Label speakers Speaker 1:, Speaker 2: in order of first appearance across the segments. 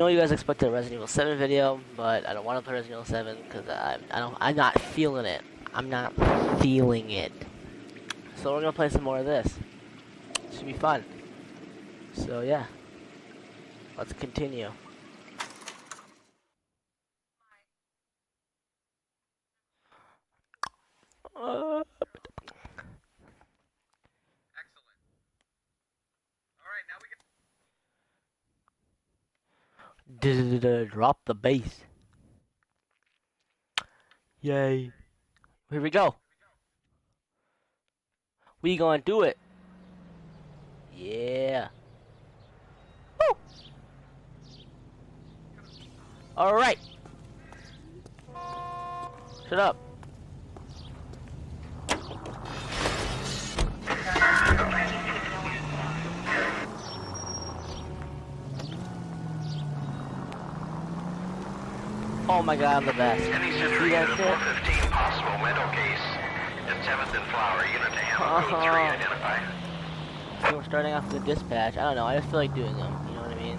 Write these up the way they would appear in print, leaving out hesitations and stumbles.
Speaker 1: I know you guys expected a Resident Evil 7 video, but I don't want to play Resident Evil 7 because I'm not feeling it. I'm not feeling it. So we're gonna play some more of this. Should be fun. So yeah, let's continue.
Speaker 2: Excellent. All right, now we get.
Speaker 1: Drop the bass. Yay. Here we go. We gonna do it. Yeah. Woo. All right. Shut up. Oh my god, I'm the best.
Speaker 3: Any
Speaker 1: See
Speaker 3: Century
Speaker 1: that
Speaker 3: Unit
Speaker 1: shit?
Speaker 3: 415 possible mental case at 7th and Flower. Unit to handle code 3 identified.
Speaker 1: So we're starting off with the dispatch. I don't know, I just feel like doing them. You know what I mean?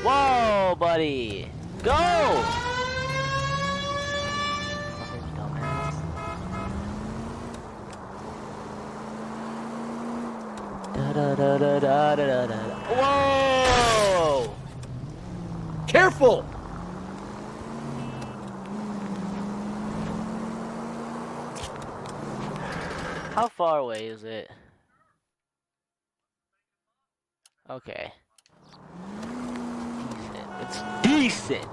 Speaker 1: Whoa, buddy! Go! Fucking dumbass. Da-da-da-da-da-da-da. Whoa!
Speaker 4: Careful!
Speaker 1: How far away is it? Okay. Decent. It's decent!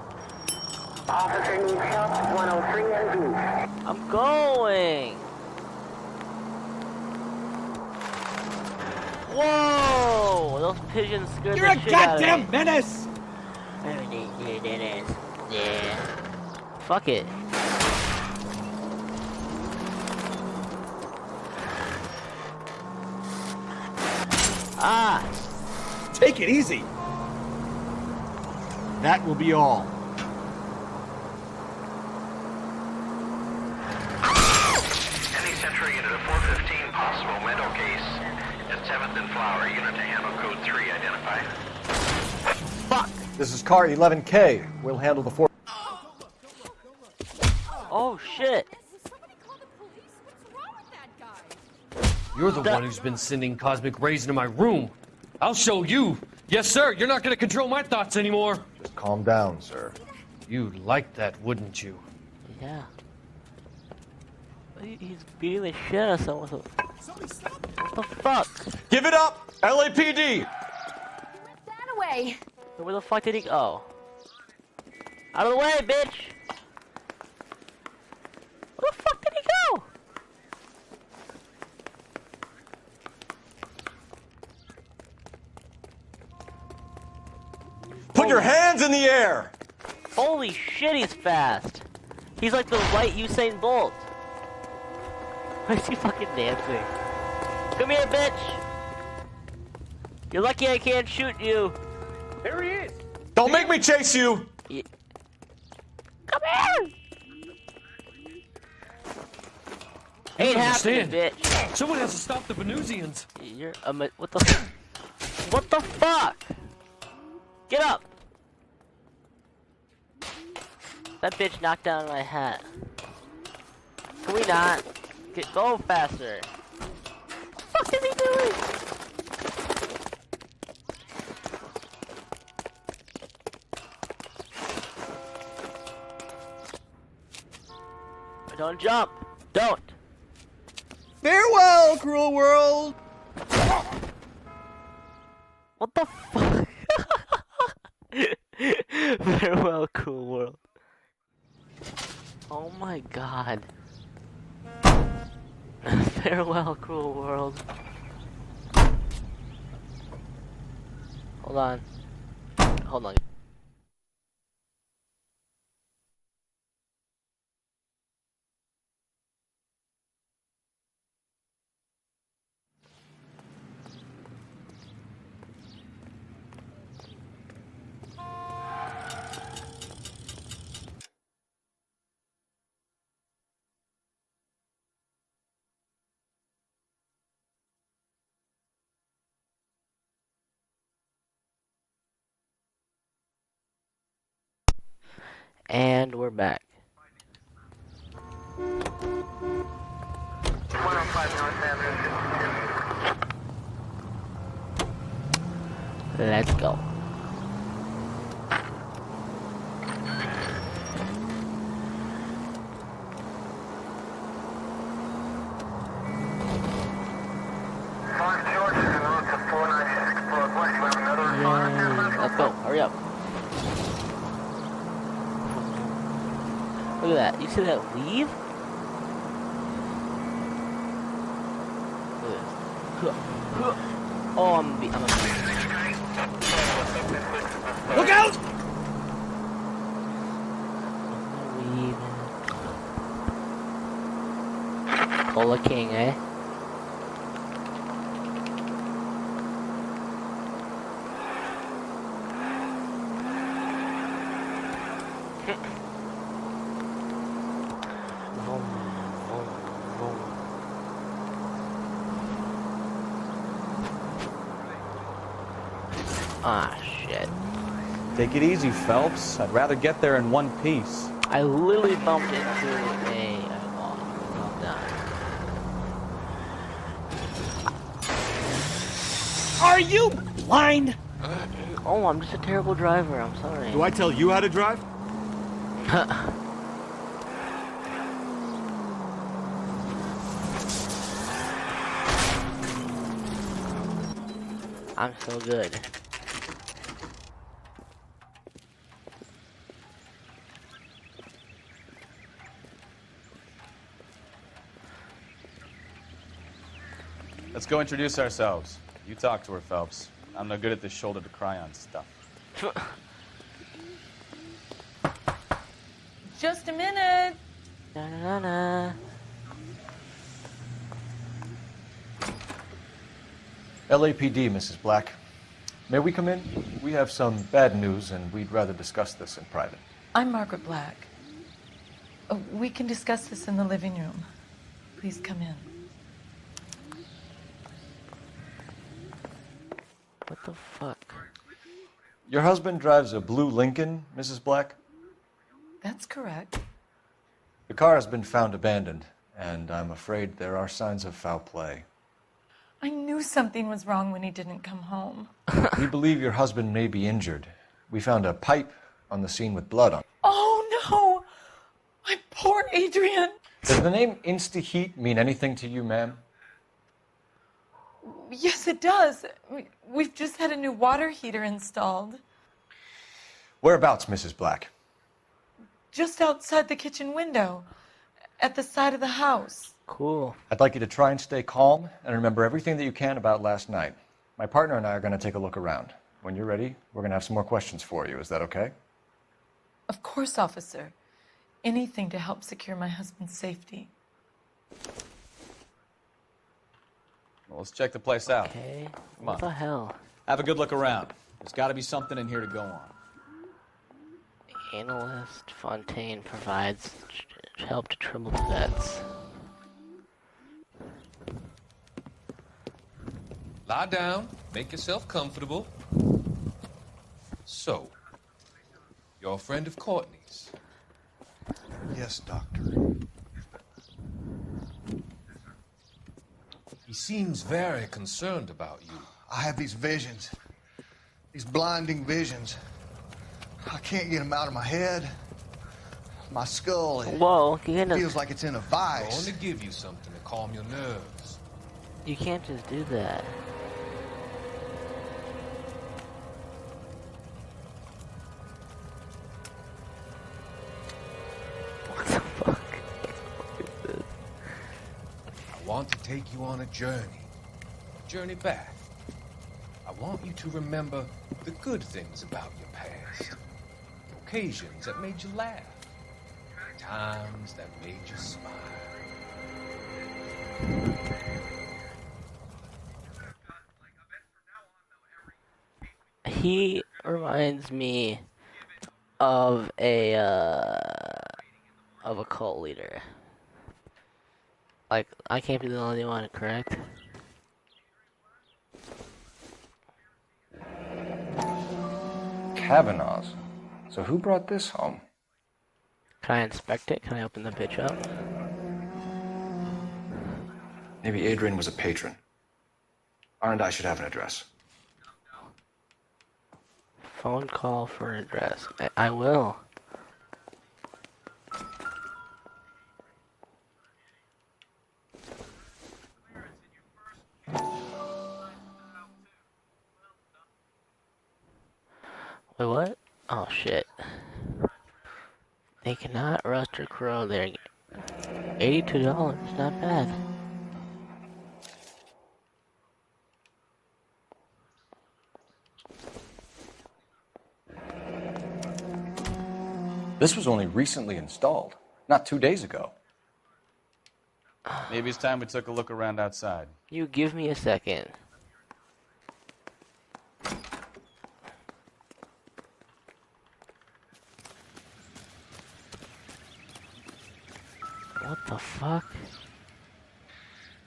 Speaker 5: Officer needs help, 103 and B.
Speaker 1: I'm going! Whoa! Those pigeons scared
Speaker 4: You're
Speaker 1: the
Speaker 4: a
Speaker 1: shit out of me.
Speaker 4: goddamn menace!
Speaker 1: Yeah. Fuck it. Ah!
Speaker 4: Take it easy. That will be all.
Speaker 3: Any Century Unit 415 possible mental case at 7th and Flower. Unit to handle code 3 identified.
Speaker 1: Fuck!
Speaker 6: This is car 11K. We'll handle the 4.
Speaker 1: Oh shit!
Speaker 7: Somebody call the police? What's wrong with that guy?
Speaker 8: You're the one who's been sending cosmic rays into my room. I'll show you. Yes, sir. You're not going to control my thoughts anymore.
Speaker 6: Just calm down, sir.
Speaker 8: You'd like that, wouldn't you?
Speaker 1: Yeah. He's beating the shit out of someone. What the fuck?
Speaker 4: Give it up! LAPD!
Speaker 7: He went that away.
Speaker 1: Where the fuck did he go? Out of the way, bitch! Where the fuck did he go?
Speaker 4: Put your hands in the air!
Speaker 1: Holy shit, he's fast! He's like the white Usain Bolt. Why is he fucking dancing? Come here, bitch! You're lucky I can't shoot you.
Speaker 4: There he is! Don't make me chase you!
Speaker 1: Come here! Ain't happening,
Speaker 8: understand.
Speaker 1: bitch.
Speaker 8: Someone has to stop the Venusians.
Speaker 1: You're what the what the fuck? Get up! That bitch knocked down my hat. Can we not? Go faster. What the fuck is he doing? Don't jump! Don't!
Speaker 4: Farewell, cruel world!
Speaker 1: What the fuck? Farewell, cool world. Oh my god. Farewell, cruel world. Hold on. Hold on. And we're back.
Speaker 5: 105 North Avenue.
Speaker 1: Let's go. Let's go. Hurry up. Look at that. You see that weave? Look at this. Oh, I'm gonna
Speaker 4: Look out!
Speaker 1: weave. Cola King, eh? Ah, shit.
Speaker 4: Take it easy, Phelps. I'd rather get there in one piece.
Speaker 1: I literally bumped into a... Oh, no.
Speaker 4: Are you blind?
Speaker 1: Oh, I'm just a terrible driver. I'm sorry.
Speaker 4: Do I tell you how to drive?
Speaker 1: I'm so good.
Speaker 9: Let's go introduce ourselves. You talk to her, Phelps. I'm no good at this shoulder to cry on stuff.
Speaker 10: Just a minute.
Speaker 1: Na-na-na-na.
Speaker 6: LAPD, Mrs. Black. May we come in? We have some bad news, and we'd rather discuss this in private.
Speaker 10: I'm Margaret Black. We can discuss this in the living room. Please come in.
Speaker 1: What the fuck?
Speaker 6: Your husband drives a blue Lincoln, Mrs. Black?
Speaker 10: That's correct.
Speaker 6: The car has been found abandoned, and I'm afraid there are signs of foul play.
Speaker 10: I knew something was wrong when he didn't come home.
Speaker 6: We believe your husband may be injured. We found a pipe on the scene with blood on it.
Speaker 10: Oh, no! My poor Adrian!
Speaker 6: Does the name Insta-Heat mean anything to you, ma'am?
Speaker 10: Yes, it does. We've just had a new water heater installed.
Speaker 6: Whereabouts, Mrs. Black?
Speaker 10: Just outside the kitchen window, at the side of the house.
Speaker 1: Cool.
Speaker 6: I'd like you to try and stay calm and remember everything that you can about last night. My partner and I are going to take a look around. When you're ready, we're going to have some more questions for you. Is that okay?
Speaker 10: Of course, officer. Anything to help secure my husband's safety.
Speaker 9: Well, let's check the place out.
Speaker 1: Okay.
Speaker 9: Come
Speaker 1: What
Speaker 9: on.
Speaker 1: the hell?
Speaker 11: Have a good look around. There's got to be something in here to go on.
Speaker 1: Analyst Fontaine provides help to troubled vets.
Speaker 8: Lie down, make yourself comfortable. So, you're a friend of Courtney's.
Speaker 12: Yes, Doctor.
Speaker 8: He seems very concerned about you.
Speaker 12: I have these visions. These blinding visions. I can't get them out of my head. My skull, it
Speaker 1: Whoa,
Speaker 12: feels like it's in a
Speaker 8: I
Speaker 12: vice.
Speaker 8: want to give you something to calm your nerves.
Speaker 1: you can't just do that. What the fuck? What is this?
Speaker 8: I want to take you on a journey back. I want you to remember the good things about your past. Occasions that made you laugh. Times that made you smile.
Speaker 1: He reminds me of a cult leader. Like, I can't be the only one, correct?
Speaker 6: Kavanaugh's. So who brought this home?
Speaker 1: Can I inspect it? Can I open the bitch up?
Speaker 6: Maybe Adrian was a patron. R&I should have an address.
Speaker 1: Phone call for address. I will. Wait, what? Oh shit. They cannot rust or corrode there. $82, not bad.
Speaker 6: This was only recently installed, not 2 days ago.
Speaker 9: Maybe it's time we took a look around outside.
Speaker 1: You give me a second. What the fuck?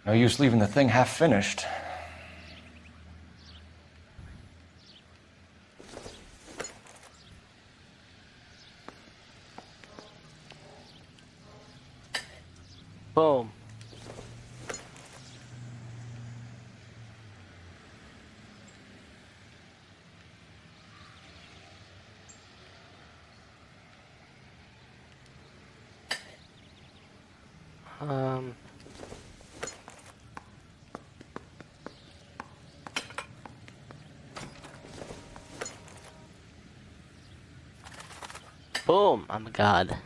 Speaker 6: No use leaving the thing half finished.
Speaker 1: Boom. Boom! I'm God.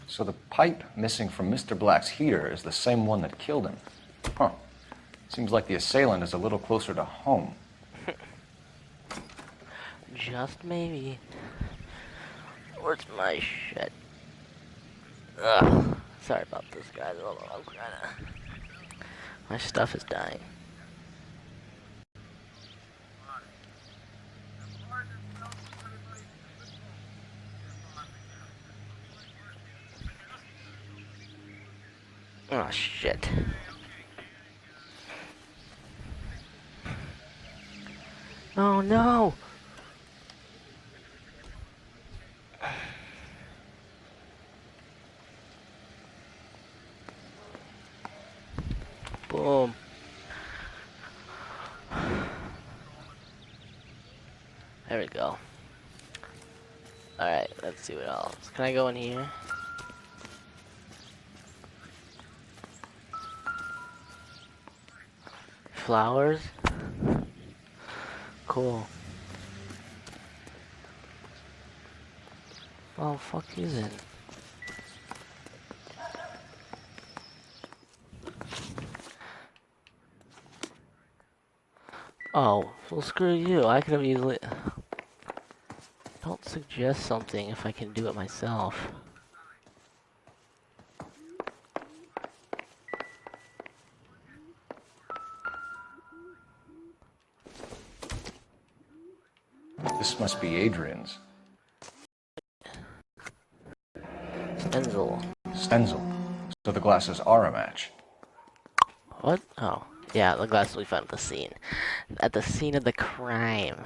Speaker 6: So the pipe missing from Mr. Black's heater is the same one that killed him. Huh. Seems like the assailant is a little closer to home.
Speaker 1: Just maybe. Where's my shit? Ugh. Sorry about this, guys. Hold on, I'm kinda... My stuff is dying. Oh, shit. Oh, no! Boom. There we go. Alright, let's see what else. Can I go in here? Flowers? Cool. Oh, fuck is it? Oh, well screw you. I could have easily... Don't suggest something if I can do it myself.
Speaker 6: This must be Adrian's. Stenzel. So the glasses are a match.
Speaker 1: What? Oh. Yeah, the glasses we found at the scene. At the scene of the crime.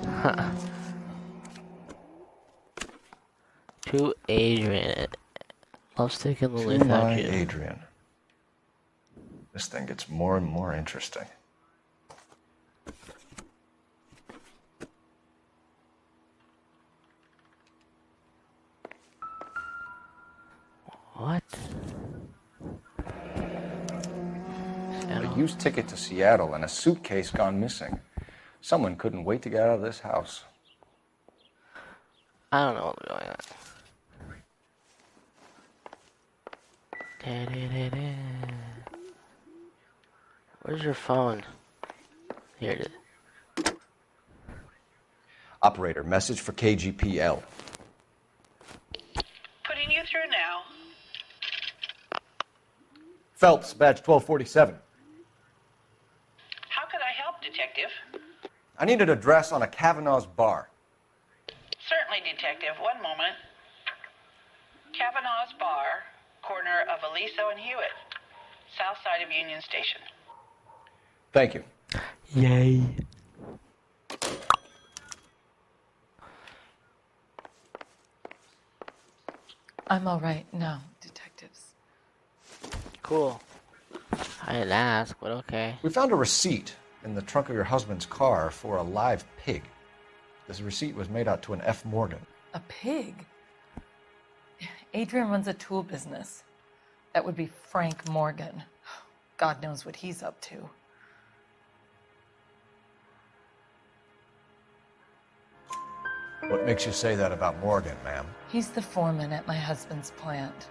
Speaker 1: Huh. To Adrian. Love's taking the lead without you.
Speaker 6: Adrian. This thing gets more and more interesting.
Speaker 1: What?
Speaker 6: A used ticket to Seattle and a suitcase gone missing. Someone couldn't wait to get out of this house.
Speaker 1: I don't know what's going on. Where's your phone? Here it is.
Speaker 6: Operator, message for KGPL.
Speaker 13: Putting you through now.
Speaker 6: Phelps, badge 1247.
Speaker 13: How could I help, Detective?
Speaker 6: I need an address on a Kavanaugh's bar.
Speaker 13: Certainly, Detective. One moment. Kavanaugh's Bar, corner of Aliso and Hewitt, south side of Union Station.
Speaker 6: Thank you.
Speaker 1: Yay.
Speaker 10: I'm all right now, detectives.
Speaker 1: Cool. I didn't ask, but okay.
Speaker 6: We found a receipt in the trunk of your husband's car for a live pig. This receipt was made out to an F. Morgan.
Speaker 10: A pig? Adrian runs a tool business. That would be Frank Morgan. God knows what he's up to.
Speaker 6: What makes you say that about Morgan, ma'am?
Speaker 10: He's the foreman at my husband's plant.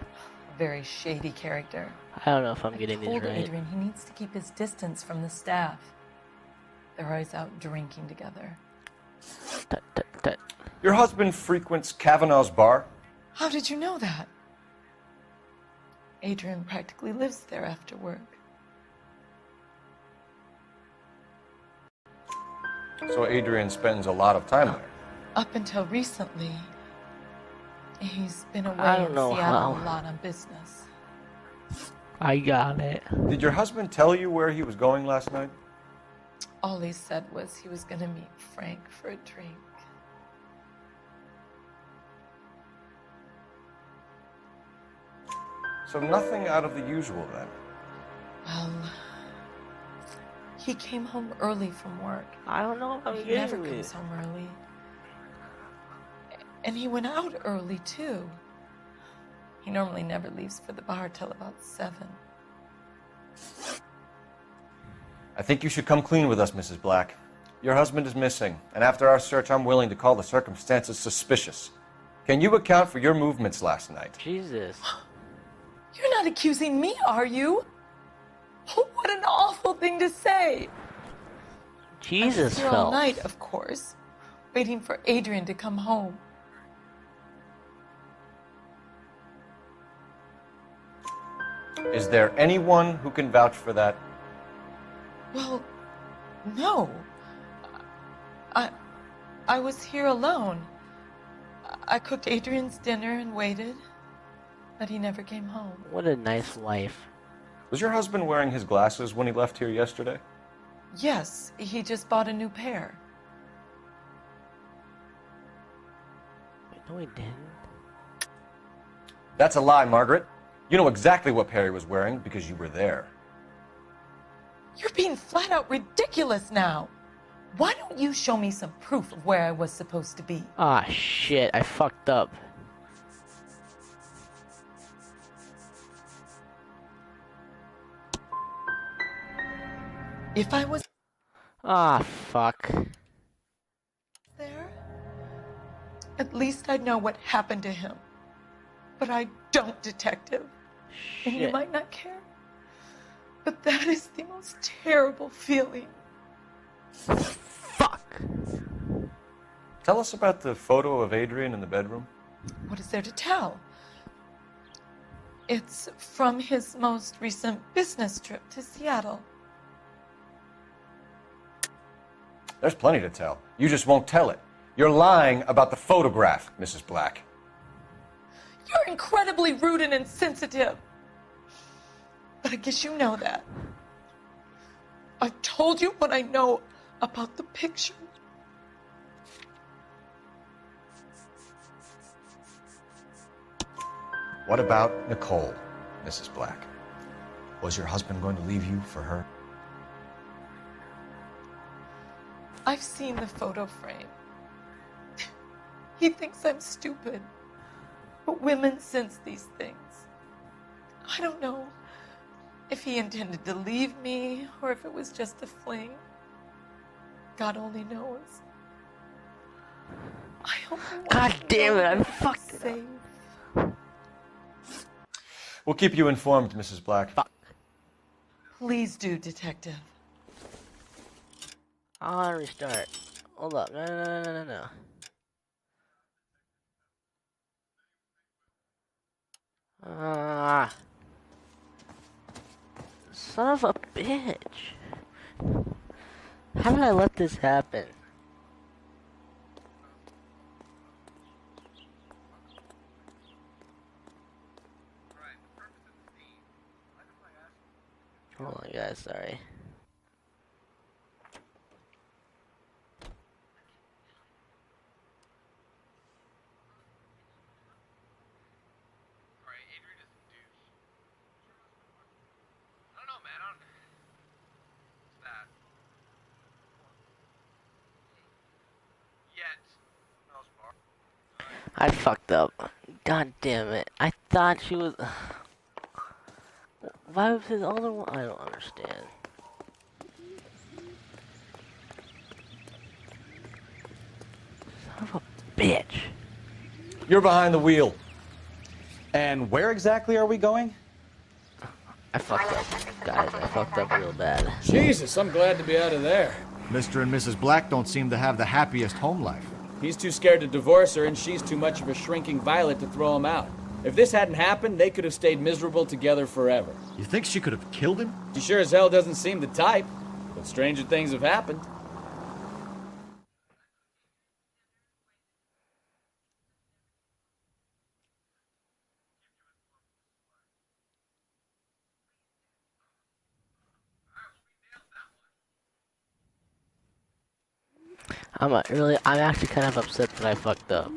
Speaker 10: A very shady character.
Speaker 1: I don't know if I'm getting these
Speaker 10: I told
Speaker 1: right.
Speaker 10: Adrian he needs to keep his distance from the staff. They're always out drinking together.
Speaker 6: Your husband frequents Kavanaugh's bar?
Speaker 10: How did you know that? Adrian practically lives there after work.
Speaker 6: So Adrian spends a lot of time there.
Speaker 10: Up until recently, he's been away
Speaker 1: I don't
Speaker 10: in
Speaker 1: know
Speaker 10: Seattle
Speaker 1: how.
Speaker 10: a lot on business.
Speaker 1: I got it.
Speaker 6: Did your husband tell you where he was going last night?
Speaker 10: All he said was he was going to meet Frank for a drink.
Speaker 6: So nothing out of the usual then.
Speaker 10: Well, he came home early from work.
Speaker 1: I don't know if I'm
Speaker 10: He
Speaker 1: getting
Speaker 10: never
Speaker 1: it.
Speaker 10: comes home early. And he went out early, too. He normally never leaves for the bar till about 7.
Speaker 6: I think you should come clean with us, Mrs. Black. Your husband is missing, and after our search, I'm willing to call the circumstances suspicious. Can you account for your movements last night?
Speaker 1: Jesus.
Speaker 10: You're not accusing me, are you? What an awful thing to say.
Speaker 1: Jesus,
Speaker 10: I was here all
Speaker 1: Phelps.
Speaker 10: night, of course, waiting for Adrian to come home.
Speaker 6: Is there anyone who can vouch for that?
Speaker 10: Well, no. I was here alone. I cooked Adrian's dinner and waited, but he never came home.
Speaker 1: What a nice wife.
Speaker 6: Was your husband wearing his glasses when he left here yesterday?
Speaker 10: Yes, he just bought a new pair.
Speaker 1: Wait, no, he didn't.
Speaker 6: That's a lie, Margaret. You know exactly what pair he was wearing because you were there.
Speaker 10: You're being flat out ridiculous now. Why don't you show me some proof of where I was supposed to be?
Speaker 1: Ah, shit, I fucked up.
Speaker 10: If I was
Speaker 1: Ah, fuck.
Speaker 10: there, at least I'd know what happened to him. But I don't, detective. And you
Speaker 1: Shit.
Speaker 10: might not care, but that is the most terrible feeling.
Speaker 1: Fuck.
Speaker 6: Tell us about the photo of Adrian in the bedroom.
Speaker 10: What is there to tell? It's from his most recent business trip to Seattle.
Speaker 6: There's plenty to tell. You just won't tell it. You're lying about the photograph, Mrs. Black.
Speaker 10: You're incredibly rude and insensitive. But I guess you know that. I've told you what I know about the picture.
Speaker 6: What about Nicole, Mrs. Black? Was your husband going to leave you for her?
Speaker 10: I've seen the photo frame. He thinks I'm stupid. But women sense these things. I don't know if he intended to leave me or if it was just a fling. God only knows. I hope
Speaker 1: God damn it, I fucked it up.
Speaker 10: safe.
Speaker 6: We'll keep you informed, Mrs. Black.
Speaker 1: Fuck.
Speaker 10: Please do, detective.
Speaker 1: I want to restart. Hold up. No. Ah. Son of a bitch. How did I let this happen? Hold on, guys. Sorry. I fucked up. God damn it. I thought she was... Why was his other one? I don't understand. Son of a bitch.
Speaker 6: You're behind the wheel.
Speaker 9: And where exactly are we going?
Speaker 1: I fucked up, guys. I fucked up real bad.
Speaker 11: Jesus, I'm glad to be out of there.
Speaker 14: Mr. and Mrs. Black don't seem to have the happiest home life.
Speaker 11: He's too scared to divorce her, and she's too much of a shrinking violet to throw him out. If this hadn't happened, they could have stayed miserable together forever.
Speaker 14: You think she could have killed him?
Speaker 11: She sure as hell doesn't seem the type, but stranger things have happened.
Speaker 1: I'm actually kind of upset that I fucked up.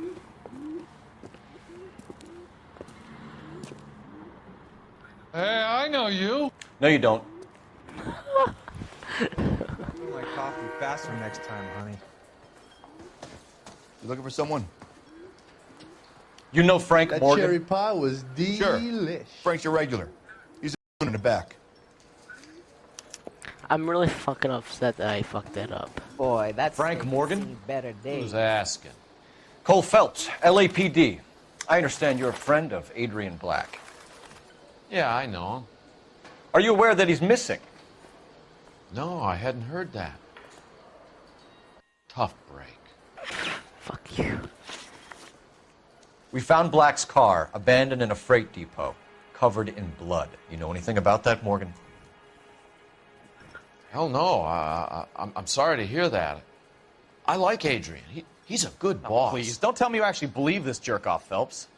Speaker 15: Hey, I know you.
Speaker 6: No, you don't.
Speaker 4: Do my coffee faster next time, honey.
Speaker 12: You looking for someone?
Speaker 6: You know Frank
Speaker 12: That
Speaker 6: Morgan?
Speaker 12: cherry pie was delish. Sure. Frank's your regular. He's in the back.
Speaker 1: I'm really fucking upset that I fucked that up.
Speaker 2: Boy, that's
Speaker 6: Frank Morgan?
Speaker 2: better days.
Speaker 8: Who's asking?
Speaker 6: Cole Phelps, LAPD. I understand you're a friend of Adrian Black.
Speaker 8: Yeah, I know him.
Speaker 6: Are you aware that he's missing?
Speaker 8: No, I hadn't heard that. Tough break.
Speaker 1: Fuck you.
Speaker 6: We found Black's car abandoned in a freight depot, covered in blood. You know anything about that, Morgan?
Speaker 8: Hell no. I'm sorry to hear that. I like Adrian. He's a good boss.
Speaker 9: Please, don't tell me you actually believe this jerk-off, Phelps.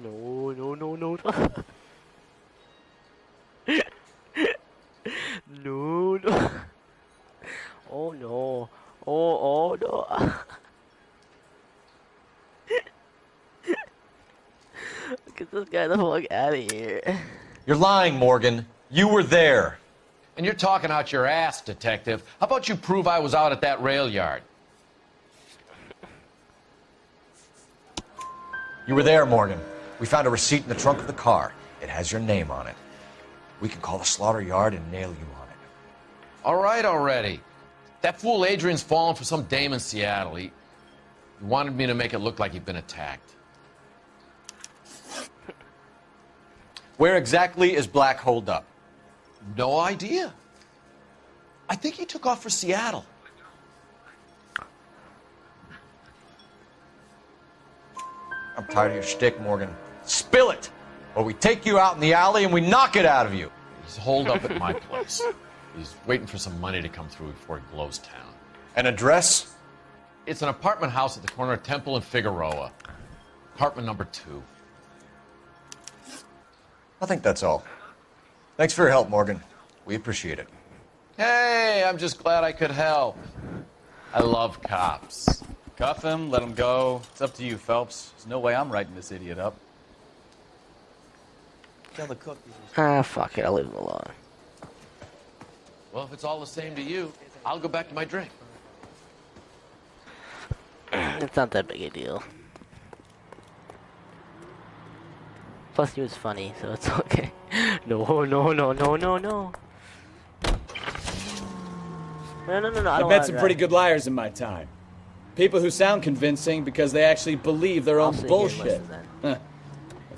Speaker 1: No. No. Oh no. Oh no. Get this guy the fuck out of here.
Speaker 6: You're lying, Morgan. You were there.
Speaker 8: And you're talking out your ass, detective. How about you prove I was out at that rail yard?
Speaker 6: You were there, Morgan. We found a receipt in the trunk of the car. It has your name on it. We can call the slaughter yard and nail you on it.
Speaker 8: All right already. That fool Adrian's fallen for some dame in Seattle. He wanted me to make it look like he'd been attacked.
Speaker 6: Where exactly is Black holed up?
Speaker 8: No idea. I think he took off for Seattle.
Speaker 6: I'm tired of your shtick, Morgan. Spill it, or we take you out in the alley and we knock it out of you.
Speaker 8: He's holed up at my place. He's waiting for some money to come through before he blows town.
Speaker 6: An address?
Speaker 8: It's an apartment house at the corner of Temple and Figueroa. Apartment number 2.
Speaker 6: I think that's all. Thanks for your help, Morgan. We appreciate it.
Speaker 8: Hey, I'm just glad I could help. I love cops.
Speaker 9: Cuff him, let him go. It's up to you, Phelps. There's no way I'm writing this idiot up.
Speaker 2: Tell the cook.
Speaker 1: Fuck it. I'll leave him alone.
Speaker 8: Well, if it's all the same to you, I'll go back to my drink.
Speaker 1: It's not that big a deal. Plus, he was funny, so it's okay. No. No.
Speaker 11: I've met some pretty good liars in my time. People who sound convincing because they actually believe their own bullshit. The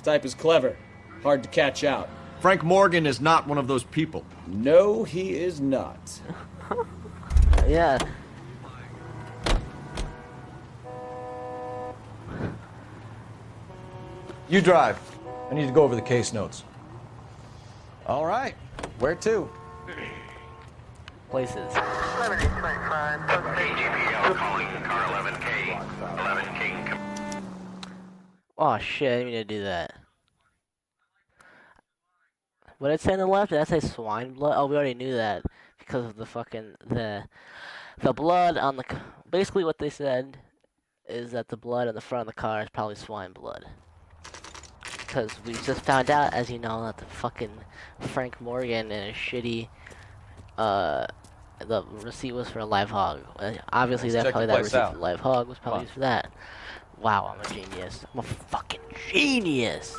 Speaker 11: type is clever, hard to catch out.
Speaker 14: Frank Morgan is not one of those people.
Speaker 11: No, he is not.
Speaker 1: Yeah.
Speaker 6: You drive. I need to go over the case notes.
Speaker 9: All right. Where to?
Speaker 1: Places.
Speaker 3: KGPL calling car 11K. 11K.
Speaker 1: Oh shit, I didn't mean to do that. What did it say on the left? Did that say swine blood? Oh, we already knew that because of the fucking the blood on the. Basically, what they said is that the blood on the front of the car is probably swine blood. Because we just found out, as you know, that the fucking Frank Morgan and his shitty The receipt was for a live hog. Obviously,
Speaker 9: Let's
Speaker 1: that
Speaker 9: check
Speaker 1: probably
Speaker 9: the
Speaker 1: that
Speaker 9: place
Speaker 1: receipt
Speaker 9: out.
Speaker 1: for the live hog was
Speaker 9: Come
Speaker 1: probably
Speaker 9: on.
Speaker 1: used for that. Wow, I'm a genius. I'm a fucking genius.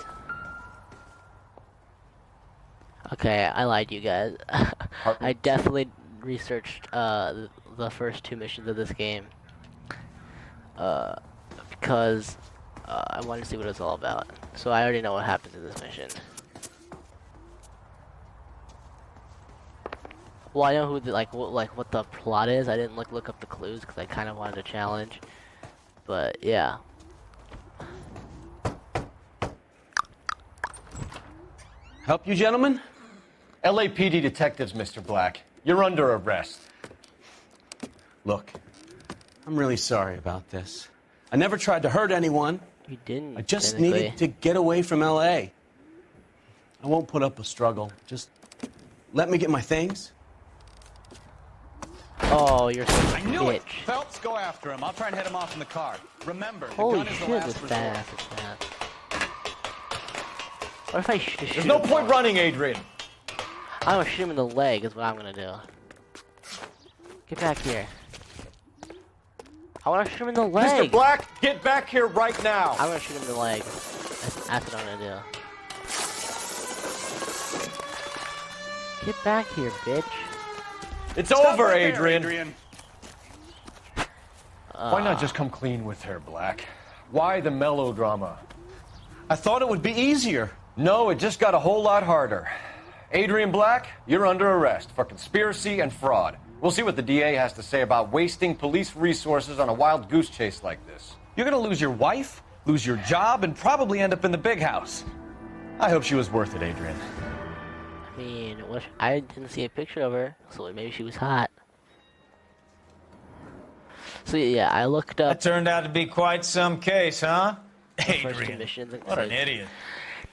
Speaker 1: Okay, I lied to you guys. I definitely researched the first 2 missions of this game. Because I wanted to see what it's all about. So I already know what happens in this mission. Well, I know who the, what the plot is. I didn't look up the clues because I kind of wanted a challenge. But yeah.
Speaker 6: Help you, gentlemen? LAPD detectives, Mr. Black. You're under arrest.
Speaker 16: Look, I'm really sorry about this. I never tried to hurt anyone.
Speaker 1: You didn't.
Speaker 16: I just
Speaker 1: technically.
Speaker 16: needed to get away from L.A. I won't put up a struggle. Just let me get my things.
Speaker 1: Oh, you're such a
Speaker 9: I knew it!
Speaker 1: bitch.
Speaker 9: Phelps, go after him. I'll try and head him off in the car. Remember, the
Speaker 1: Holy
Speaker 9: gun is the
Speaker 1: shit,
Speaker 9: last
Speaker 1: this
Speaker 9: resort.
Speaker 1: badass is bad. What if I shoot
Speaker 6: There's no
Speaker 1: him?
Speaker 6: point running, Adrian.
Speaker 1: I'm gonna shoot him in the leg is what I'm gonna do. Get back here. I wanna shoot him in the leg.
Speaker 6: Mr. Black, get back here right now.
Speaker 1: I'm gonna shoot him in the leg. That's what I'm gonna do. Get back here, bitch.
Speaker 6: It's
Speaker 9: Stop
Speaker 6: over,
Speaker 9: right there,
Speaker 6: Adrian. Why not just come clean with her, Black? Why the melodrama?
Speaker 16: I thought it would be easier.
Speaker 6: No, it just got a whole lot harder. Adrian Black, you're under arrest for conspiracy and fraud. We'll see what the DA has to say about wasting police resources on a wild goose chase like this.
Speaker 17: You're gonna lose your wife, lose your job, and probably end up in the big house. I hope she was worth it, Adrian.
Speaker 1: I mean, I didn't see a picture of her, so maybe she was hot. So yeah, I looked up.
Speaker 17: That turned out to be quite some case, huh?
Speaker 1: the first 2
Speaker 17: Adrian,
Speaker 1: missions and
Speaker 17: what an
Speaker 1: to-
Speaker 17: idiot.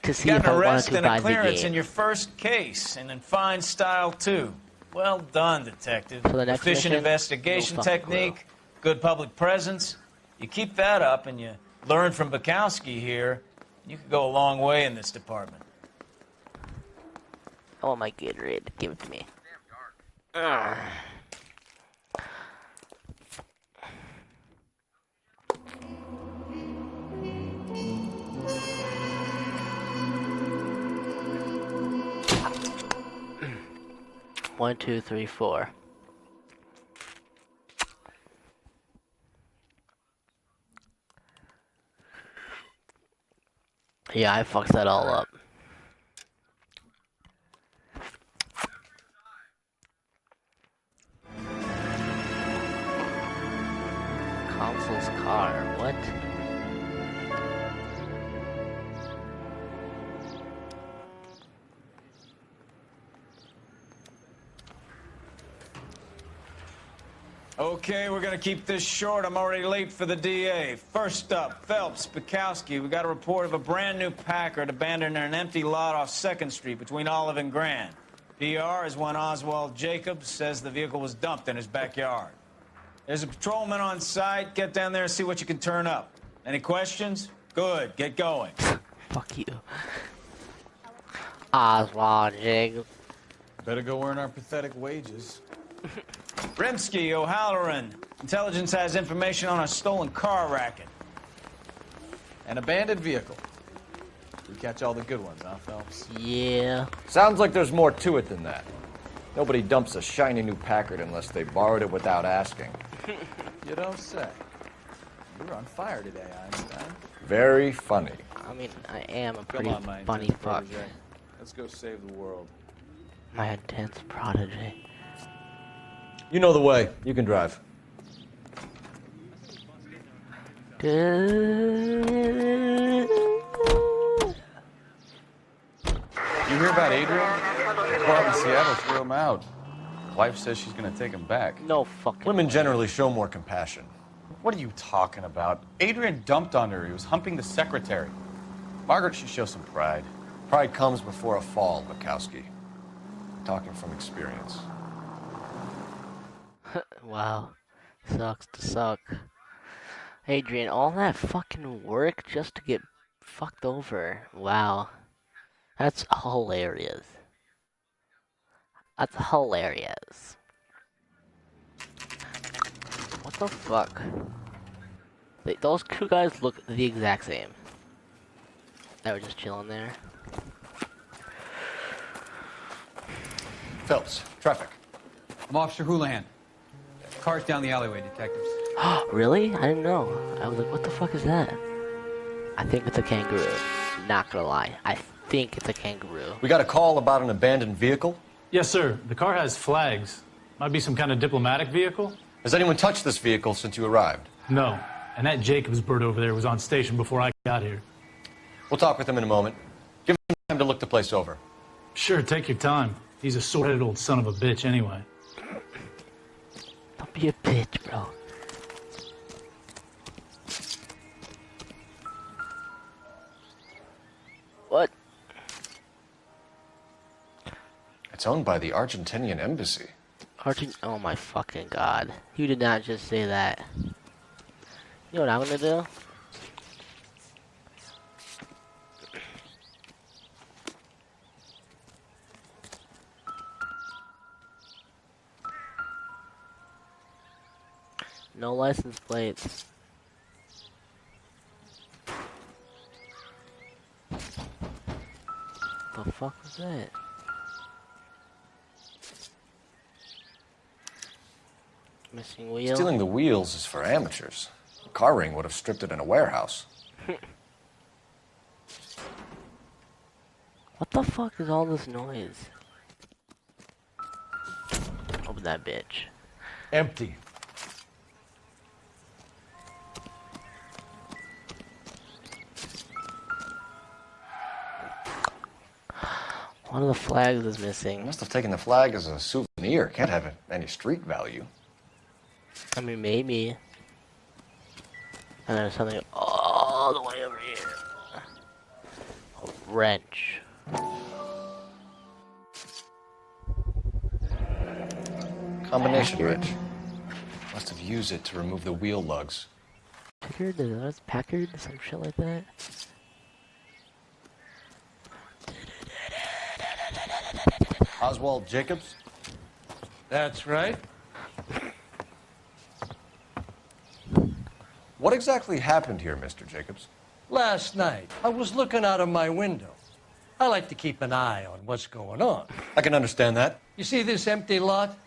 Speaker 1: To see
Speaker 17: You
Speaker 1: if
Speaker 17: got
Speaker 1: I
Speaker 17: an
Speaker 1: wanted
Speaker 17: arrest
Speaker 1: to
Speaker 17: and
Speaker 1: buy
Speaker 17: a
Speaker 1: the
Speaker 17: clearance
Speaker 1: game.
Speaker 17: in your first case, and in fine style, too. Well done, detective.
Speaker 1: For the next
Speaker 17: Efficient
Speaker 1: mission,
Speaker 17: investigation
Speaker 1: no fucking
Speaker 17: technique, good public presence. You keep that up and you learn from Bukowski here, you could go a long way in this department.
Speaker 1: I want my Gatorade. Give it to me. Ugh. 1, 2, 3, 4. Yeah, I fucked that all up. Consul's car, what?
Speaker 17: Okay, we're gonna keep this short. I'm already late for the DA. First up, Phelps Bukowski. We got a report of a brand new Packard abandoned in an empty lot off 2nd Street between Olive and Grand. PR is one Oswald Jacobs says the vehicle was dumped in his backyard. There's a patrolman on site. Get down there and see what you can turn up. Any questions? Good, get going.
Speaker 1: Fuck you. Oswald Jacobs.
Speaker 9: Better go earn our pathetic wages.
Speaker 17: Rimsky, O'Halloran. Intelligence has information on a stolen car racket.
Speaker 9: An abandoned vehicle. We catch all the good ones, huh, Phelps?
Speaker 1: Yeah.
Speaker 6: Sounds like there's more to it than that. Nobody dumps a shiny new Packard unless they borrowed it without asking.
Speaker 9: You don't say. You're on fire today, Einstein.
Speaker 6: Very funny.
Speaker 1: I mean, I am a
Speaker 9: Come
Speaker 1: pretty
Speaker 9: on, my
Speaker 1: funny
Speaker 9: intense
Speaker 1: fuck.
Speaker 9: protege. Let's go save the world.
Speaker 1: My intense prodigy.
Speaker 6: You know the way. You can drive.
Speaker 9: You hear about Adrian? Bob in Seattle threw him out. Wife says she's gonna take him back.
Speaker 1: No fucking
Speaker 6: Women
Speaker 1: way.
Speaker 6: generally show more compassion.
Speaker 9: What are you talking about? Adrian dumped on her. He was humping the secretary. Margaret should show some pride.
Speaker 6: Pride comes before a fall, Bukowski. Talking from experience.
Speaker 1: Wow. Sucks to suck. Adrian, all that fucking work just to get fucked over. Wow. That's hilarious. That's hilarious. What the fuck? Those two guys look the exact same. They were just chilling there.
Speaker 6: Phelps, traffic.
Speaker 18: I'm Officer Houlihan. Car's down the alleyway, detectives.
Speaker 1: Really? I didn't know. I was like, what the fuck is that? I think it's a kangaroo. Not gonna lie. I think it's a kangaroo.
Speaker 6: We got a call about an abandoned vehicle?
Speaker 19: Yes, sir. The car has flags. Might be some kind of diplomatic vehicle.
Speaker 6: Has anyone touched this vehicle since you arrived?
Speaker 19: No. And that Jacobs bird over there was on station before I got here.
Speaker 6: We'll talk with him in a moment. Give him time to look the place over.
Speaker 19: Sure, take your time. He's a sore-headed old son of a bitch anyway.
Speaker 1: Don't be a bitch, bro. What?
Speaker 6: It's owned by the Argentinian embassy.
Speaker 1: Oh my fucking god. You did not just say that. You know what I'm gonna do? No license plates. The fuck was that? Missing wheel.
Speaker 6: Stealing the wheels is for amateurs. A car ring would have stripped it in a warehouse.
Speaker 1: What the fuck is all this noise? Open that bitch.
Speaker 20: Empty.
Speaker 1: One of the flags is missing.
Speaker 6: Must have taken the flag as a souvenir. Can't have any street value.
Speaker 1: I mean, maybe. And there's something all the way over here. A wrench.
Speaker 6: Combination wrench. Must have used it to remove the wheel lugs.
Speaker 1: Packard? Is that Packard? Some shit like that?
Speaker 6: Oswald Jacobs?
Speaker 20: That's right.
Speaker 6: What exactly happened here, Mr. Jacobs?
Speaker 20: Last night, I was looking out of my window. I like to keep an eye on what's going on.
Speaker 6: I can understand that.
Speaker 20: You see this empty lot?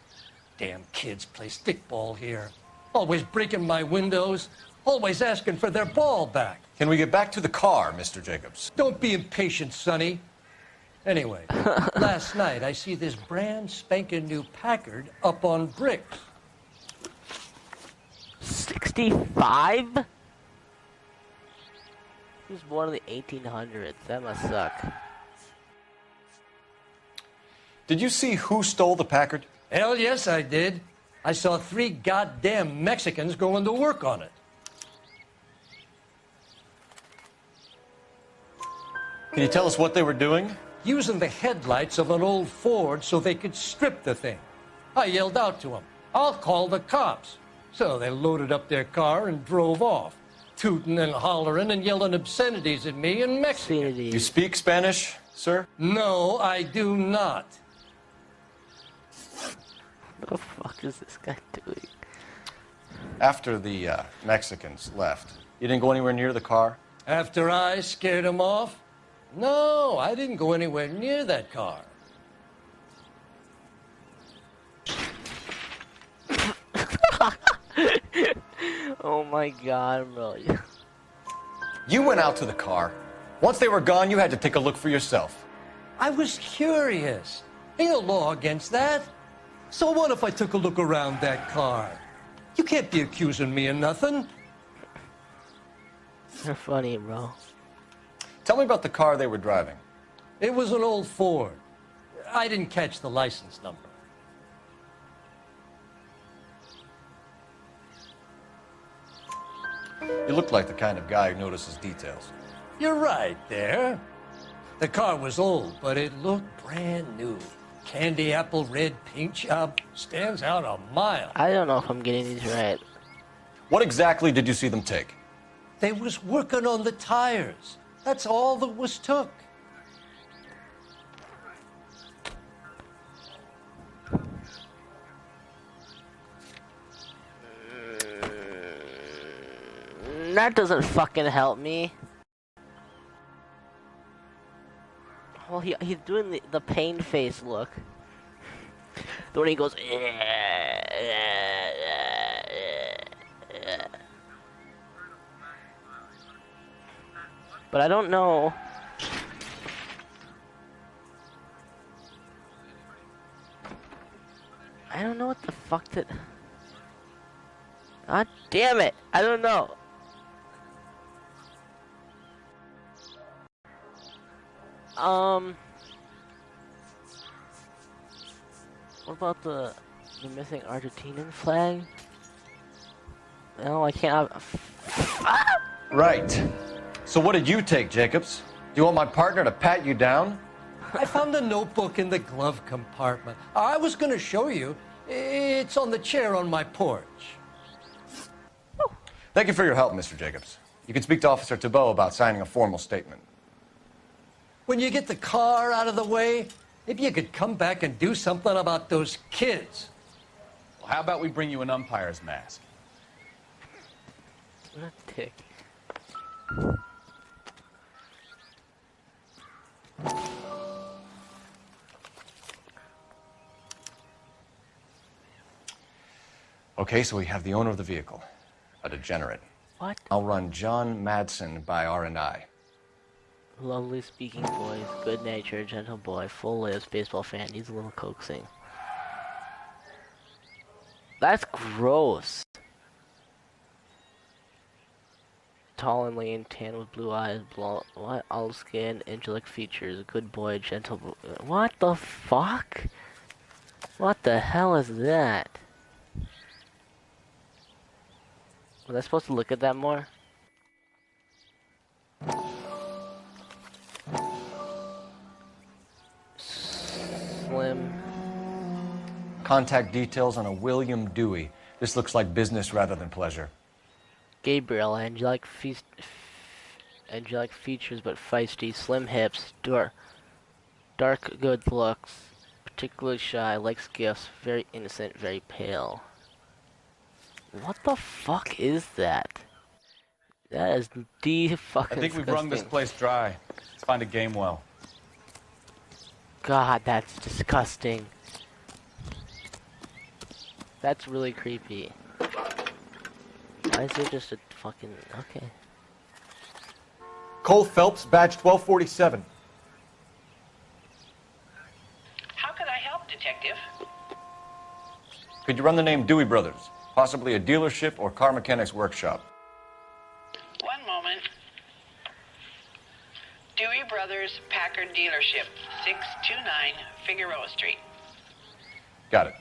Speaker 20: Damn kids play stickball here. Always breaking my windows, always asking for their ball back.
Speaker 6: Can we get back to the car, Mr. Jacobs?
Speaker 20: Don't be impatient, Sonny. Anyway, last night I see this brand spanking new Packard up on bricks.
Speaker 1: 65? He was born in the 1800s. That must suck.
Speaker 6: Did you see who stole the Packard?
Speaker 20: Hell yes, I did. I saw 3 goddamn Mexicans going to work on it.
Speaker 6: Can you tell us what they were doing?
Speaker 20: Using the headlights of an old Ford so they could strip the thing. I yelled out to them, "I'll call the cops." So they loaded up their car and drove off, tooting and hollering and yelling obscenities at me in Mexican.
Speaker 6: You speak Spanish, sir?
Speaker 20: No, I do not.
Speaker 1: What the fuck is this guy doing?
Speaker 6: After the Mexicans left, you didn't go anywhere near the car?
Speaker 20: After I scared them off? No, I didn't go anywhere near that car.
Speaker 1: Oh my god, bro.
Speaker 6: You went out to the car. Once they were gone, you had to take a look for yourself.
Speaker 20: I was curious. Ain't no law against that. So what if I took a look around that car? You can't be accusing me of nothing.
Speaker 1: You're funny, bro.
Speaker 6: Tell me about the car they were driving.
Speaker 20: It was an old Ford. I didn't catch the license number.
Speaker 6: You look like the kind of guy who notices details.
Speaker 20: You're right there. The car was old, but it looked brand new. Candy apple red paint job stands out a mile.
Speaker 1: I don't know if I'm getting these right.
Speaker 6: What exactly did you see them take?
Speaker 20: They was working on the tires. That's all that was took.
Speaker 1: that doesn't fucking help me. Well, he's doing the pain face look. The one he goes. But I don't know. I don't know what the fuck that. God damn it! I don't know. What about the missing Argentinian flag? No, I can't.
Speaker 6: Right. So what did you take, Jacobs? Do you want my partner to pat you down?
Speaker 20: I found a notebook in the glove compartment. I was going to show you. It's on the chair on my porch.
Speaker 6: Thank you for your help, Mr. Jacobs. You can speak to Officer Thibault about signing a formal statement.
Speaker 20: When you get the car out of the way, maybe you could come back and do something about those kids.
Speaker 9: Well, how about we bring you an umpire's mask?
Speaker 1: What a dick.
Speaker 6: Okay, so we have the owner of the vehicle, a degenerate.
Speaker 1: What?
Speaker 6: I'll run John Madsen by R&I.
Speaker 1: Lovely speaking voice, good natured, gentle boy, full lives, baseball fan, needs a little coaxing. That's gross. Tall and lean, tan with blue eyes, what? Olive skin, angelic features, good boy, gentle boy. What the fuck? What the hell is that? Was I supposed to look at that more? Slim.
Speaker 6: Contact details on a William Dewey. This looks like business rather than pleasure.
Speaker 1: Gabriel, angelic features but feisty, slim hips, dark good looks, particularly shy, likes gifts, very innocent, very pale. What the fuck is that? That is fucking
Speaker 9: I think we've wrung this place dry. Let's find a game well.
Speaker 1: God, that's disgusting. That's really creepy. Why is there just a fucking... Okay.
Speaker 6: Cole Phelps, badge 1247.
Speaker 13: How can I help, Detective?
Speaker 6: Could you run the name Dewey Brothers? Possibly a dealership or car mechanics workshop.
Speaker 13: One moment. Dewey Brothers Packard Dealership, 629 Figueroa Street.
Speaker 6: Got it.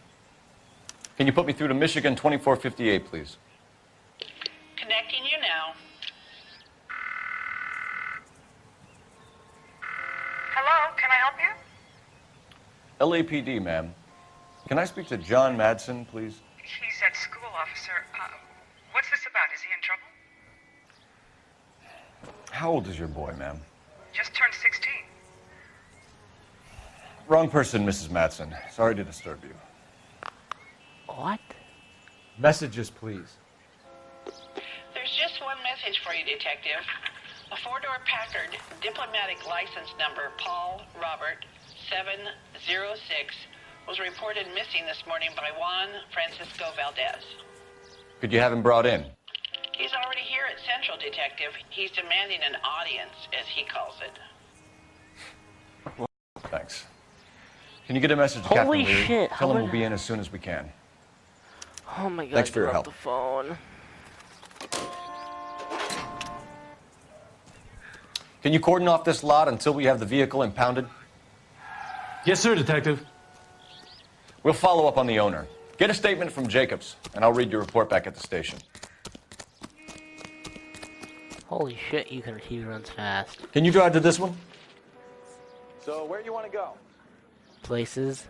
Speaker 6: Can you put me through to Michigan 2458, please?
Speaker 13: Connecting you now.
Speaker 5: Hello, can I help you?
Speaker 6: LAPD, ma'am. Can I speak to John Madsen, please?
Speaker 5: He's at school, officer. What's this about? Is he in trouble?
Speaker 6: How old is your boy, ma'am?
Speaker 5: Just turned 16.
Speaker 6: Wrong person, Mrs. Madsen. Sorry to disturb you.
Speaker 1: What?
Speaker 6: Messages, please.
Speaker 13: There's just one message for you, Detective. A four-door Packard, diplomatic license number Paul Robert 706, was reported missing this morning by Juan Francisco Valdez.
Speaker 6: Could you have him brought in?
Speaker 13: He's already here at Central, Detective. He's demanding an audience, as he calls it.
Speaker 6: Thanks. Can you get a message to
Speaker 1: Holy
Speaker 6: Captain Lee?
Speaker 1: shit,
Speaker 6: Tell him
Speaker 1: how
Speaker 6: we'll
Speaker 1: would-
Speaker 6: be in as soon as we can.
Speaker 1: Oh my god,
Speaker 6: Thanks for your
Speaker 1: get off
Speaker 6: help.
Speaker 1: the phone.
Speaker 6: Can you cordon off this lot until we have the vehicle impounded?
Speaker 19: Yes, sir, Detective.
Speaker 6: We'll follow up on the owner. Get a statement from Jacobs, and I'll read your report back at the station.
Speaker 1: Holy shit, he runs fast.
Speaker 6: Can you drive to this one?
Speaker 4: So where do you want to go?
Speaker 1: Places.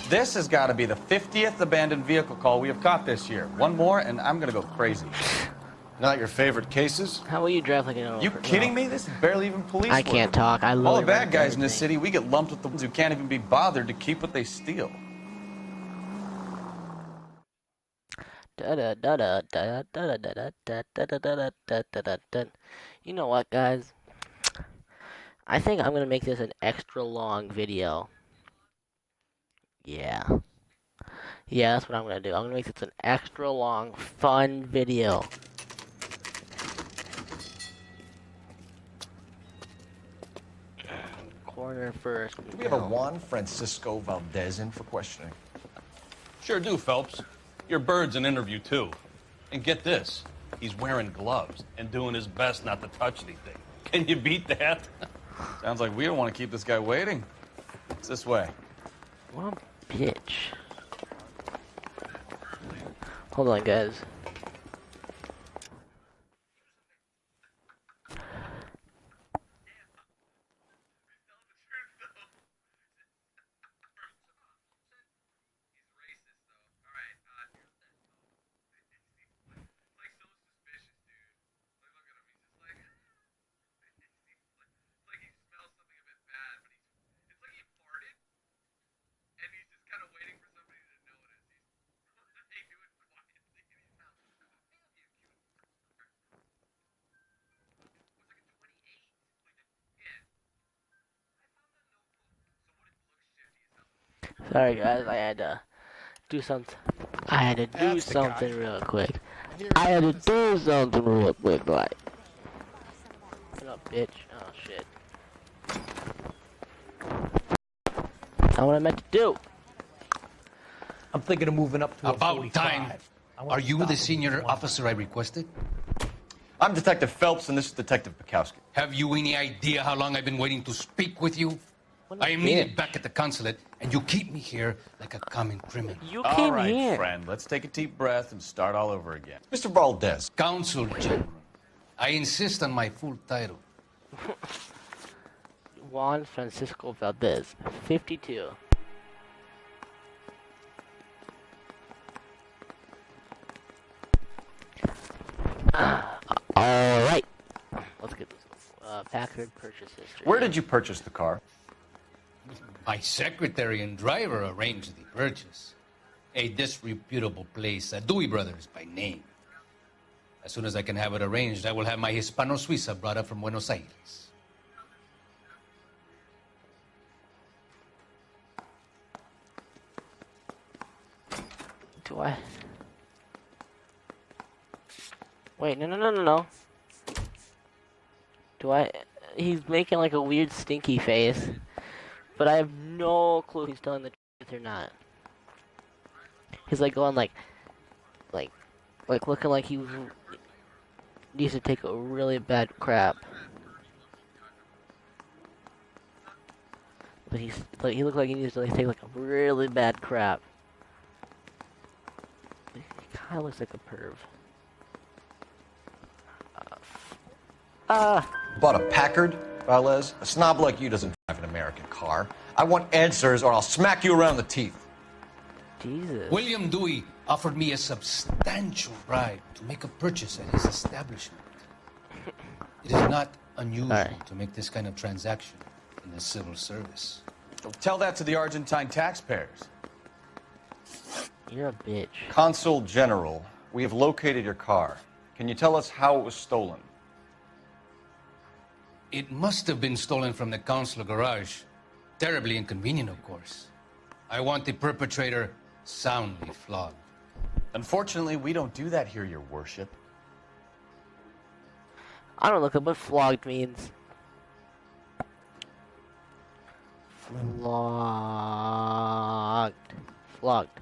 Speaker 9: This has got to be the 50th abandoned vehicle call we have caught this year. One more, and I'm going to go crazy.
Speaker 6: Not your favorite cases?
Speaker 1: How will you drive like an
Speaker 9: You kidding me? This is barely even police
Speaker 1: I
Speaker 9: work.
Speaker 1: can't talk. I
Speaker 9: All the
Speaker 1: literally
Speaker 9: bad guys in
Speaker 1: everything.
Speaker 9: this city, we get lumped with the ones who can't even be bothered to keep what they steal.
Speaker 1: You know what, guys? I think I'm gonna make this an extra long video. Yeah. Yeah, that's what I'm gonna do. I'm gonna make this an extra long, fun video. Corner first.
Speaker 6: Do we have a Juan Francisco Valdez in for questioning?
Speaker 21: Sure do, Phelps. Your bird's an interview, too. And get this, he's wearing gloves and doing his best not to touch anything. Can you beat that?
Speaker 9: Sounds like we don't want to keep this guy waiting. It's this way.
Speaker 1: What a bitch. Hold on, guys. Sorry, guys. I had to do something. I had to do something real quick. I had to do something real quick, like. What up, bitch? Oh, shit. That's what I meant to do.
Speaker 18: I'm thinking of moving up to
Speaker 20: About
Speaker 18: a 45.
Speaker 20: time. Are you the senior officer I requested?
Speaker 6: I'm Detective Phelps, and this is Detective Bukowski.
Speaker 20: Have you any idea how long I've been waiting to speak with you? I am needed back at the consulate, and you keep me here like a common criminal.
Speaker 1: You
Speaker 9: All right, friend. Let's take a deep breath and start all over again.
Speaker 6: Mr. Valdez.
Speaker 20: Consul General. I insist on my full title.
Speaker 1: Juan Francisco Valdez, 52. Alright. Let's get this. Packard purchase history.
Speaker 6: Where did you purchase the car?
Speaker 20: My secretary and driver arranged the purchase. A disreputable place, Dewey Brothers by name. As soon as I can have it arranged, I will have my Hispano Suiza brought up from Buenos Aires.
Speaker 1: Do I? Wait, no. Do I? He's making like a weird stinky face, but I have no clue if he's telling the truth or not. He's like going like looking like he needs to take a really bad crap. But he looked like he needs to like take like a really bad crap. He kind of looks like a perv.
Speaker 6: Bought a Packard, Valdez? A snob like you doesn't drive an American car. I want answers or I'll smack you around the teeth.
Speaker 1: Jesus.
Speaker 20: William Dewey offered me a substantial bribe to make a purchase at his establishment. It is not unusual to make this kind of transaction in the civil service.
Speaker 9: Tell that to the Argentine taxpayers.
Speaker 1: You're a bitch.
Speaker 6: Consul General, we have located your car. Can you tell us how it was stolen?
Speaker 20: It must have been stolen from the consular garage. Terribly inconvenient, of course. I want the perpetrator soundly flogged.
Speaker 6: Unfortunately, we don't do that here, your worship.
Speaker 1: I don't look up what flogged means. Flogged.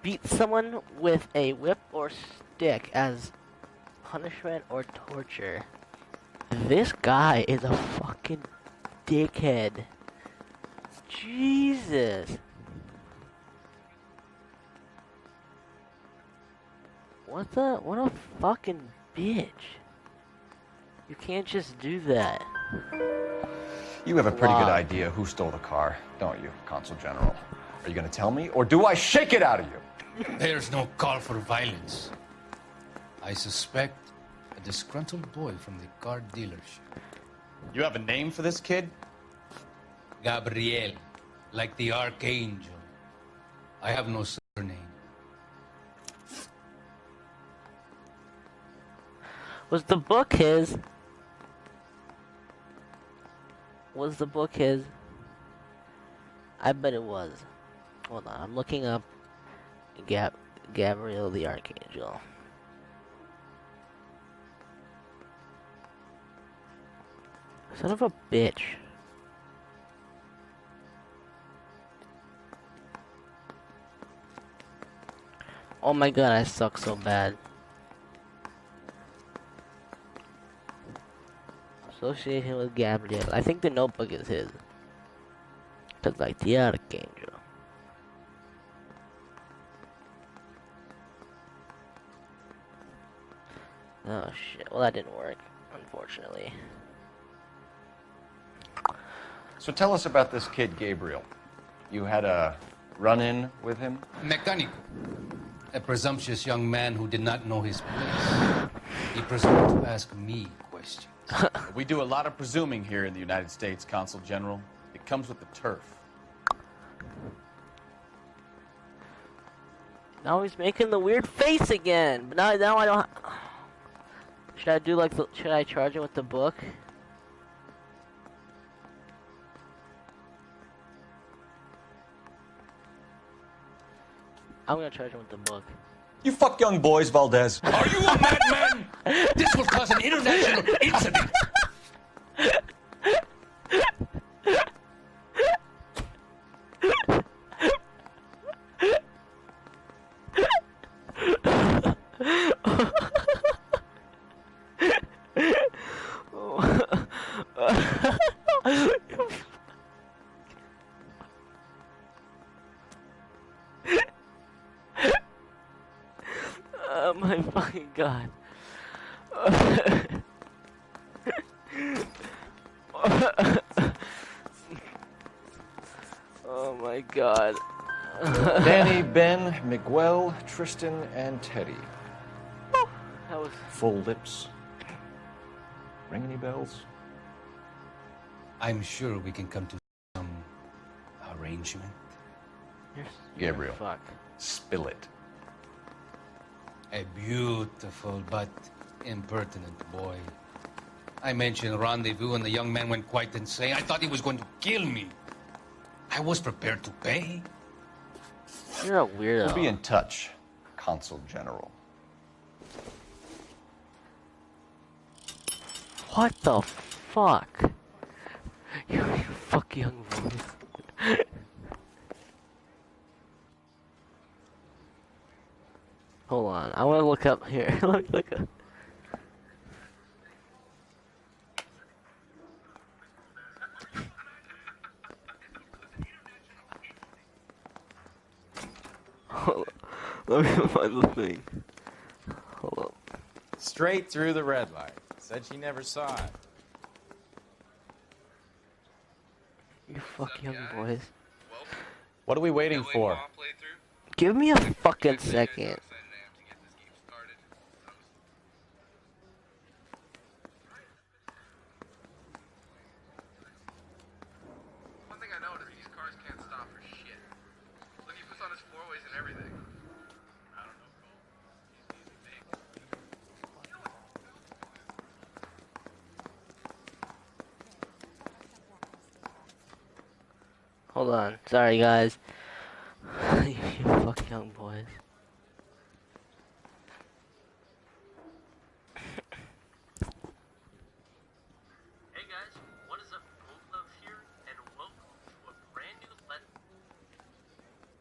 Speaker 1: Beat someone with a whip or stick as punishment or torture. This guy is a fucking dickhead. Jesus. What a fucking bitch. You can't just do that.
Speaker 6: You have a pretty good idea who stole the car, don't you, Consul General? Are you going to tell me, or do I shake it out of you?
Speaker 20: There's no call for violence.
Speaker 8: I suspect a disgruntled boy from the car dealership.
Speaker 9: You have a name for this kid?
Speaker 8: Gabriel, like the archangel. I have no surname.
Speaker 1: Was the book his? Was the book his? I bet it was. Hold on, I'm looking up Gabriel the Archangel. Son of a bitch. Oh my god, I suck so bad. Association with Gabriel. I think the notebook is his. Cause like the Archangel. Oh shit. Well, that didn't work, unfortunately.
Speaker 6: So tell us about this kid, Gabriel. You had a run-in with him?
Speaker 8: Mecánico. A presumptuous young man who did not know his place. He presumed to ask me questions.
Speaker 9: We do a lot of presuming here in the United States, Consul General. It comes with the turf.
Speaker 1: Now he's making the weird face again. But now I don't. Should I do like the? Should I charge him with the book? I'm gonna charge him with the book.
Speaker 6: You fuck young boys, Valdez.
Speaker 8: Are you a madman? This will cause an international incident.
Speaker 1: Oh my fucking god. Oh my god.
Speaker 6: Danny, Ben, Miguel, Tristan, and Teddy.
Speaker 1: That was
Speaker 6: full lips. Ring any bells?
Speaker 8: I'm sure we can come to some arrangement.
Speaker 6: Gabriel,
Speaker 1: fuck.
Speaker 6: Spill it.
Speaker 8: A beautiful but impertinent boy. I mentioned rendezvous and the young man went quite insane. I thought he was going to kill me. I was prepared to pay.
Speaker 1: You're a weirdo.
Speaker 6: We'll be in touch, Consul General.
Speaker 1: What the fuck? You fuck young boys. Hold on, I want to look up here. Let me look up. Hold on. Let me find the thing. Hold up.
Speaker 7: Straight through the red light. Said she never saw it.
Speaker 1: You fuck young boys.
Speaker 7: What are we waiting for?
Speaker 1: Give me a fucking second.
Speaker 22: One thing I know is these cars can't stop for shit. Look, he puts on his four-ways and everything. I don't know,
Speaker 1: Hold on. Sorry, guys. You fuck young boys.
Speaker 22: Hey guys, what is up? Gold Gloves here, and welcome to a brand new Let's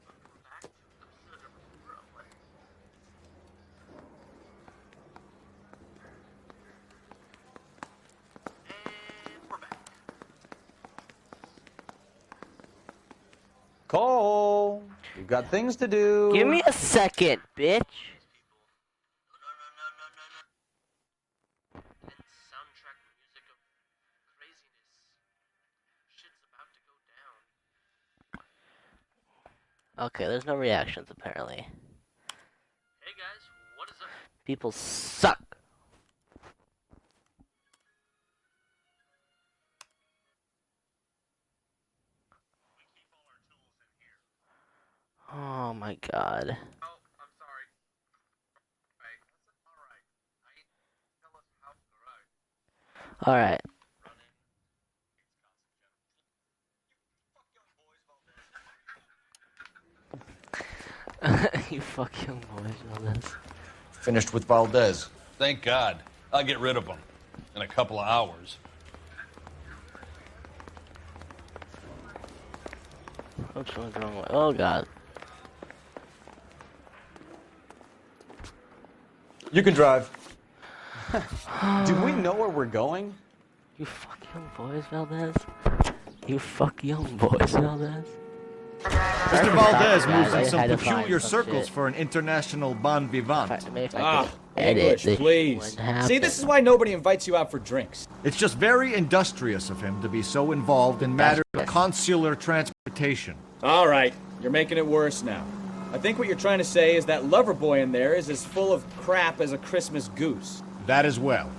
Speaker 22: Welcome back to episode number 4 of Let's And we're back.
Speaker 7: Cole, we've got things to do.
Speaker 1: Give me a second, bitch.
Speaker 22: Soundtrack music of craziness. Shit's about to go down.
Speaker 1: Okay, there's no reactions apparently.
Speaker 22: Hey guys, what is up?
Speaker 1: People suck. Oh my god. Alright. You fuck young boys, Valdez.
Speaker 6: Finished with Valdez.
Speaker 21: Thank God. I'll get rid of him in a couple of hours.
Speaker 1: What's going the wrong way? Oh god.
Speaker 6: You can drive.
Speaker 4: Do we know where we're going?
Speaker 1: You fuck young boys, Valdez. You fuck young boys, Valdez.
Speaker 14: Mr. Valdez moves in some peculiar circles for an international bon vivant.
Speaker 11: English, please. See, this is why nobody invites you out for drinks.
Speaker 14: It's just very industrious of him to be so involved in matters of consular transportation.
Speaker 11: All right, you're making it worse now. I think what you're trying to say is that lover boy in there is as full of crap as a Christmas goose.
Speaker 14: That as well.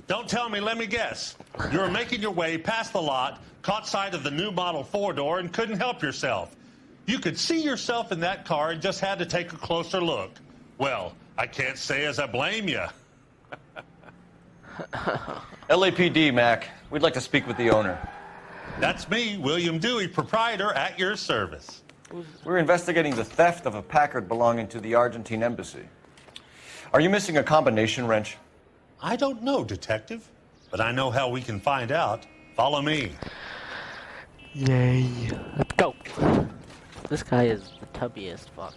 Speaker 10: Don't tell me, let me guess. You were making your way past the lot, caught sight of the new model 4-door, and couldn't help yourself. You could see yourself in that car and just had to take a closer look. Well, I can't say as I blame you.
Speaker 6: LAPD, Mac. We'd like to speak with the owner.
Speaker 10: That's me, William Dewey, proprietor, at your service.
Speaker 6: We're investigating the theft of a Packard belonging to the Argentine embassy. Are you missing a combination wrench?
Speaker 10: I don't know, Detective, but I know how we can find out. Follow me.
Speaker 1: Yay. Let's go. This guy is the tubbiest fuck.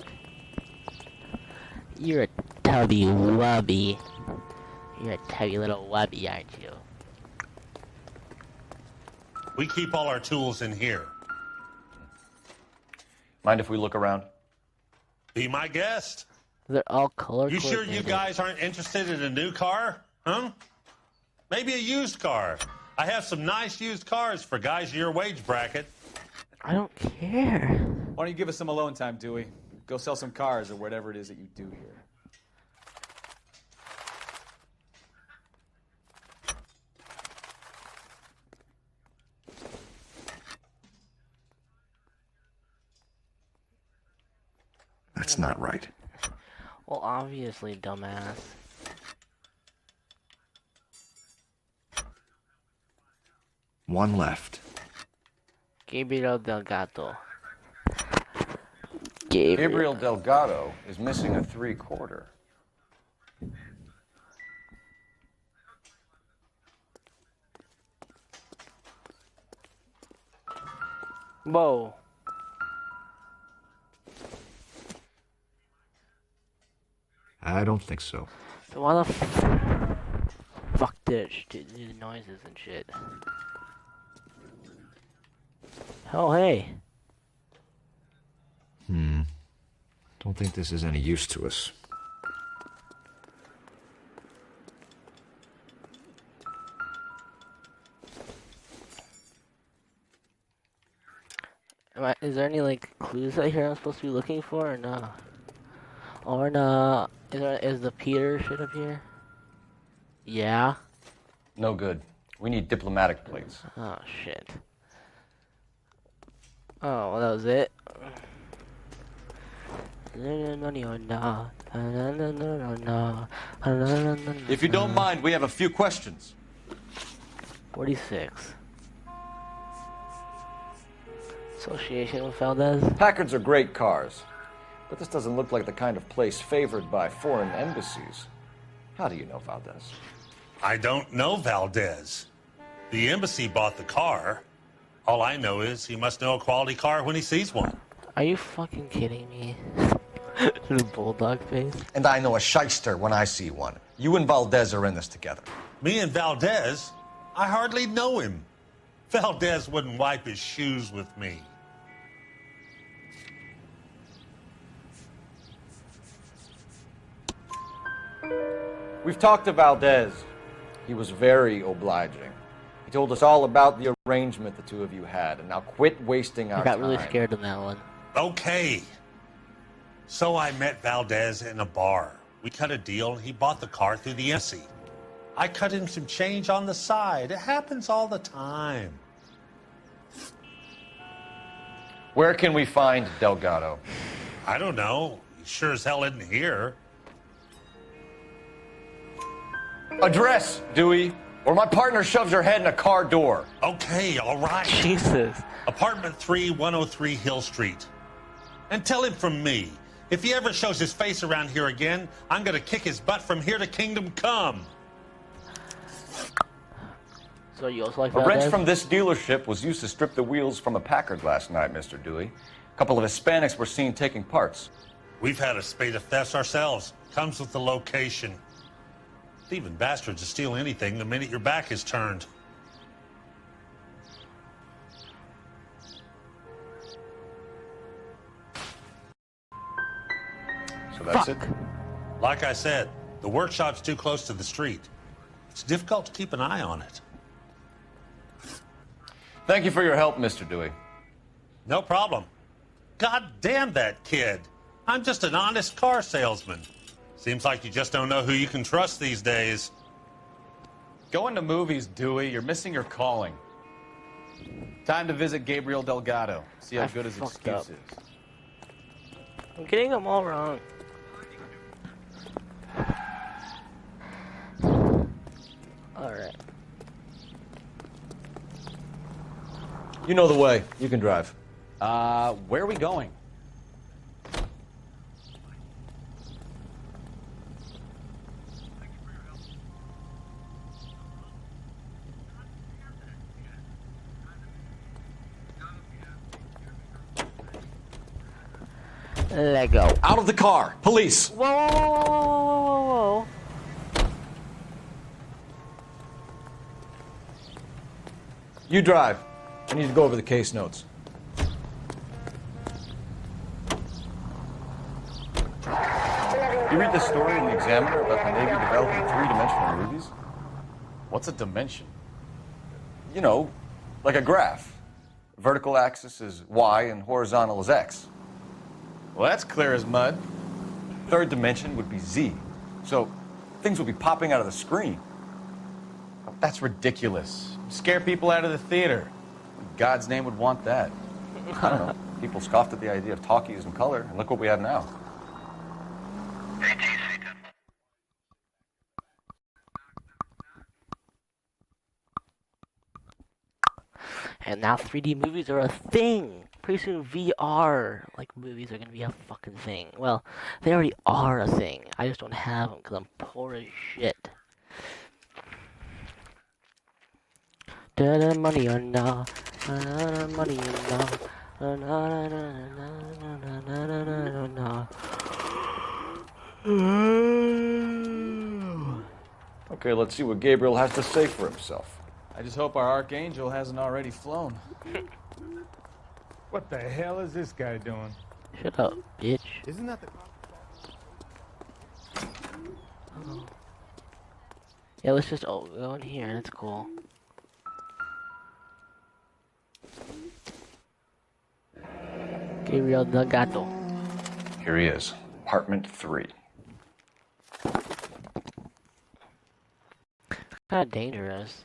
Speaker 1: You're a tubby wubby. You're a tubby little wubby, aren't you?
Speaker 10: We keep all our tools in here.
Speaker 6: Mind if we look around?
Speaker 10: Be my guest.
Speaker 1: They're all color
Speaker 10: You sure
Speaker 1: coordinated.
Speaker 10: you guys aren't interested in a new car? Huh? Maybe a used car. I have some nice used cars for guys in your wage bracket.
Speaker 1: I don't care.
Speaker 4: Why don't you give us some alone time, Dewey? Go sell some cars or whatever it is that you do here.
Speaker 14: That's not right.
Speaker 1: Well, obviously, dumbass.
Speaker 14: One left.
Speaker 1: Gabriel Nagato.
Speaker 6: Gabriel Delgado is missing a 3/4.
Speaker 1: Whoa.
Speaker 14: I don't think so.
Speaker 1: So why the fuck this? The noises and shit. Oh, hey.
Speaker 14: Don't think this is any use to us.
Speaker 1: Is there any, like, clues out here I'm supposed to be looking for, or no? Or no? Is the Peter shit up here? Yeah?
Speaker 6: No good. We need diplomatic plates.
Speaker 1: Oh, shit. Oh, well, that was it.
Speaker 6: If you don't mind, we have a few questions.
Speaker 1: 46. Association with Valdez?
Speaker 6: Packards are great cars, but this doesn't look like the kind of place favored by foreign embassies. How do you know Valdez?
Speaker 10: I don't know Valdez. The embassy bought the car. All I know is he must know a quality car when he sees one.
Speaker 1: Are you fucking kidding me? The bulldog face.
Speaker 6: And I know a shyster when I see one. You and Valdez are in this together.
Speaker 10: Me and Valdez? I hardly know him. Valdez wouldn't wipe his shoes with me.
Speaker 6: We've talked to Valdez. He was very obliging. He told us all about the arrangement the two of you had, and now quit wasting our time.
Speaker 1: I got really scared in that one.
Speaker 10: Okay. So I met Valdez in a bar. We cut a deal, and he bought the car through the embassy. I cut him some change on the side. It happens all the time.
Speaker 6: Where can we find Delgado?
Speaker 10: I don't know. He sure as hell isn't here.
Speaker 6: Address, Dewey, or my partner shoves your head in a car door.
Speaker 10: Okay, all right.
Speaker 1: Jesus.
Speaker 10: Apartment 3, 103 Hill Street. And tell him from me, if he ever shows his face around here again, I'm going to kick his butt from here to Kingdom Come.
Speaker 1: So you also like
Speaker 6: A wrench
Speaker 1: Valdez?
Speaker 6: from this dealership was used to strip the wheels from a Packard last night, Mr. Dewey. A couple of Hispanics were seen taking parts.
Speaker 10: We've had a spate of thefts ourselves. Comes with the location. Thieving bastards will steal anything the minute your back is turned.
Speaker 6: So that's it?
Speaker 10: Like I said, the workshop's too close to the street. It's difficult to keep an eye on it.
Speaker 6: Thank you for your help, Mr. Dewey.
Speaker 10: No problem. God damn that kid. I'm just an honest car salesman. Seems like you just don't know who you can trust these days.
Speaker 9: Going to movies, Dewey. You're missing your calling. Time to visit Gabriel Delgado. See how good his excuse is.
Speaker 1: I'm getting them all wrong. Alright.
Speaker 6: You know the way. You can drive.
Speaker 9: Where are we going?
Speaker 1: Let go.
Speaker 6: Out of the car. Police.
Speaker 1: Whoa, whoa, whoa, whoa, whoa, whoa.
Speaker 6: You drive. I need to go over the case notes. You read the story in the Examiner about the Navy developing three-dimensional movies?
Speaker 9: What's a dimension?
Speaker 6: You know, like a graph. Vertical axis is Y and horizontal is X.
Speaker 9: Well, that's clear as mud.
Speaker 6: Third dimension would be Z. So things will be popping out of the screen.
Speaker 9: That's ridiculous. Scare people out of the theater. In God's name would want that.
Speaker 6: I don't know. People scoffed at the idea of talkies in color, and look what we have now.
Speaker 1: And now 3D movies are a thing. Pretty soon VR like movies are gonna be a fucking thing. Well, they already are a thing. I just don't have them because I'm poor as shit. Da money or no, money or no.
Speaker 6: Okay, let's see what Gabriel has to say for himself.
Speaker 9: I just hope our Archangel hasn't already flown.
Speaker 12: What the hell is this guy doing?
Speaker 1: Shut up, bitch.
Speaker 12: Isn't that the...
Speaker 1: Oh. Yeah, let's just go in here. That's cool. Gabriel Nagato.
Speaker 6: Here he is, apartment 3.
Speaker 1: Kind of dangerous.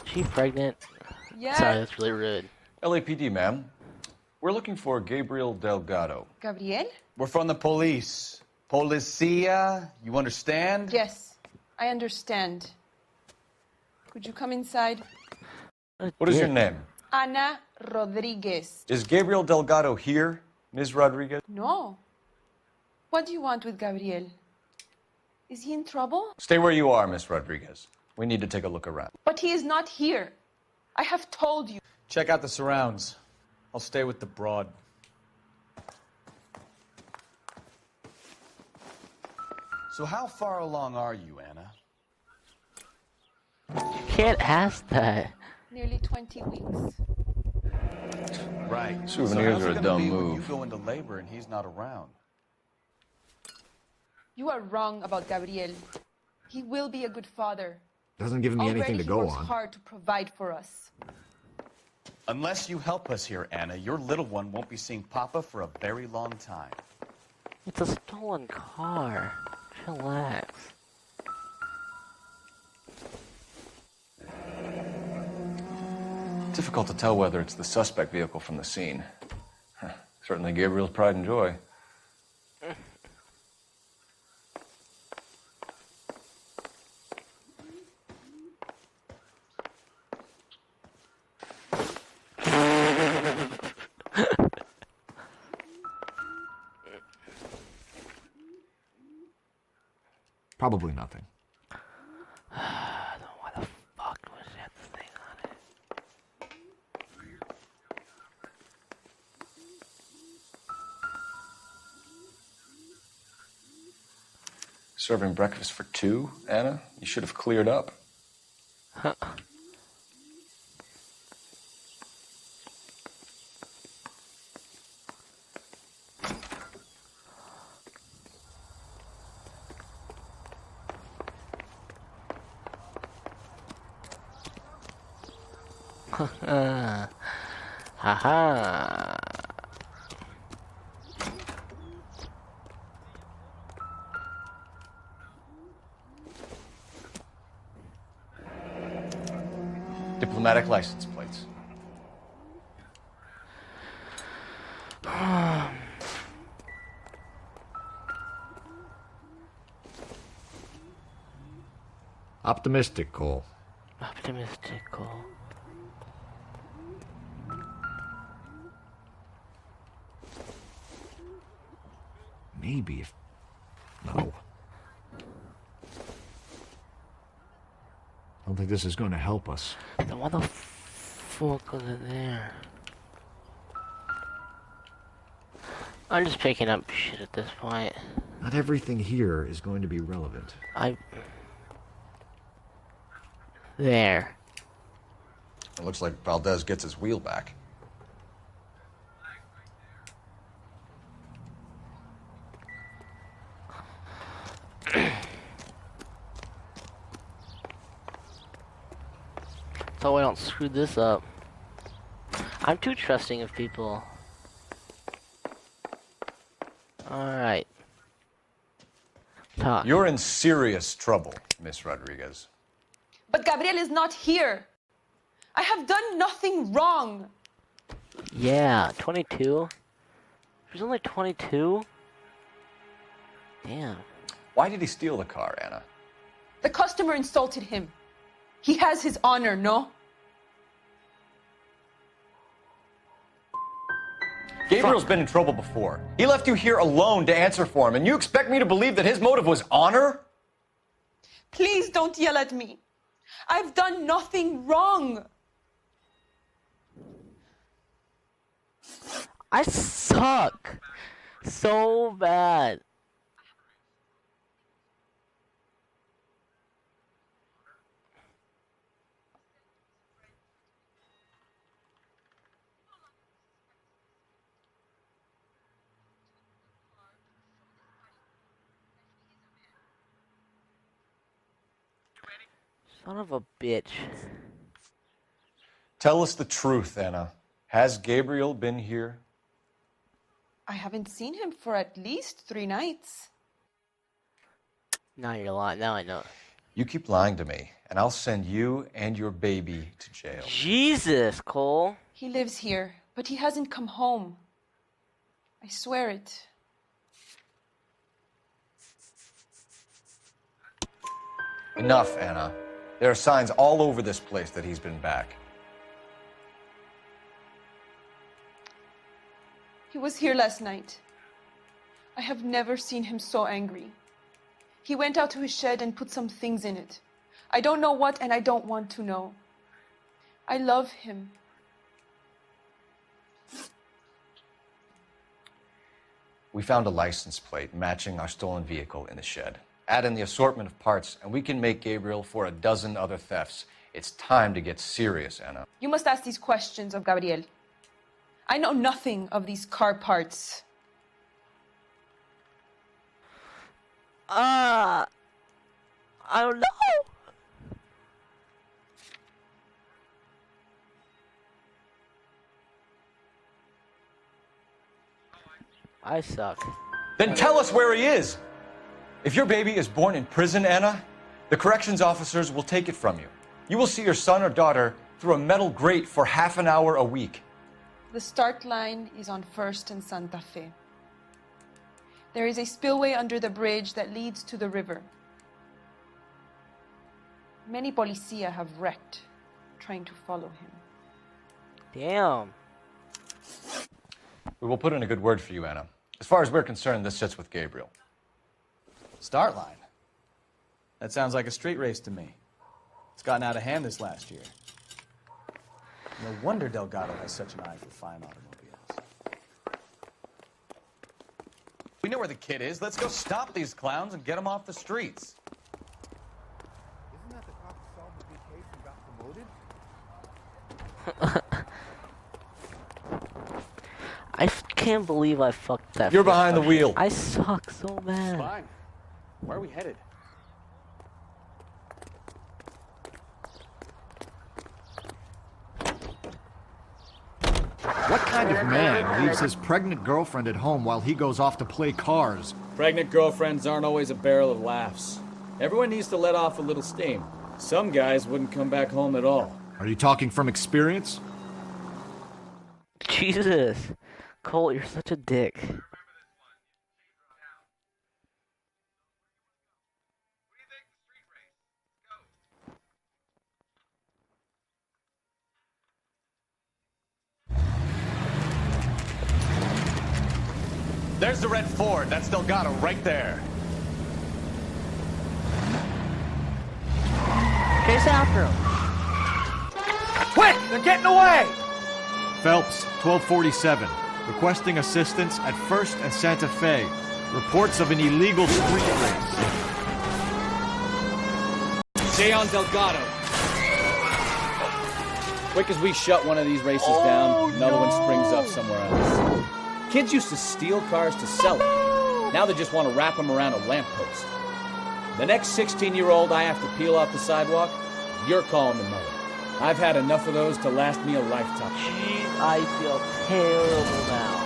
Speaker 1: Is she pregnant?
Speaker 15: Yeah.
Speaker 1: Sorry, that's really rude.
Speaker 6: LAPD, ma'am. We're looking for Gabriel Delgado.
Speaker 15: Gabriel?
Speaker 9: We're from the police. Policia, you understand?
Speaker 15: Yes, I understand. Could you come inside?
Speaker 6: What is your name?
Speaker 2: Ana Rodriguez.
Speaker 6: Is Gabriel Delgado here, Ms. Rodriguez?
Speaker 2: No. What do you want with Gabriel? Is he in trouble?
Speaker 6: Stay where you are, Ms. Rodriguez. We need to take a look around.
Speaker 2: But he is not here. I have told you.
Speaker 4: Check out the surrounds. I'll stay with the broad.
Speaker 9: So how far along are you, Anna?
Speaker 1: You can't ask that.
Speaker 2: Nearly 20 weeks.
Speaker 9: Right.
Speaker 6: Souvenirs are a dumb
Speaker 9: When
Speaker 6: move.
Speaker 9: you go into labor and he's not around.
Speaker 2: You are wrong about Gabriel. He will be a good father.
Speaker 14: Doesn't give me anything to go
Speaker 2: Already he
Speaker 14: on.
Speaker 2: works hard to provide for us.
Speaker 9: Unless you help us here, Anna, your little one won't be seeing Papa for a very long time.
Speaker 1: It's a stolen car. Relax.
Speaker 6: Difficult to tell whether it's the suspect vehicle from the scene. Certainly Gabriel's pride and joy.
Speaker 14: Probably nothing.
Speaker 1: I don't know why the fuck would it have this thing on it.
Speaker 6: Serving breakfast for two, Anna? You should have cleared up.
Speaker 1: Huh. Haha.
Speaker 6: Diplomatic license plates.
Speaker 14: Optimistic, Cole.
Speaker 1: Optimistical.
Speaker 14: Maybe if... No. I don't think this is going to help us.
Speaker 1: Then why the fuck was it there? I'm just picking up shit at this point.
Speaker 14: Not everything here is going to be relevant.
Speaker 1: There.
Speaker 6: It looks like Valdez gets his wheel back.
Speaker 1: So I don't screw this up. I'm too trusting of people. Alright. Talk.
Speaker 6: You're in serious trouble, Miss Rodriguez.
Speaker 2: But Gabriel is not here. I have done nothing wrong.
Speaker 1: Yeah, 22? She's only 22? Damn.
Speaker 6: Why did he steal the car, Anna?
Speaker 2: The customer insulted him. He has his honor, no?
Speaker 6: Gabriel's been in trouble before. He left you here alone to answer for him, and you expect me to believe that his motive was honor?
Speaker 2: Please don't yell at me. I've done nothing wrong.
Speaker 1: I suck so bad. Son of a bitch.
Speaker 6: Tell us the truth, Anna. Has Gabriel been here?
Speaker 2: I haven't seen him for at least 3 nights.
Speaker 1: Now you're lying. Now I know.
Speaker 6: You keep lying to me, and I'll send you and your baby to jail.
Speaker 1: Jesus, Cole.
Speaker 2: He lives here, but he hasn't come home. I swear it.
Speaker 6: Enough, Anna. There are signs all over this place that he's been back.
Speaker 2: He was here last night. I have never seen him so angry. He went out to his shed and put some things in it. I don't know what, and I don't want to know. I love him.
Speaker 6: We found a license plate matching our stolen vehicle in the shed. Add in the assortment of parts, and we can make Gabriel for a dozen other thefts. It's time to get serious, Anna.
Speaker 2: You must ask these questions of Gabriel. I know nothing of these car parts.
Speaker 1: I don't know. I suck.
Speaker 6: Then tell us where he is. If your baby is born in prison, Anna, the corrections officers will take it from you. You will see your son or daughter through a metal grate for half an hour a week.
Speaker 2: The start line is on 1st and Santa Fe. There is a spillway under the bridge that leads to the river. Many policia have wrecked trying to follow him.
Speaker 1: Damn.
Speaker 6: We will put in a good word for you, Anna. As far as we're concerned, this sits with Gabriel.
Speaker 4: Start line? That sounds like a street race to me. It's gotten out of hand this last year. No wonder Delgado has such an eye for fine automobiles.
Speaker 9: We know where the kid is. Let's go stop these clowns and get them off the streets.
Speaker 14: Isn't that the cop who solved the big case and got promoted?
Speaker 1: I can't believe I fucked that.
Speaker 6: You're behind the wheel.
Speaker 1: I suck so bad.
Speaker 4: Fine. Where are we headed?
Speaker 14: What kind of man leaves his pregnant girlfriend at home while he goes off to play cars?
Speaker 11: Pregnant girlfriends aren't always a barrel of laughs. Everyone needs to let off a little steam. Some guys wouldn't come back home at all.
Speaker 14: Are you talking from experience?
Speaker 1: Jesus. Cole, you're such a dick.
Speaker 9: There's the red Ford. That's Delgado right there.
Speaker 1: Chase after him.
Speaker 11: Quick! They're getting away!
Speaker 14: Phelps, 1247. Requesting assistance at 1st and Santa Fe. Reports of an illegal street race.
Speaker 11: Stay on Delgado. Quick as we shut one of these races down, another one springs up somewhere else. Kids used to steal cars to sell them. Now they just want to wrap them around a lamppost. The next 16-year-old I have to peel off the sidewalk, you're calling the mother. I've had enough of those to last me a lifetime.
Speaker 1: Jeez, I feel terrible now.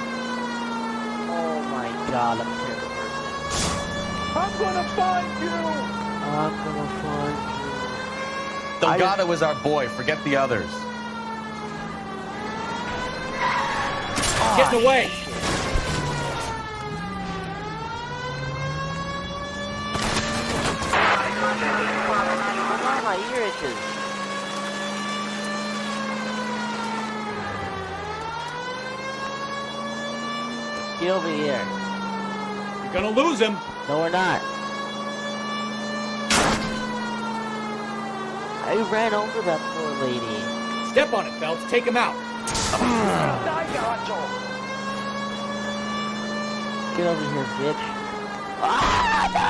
Speaker 1: Oh my god, I'm a terrible person.
Speaker 11: I'm gonna find you!
Speaker 1: I'm gonna find you.
Speaker 9: Delgado is our boy. Forget the others.
Speaker 11: Getting away!
Speaker 1: My ear itches. Get over here.
Speaker 11: You're gonna lose him.
Speaker 1: No, we're not. I ran over that poor lady.
Speaker 11: Step on it, Phelps. Take him out.
Speaker 1: Get over here, bitch. Ah, no!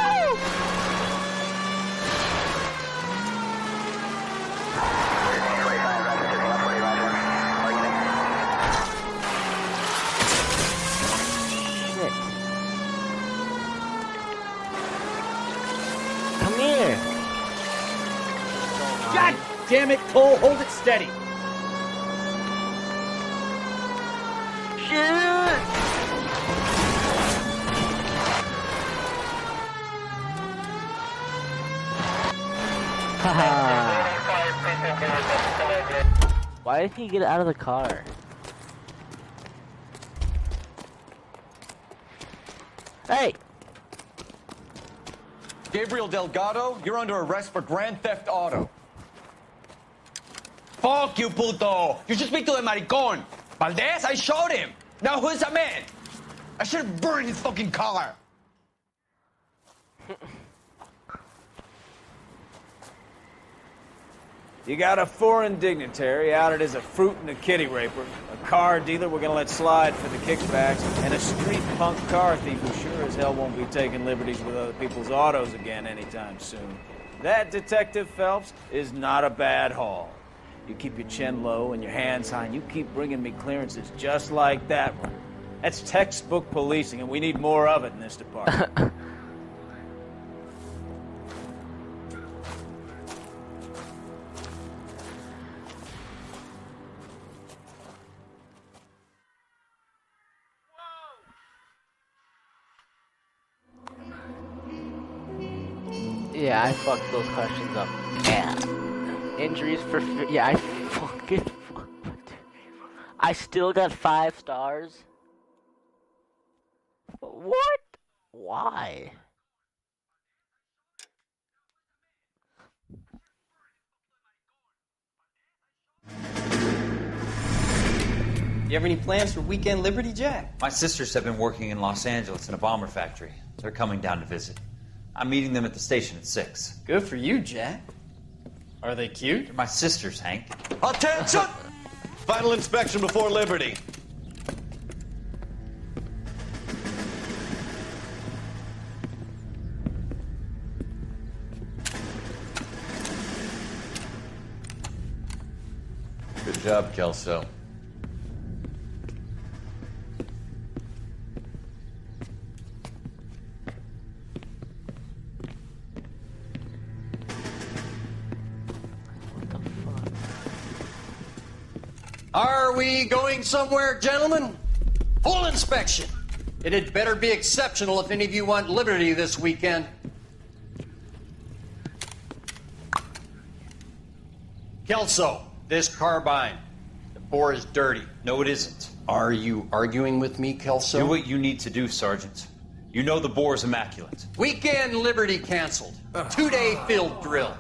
Speaker 1: Come here.
Speaker 11: God damn it, Cole. Hold it steady.
Speaker 1: Shit! Haha. Why did he get out of the car? Hey!
Speaker 6: Gabriel Delgado, you're under arrest for grand theft auto.
Speaker 17: Fuck you, puto! You should speak to the maricon. Valdez, I showed him. Now who's the man? I should have burned his fucking car. You got a foreign dignitary outed as a fruit and a kitty raper, a car dealer we're gonna let slide for the kickbacks, and a street punk car thief who sure as hell won't be taking liberties with other people's autos again anytime soon. That, Detective Phelps, is not a bad haul. You keep your chin low and your hands high, and you keep bringing me clearances just like that one. That's textbook policing, and we need more of it in this department.
Speaker 1: Yeah, I fucked those questions up. Yeah. Injuries for... Yeah, I fucking fucked. I still got 5 stars? What? Why?
Speaker 3: You have any plans for weekend Liberty, Jack?
Speaker 15: My sisters have been working in Los Angeles in a bomber factory. They're coming down to visit. I'm meeting them at the station at 6.
Speaker 3: Good for you, Jack. Are they cute?
Speaker 15: They're my sisters, Hank.
Speaker 10: Attention! Final inspection before Liberty.
Speaker 6: Good job, Kelso.
Speaker 20: Are we going somewhere, gentlemen? Full inspection. It had better be exceptional if any of you want liberty this weekend. Kelso, this carbine. The bore is dirty.
Speaker 15: No, it isn't.
Speaker 20: Are you arguing with me, Kelso?
Speaker 15: Do what you need to do, Sergeant. You know the bore is immaculate.
Speaker 20: Weekend liberty canceled. 2-day field drill.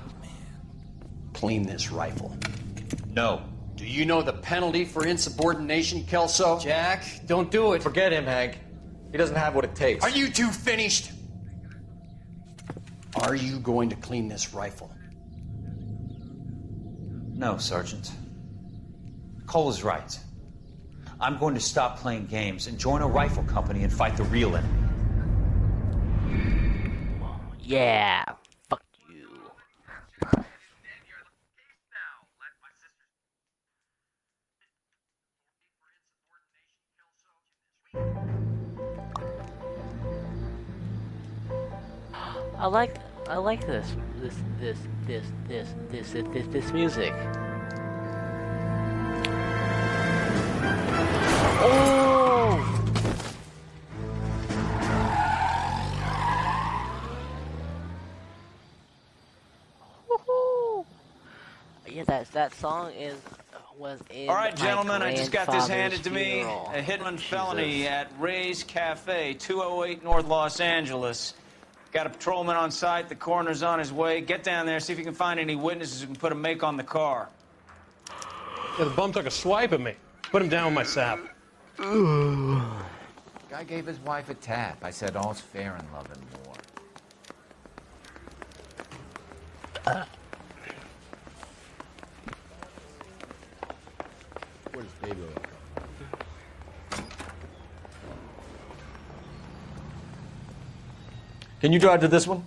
Speaker 3: Clean this rifle.
Speaker 15: No.
Speaker 20: Do you know the penalty for insubordination, Kelso?
Speaker 3: Jack, don't do it.
Speaker 6: Forget him, Hank. He doesn't have what it takes.
Speaker 20: Are you two finished?
Speaker 3: Are you going to clean this rifle?
Speaker 15: No, Sergeant. Cole is right. I'm going to stop playing games and join a rifle company and fight the real enemy.
Speaker 1: Yeah. Fuck you. I like this music. Oh! Woohoo! Yeah, that song was in.
Speaker 17: All right, gentlemen,
Speaker 1: my
Speaker 17: I just got this handed to
Speaker 1: grandfather's
Speaker 17: me.
Speaker 1: funeral.
Speaker 17: A hit and
Speaker 1: Jesus.
Speaker 17: felony at Ray's Cafe, 208 North Los Angeles. Got a patrolman on site. The coroner's on his way. Get down there, see if you can find any witnesses who can put a make on the car.
Speaker 22: Yeah, the bum took a swipe at me. Put him down with my sap.
Speaker 7: Guy gave his wife a tap. I said all's fair in love and war.
Speaker 16: Where's Gabriel?
Speaker 6: Can you drive to this one?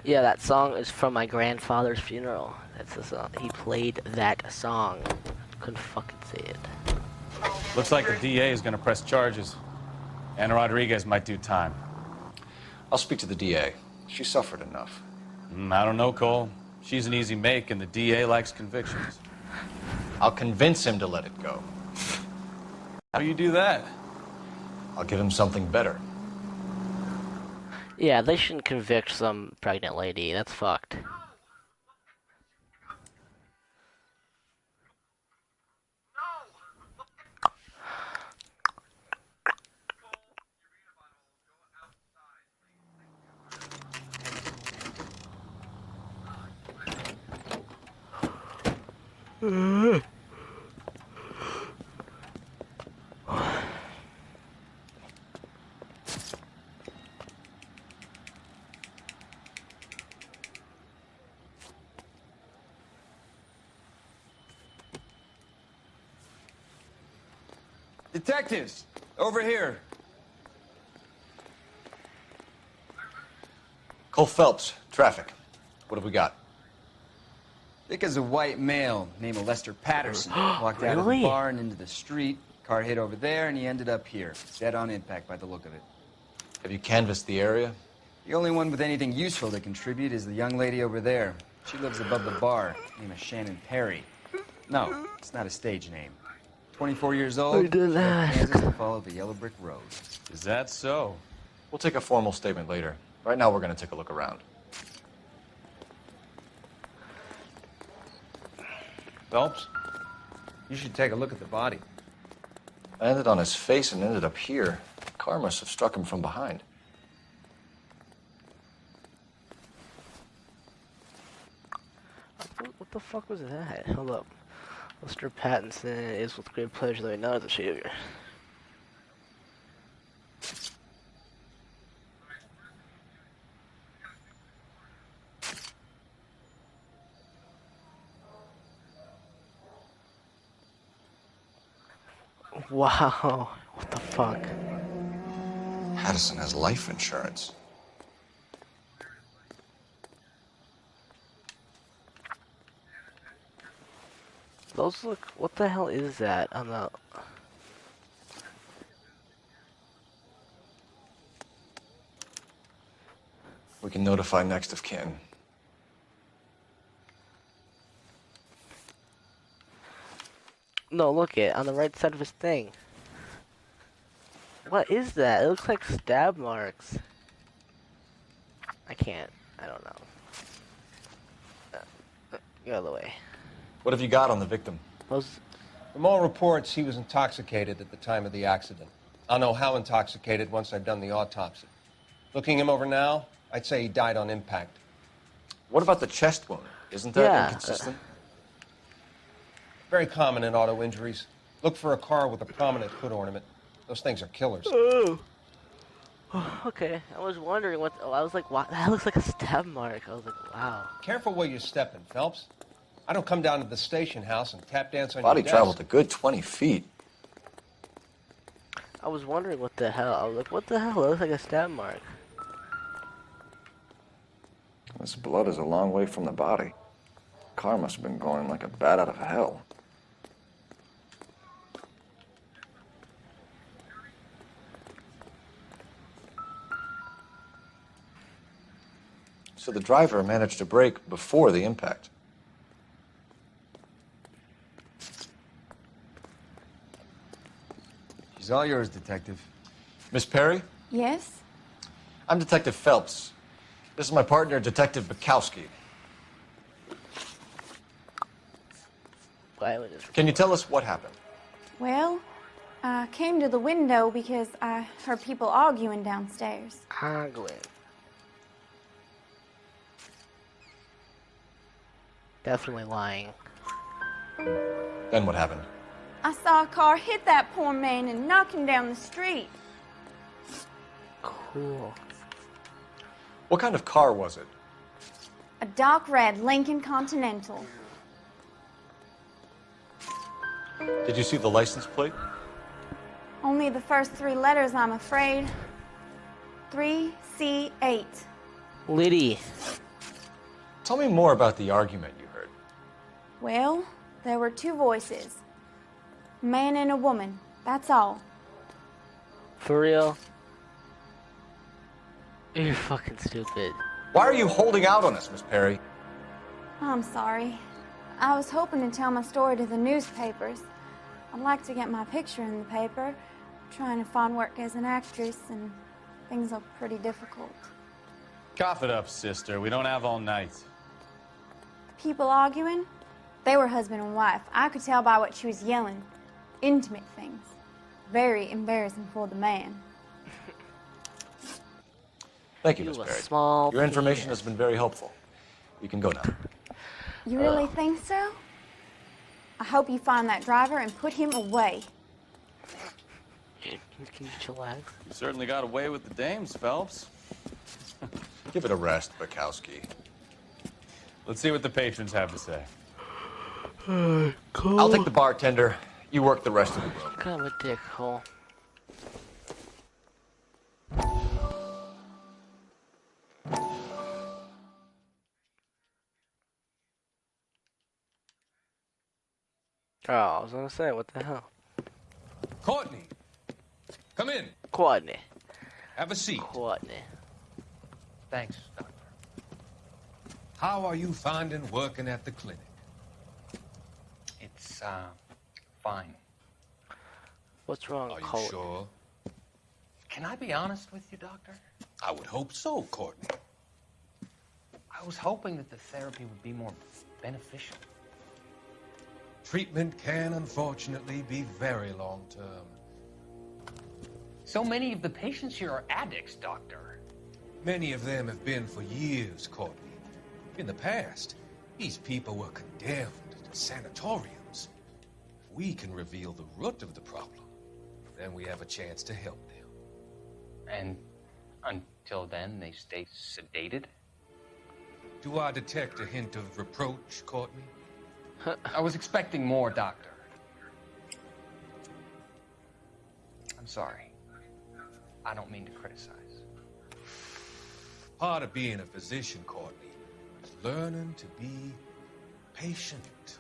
Speaker 1: Yeah, that song is from my grandfather's funeral. That's the song. He played that song. Couldn't fucking say it.
Speaker 9: Looks like the DA is going to press charges. Anna Rodriguez might do time.
Speaker 6: I'll speak to the DA. She suffered enough.
Speaker 9: I don't know, Cole. She's an easy make, and the DA likes convictions.
Speaker 6: I'll convince him to let it go.
Speaker 9: How do you do that?
Speaker 6: I'll give him something better.
Speaker 1: Yeah, they shouldn't convict some pregnant lady. That's fucked.
Speaker 17: Detectives, over here.
Speaker 6: Cole Phelps, traffic. What have we got?
Speaker 3: Thick as a white male named Lester Patterson. Walked out of the
Speaker 1: Really?
Speaker 3: bar and into the street. Car hit over there, and he ended up here. Dead on impact by the look of it.
Speaker 6: Have you canvassed the area?
Speaker 3: The only one with anything useful to contribute is the young lady over there. She lives above the bar. Name is Shannon Perry. No, it's not a stage name. 24 years old.
Speaker 1: did that?
Speaker 3: Kansas to follow the yellow brick road.
Speaker 9: Is that so?
Speaker 6: We'll take a formal statement later. Right now, we're going to take a look around.
Speaker 7: Phelps, you should take a look at the body.
Speaker 6: Landed on his face and ended up here. The car must have struck him from behind.
Speaker 1: What the fuck was that? Hold up. Lester Pattinson is with great pleasure that I know the shooter. Wow. What the fuck?
Speaker 6: Patterson has life insurance.
Speaker 1: Those look. What the hell is that on the?
Speaker 6: We can notify next of kin.
Speaker 1: No, look it on the right side of his thing. What is that? It looks like stab marks. I can't. I don't know. Get out of the way.
Speaker 6: What have you got on the victim?
Speaker 20: From all reports, he was intoxicated at the time of the accident. I'll know how intoxicated once I've done the autopsy. Looking him over now, I'd say he died on impact.
Speaker 6: What about the chest wound? Isn't that inconsistent?
Speaker 20: Very common in auto injuries. Look for a car with a prominent hood ornament. Those things are killers.
Speaker 1: Oh. Okay, I was wondering what. Oh, I was like, wow, that looks like a stab mark. I was like, wow.
Speaker 20: Careful where you're stepping, Phelps. I don't come down to the station house and tap dance on
Speaker 6: Body
Speaker 20: your desk.
Speaker 6: traveled a good 20 feet.
Speaker 1: I was wondering what the hell. I was like, what the hell? It looks like a stab mark.
Speaker 6: This blood is a long way from the body. Car must have been going like a bat out of hell. So the driver managed to brake before the impact.
Speaker 3: She's all yours, Detective.
Speaker 6: Miss Perry?
Speaker 5: Yes?
Speaker 6: I'm Detective Phelps. This is my partner, Detective Bukowski. Can you tell us what happened?
Speaker 5: Well, I came to the window because I heard people arguing downstairs.
Speaker 1: Arguing. Definitely lying.
Speaker 6: Then what happened?
Speaker 5: I saw a car hit that poor man and knock him down the street.
Speaker 1: Cool.
Speaker 6: What kind of car was it?
Speaker 5: A dark red Lincoln Continental.
Speaker 6: Did you see the license plate?
Speaker 5: Only the first three letters, I'm afraid. 3C8.
Speaker 1: Liddy.
Speaker 6: Tell me more about the argument you heard.
Speaker 5: Well, there were two voices. A man and a woman, that's all.
Speaker 1: For real? You're fucking stupid.
Speaker 6: Why are you holding out on us, Miss Perry?
Speaker 5: I'm sorry. I was hoping to tell my story to the newspapers. I'd like to get my picture in the paper. Trying to find work as an actress, and things are pretty difficult.
Speaker 9: Cough it up, sister. We don't have all night.
Speaker 5: People arguing? They were husband and wife. I could tell by what she was yelling. Intimate things. Very embarrassing for the man.
Speaker 6: Thank you, Miss Perry. Your information has been very helpful. You can go now.
Speaker 5: You really think so? I hope you find that driver and put him away.
Speaker 1: Can you chillax?
Speaker 9: You certainly got away with the dames, Phelps.
Speaker 6: Give it a rest, Bukowski.
Speaker 9: Let's see what the patrons have to say.
Speaker 6: I'll take the bartender. You work the rest of the room.
Speaker 1: Kind of a dickhole. Oh, I was gonna say, what the hell?
Speaker 8: Courtney, come in.
Speaker 1: Courtney.
Speaker 8: Have a seat.
Speaker 1: Courtney.
Speaker 21: Thanks, Doctor.
Speaker 8: How are you finding working at the clinic?
Speaker 21: It's, fine.
Speaker 1: What's wrong,
Speaker 8: Are you
Speaker 1: Colt?
Speaker 8: sure?
Speaker 21: Can I be honest with you, Doctor?
Speaker 8: I would hope so, Courtney.
Speaker 21: I was hoping that the therapy would be more beneficial.
Speaker 8: Treatment can, unfortunately, be very long-term.
Speaker 21: So many of the patients here are addicts, Doctor.
Speaker 8: Many of them have been for years, Courtney. In the past, these people were condemned to sanatoriums. If we can reveal the root of the problem, then we have a chance to help them.
Speaker 21: And until then, they stay sedated?
Speaker 8: Do I detect a hint of reproach, Courtney?
Speaker 21: I was expecting more, Doctor. I'm sorry. I don't mean to criticize.
Speaker 8: Part of being a physician, Courtney, is learning to be patient.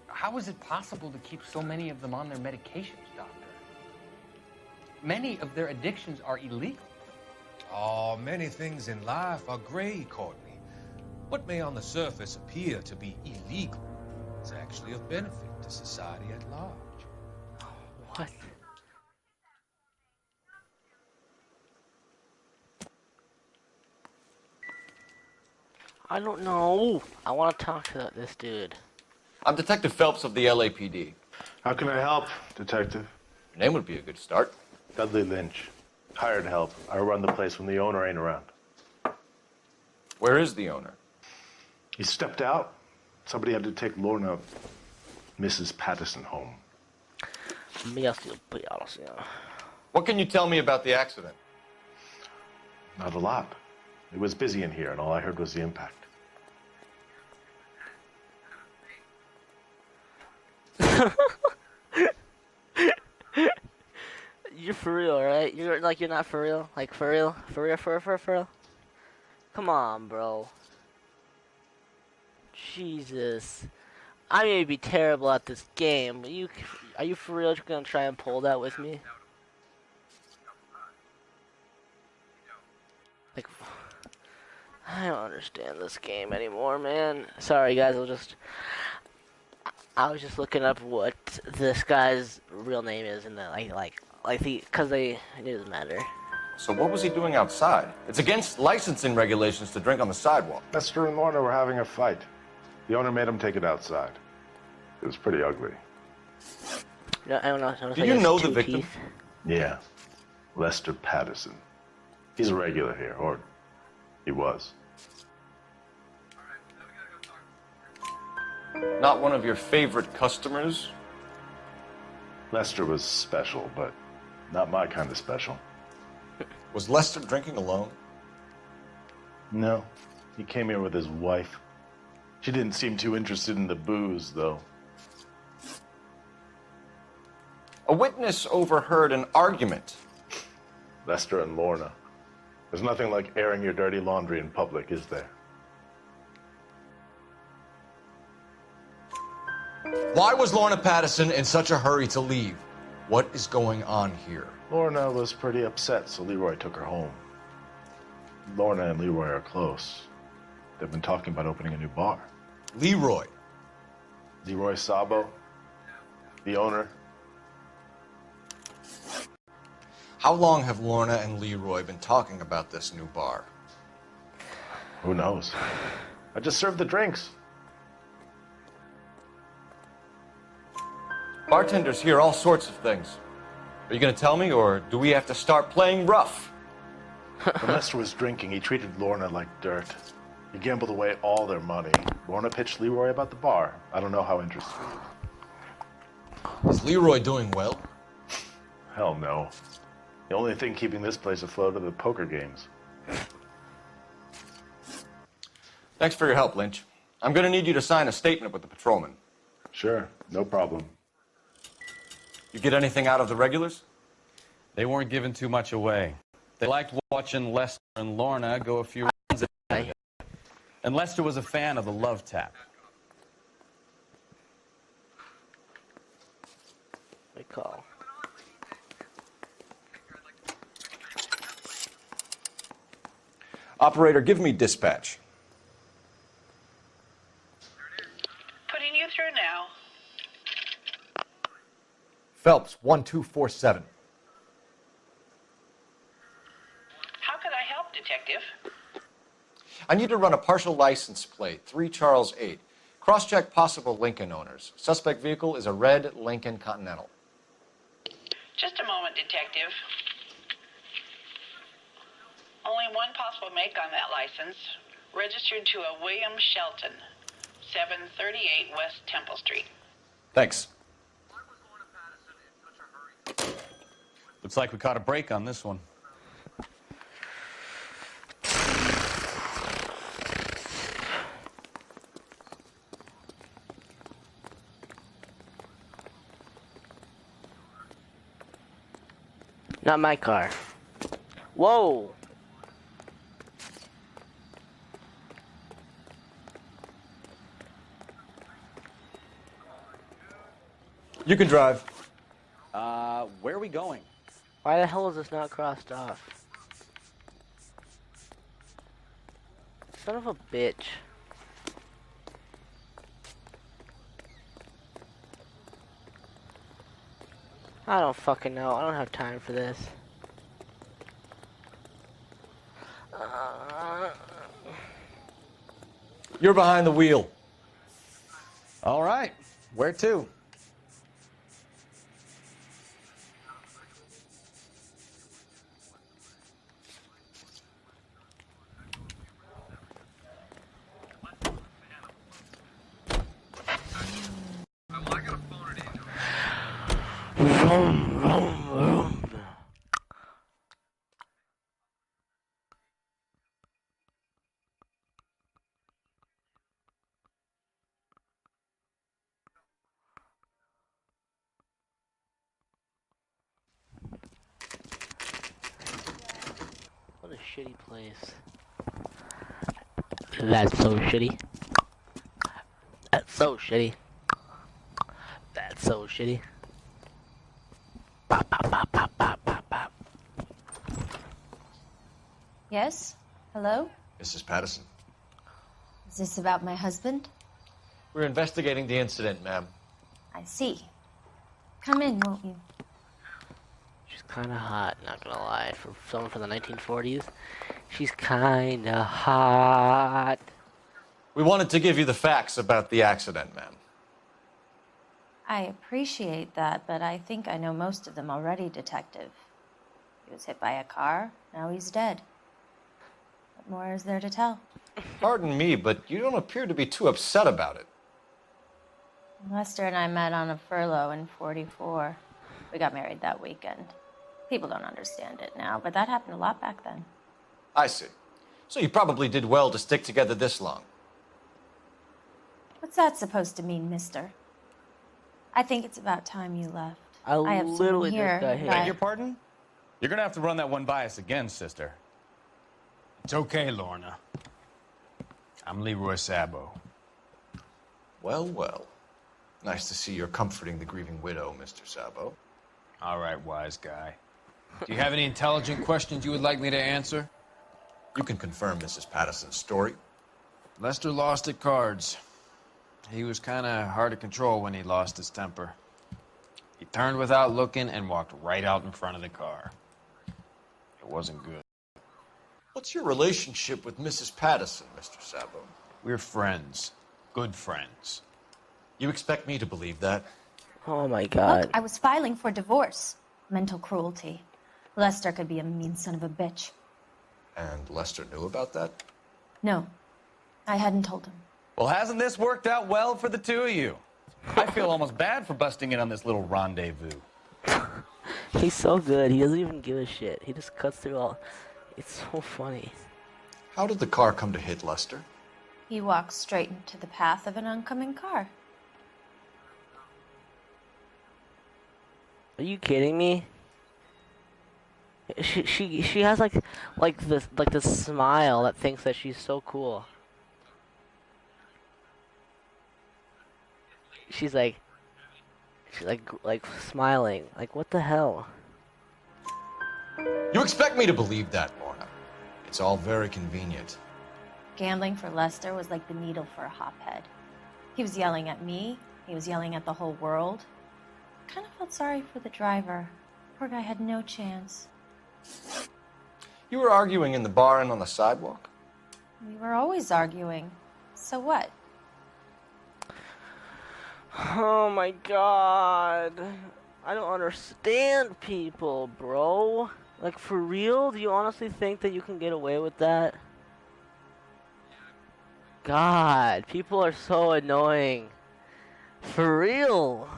Speaker 21: How is it possible to keep so many of them on their medications, Doctor? Many of their addictions are illegal.
Speaker 8: Oh, many things in life are gray, Courtney. What may on the surface appear to be illegal is actually of benefit to society at large.
Speaker 1: What? I don't know. I want to talk to this dude.
Speaker 6: I'm Detective Phelps of the LAPD.
Speaker 13: How can I help, Detective?
Speaker 6: Your name would be a good start.
Speaker 13: Dudley Lynch. Hired help. I run the place when the owner ain't around.
Speaker 6: Where is the owner?
Speaker 13: He stepped out. Somebody had to take Lorna, Mrs. Patterson, home.
Speaker 6: What can you tell me about the accident?
Speaker 13: Not a lot. It was busy in here, and all I heard was the impact.
Speaker 1: You're for real, right? You're not for real? Like, for real? For real? Come on, bro. Jesus. I may be terrible at this game, but are you for real gonna try and pull that with me? Like, I don't understand this game anymore, man. Sorry, guys. I was just looking up what this guy's real name is, and because it doesn't matter.
Speaker 6: So what was he doing outside? It's against licensing regulations to drink on the sidewalk.
Speaker 13: Lester and Lorna were having a fight. The owner made him take it outside. It was pretty ugly.
Speaker 1: No, I don't know.
Speaker 6: Do you know the victim?
Speaker 13: Yeah. Lester Patterson. He's a regular here, or he was.
Speaker 6: Not one of your favorite customers?
Speaker 13: Lester was special, but not my kind of special.
Speaker 6: Was Lester drinking alone?
Speaker 13: No. He came here with his wife. She didn't seem too interested in the booze, though.
Speaker 6: A witness overheard an argument.
Speaker 13: Lester and Lorna. There's nothing like airing your dirty laundry in public, is there?
Speaker 6: Why was Lorna Patterson in such a hurry to leave? What is going on here?
Speaker 13: Lorna was pretty upset, so Leroy took her home. Lorna and Leroy are close. They've been talking about opening a new bar.
Speaker 6: Leroy?
Speaker 13: Leroy Sabo, the owner.
Speaker 6: How long have Lorna and Leroy been talking about this new bar?
Speaker 13: Who knows? I just served the drinks.
Speaker 6: Bartenders hear all sorts of things. Are you going to tell me, or do we have to start playing rough?
Speaker 13: When Lester was drinking, he treated Lorna like dirt. He gambled away all their money. Lorna pitched Leroy about the bar. I don't know how interested he is.
Speaker 6: Is Leroy doing well?
Speaker 13: Hell no. The only thing keeping this place afloat are the poker games.
Speaker 6: Thanks for your help, Lynch. I'm going to need you to sign a statement with the patrolman.
Speaker 13: Sure, no problem.
Speaker 6: You get anything out of the regulars?
Speaker 9: They weren't giving too much away. They liked watching Lester and Lorna go a few rounds. And Lester was a fan of the love tap.
Speaker 1: Good call.
Speaker 6: Operator, give me dispatch.
Speaker 18: Putting you through now.
Speaker 14: Phelps, 1247.
Speaker 18: How could I help, Detective?
Speaker 6: I need to run a partial license plate, 3 Charles 8. Cross-check possible Lincoln owners. Suspect vehicle is a red Lincoln Continental.
Speaker 18: Just a moment, Detective. Only one possible make on that license. Registered to a William Shelton, 738 West Temple Street.
Speaker 6: Thanks.
Speaker 9: Looks like we caught a break on this one.
Speaker 1: Not my car. Whoa!
Speaker 6: You can drive.
Speaker 4: Where are we going?
Speaker 1: Why the hell is this not crossed off? Son of a bitch. I don't fucking know. I don't have time for this.
Speaker 6: You're behind the wheel.
Speaker 9: All right. Where to?
Speaker 1: Vroom, vroom, vroom. What a shitty place. That's so shitty. That's so shitty. That's so shitty. Pop, pop, pop, pop, pop, pop, pop.
Speaker 19: Yes? Hello?
Speaker 6: Mrs. Patterson.
Speaker 19: Is this about my husband?
Speaker 6: We're investigating the incident, ma'am.
Speaker 19: I see. Come in, won't you?
Speaker 1: She's kinda hot, not gonna lie. For someone from the 1940s, she's kinda hot.
Speaker 6: We wanted to give you the facts about the accident, ma'am.
Speaker 19: I appreciate that, but I think I know most of them already, Detective. He was hit by a car, now he's dead. What more is there to tell?
Speaker 6: Pardon me, but you don't appear to be too upset about it.
Speaker 19: Lester and I met on a furlough in '44. We got married that weekend. People don't understand it now, but that happened a lot back then.
Speaker 6: I see. So you probably did well to stick together this long.
Speaker 19: What's that supposed to mean, mister? I think it's about time you left.
Speaker 1: I
Speaker 19: have someone
Speaker 1: literally
Speaker 19: here.
Speaker 1: just got hit.
Speaker 9: Beg your pardon? You're gonna have to run that one by us again, sister.
Speaker 17: It's okay, Lorna. I'm Leroy Sabo.
Speaker 6: Well, well. Nice to see you're comforting the grieving widow, Mr. Sabo.
Speaker 17: All right, wise guy. Do you have any intelligent questions you would like me to answer?
Speaker 6: You can confirm Mrs. Patterson's story.
Speaker 17: Lester lost at cards. He was kind of hard to control when he lost his temper. He turned without looking and walked right out in front of the car. It wasn't good.
Speaker 6: What's your relationship with Mrs. Patterson, Mr. Sabo?
Speaker 17: We're friends. Good friends.
Speaker 6: You expect me to believe that?
Speaker 1: Oh my god.
Speaker 19: Look, I was filing for divorce. Mental cruelty. Lester could be a mean son of a bitch.
Speaker 6: And Lester knew about that?
Speaker 19: No, I hadn't told him.
Speaker 9: Well, hasn't this worked out well for the two of you? I feel almost bad for busting in on this little rendezvous.
Speaker 1: He's so good. He doesn't even give a shit. He just cuts through all. It's so funny.
Speaker 6: How did the car come to hit Lester?
Speaker 19: He walked straight into the path of an oncoming car.
Speaker 1: Are you kidding me? She has like this smile that thinks that she's so cool. She's like smiling. Like, what the hell?
Speaker 6: You expect me to believe that, Lorna? It's all very convenient.
Speaker 19: Gambling for Lester was like the needle for a hophead. He was yelling at me. He was yelling at the whole world. I kind of felt sorry for the driver. Poor guy had no chance.
Speaker 6: You were arguing in the bar and on the sidewalk?
Speaker 19: We were always arguing. So what?
Speaker 1: Oh my god. I don't understand people, bro. Like, for real? Do you honestly think that you can get away with that? God, people are so annoying. For real.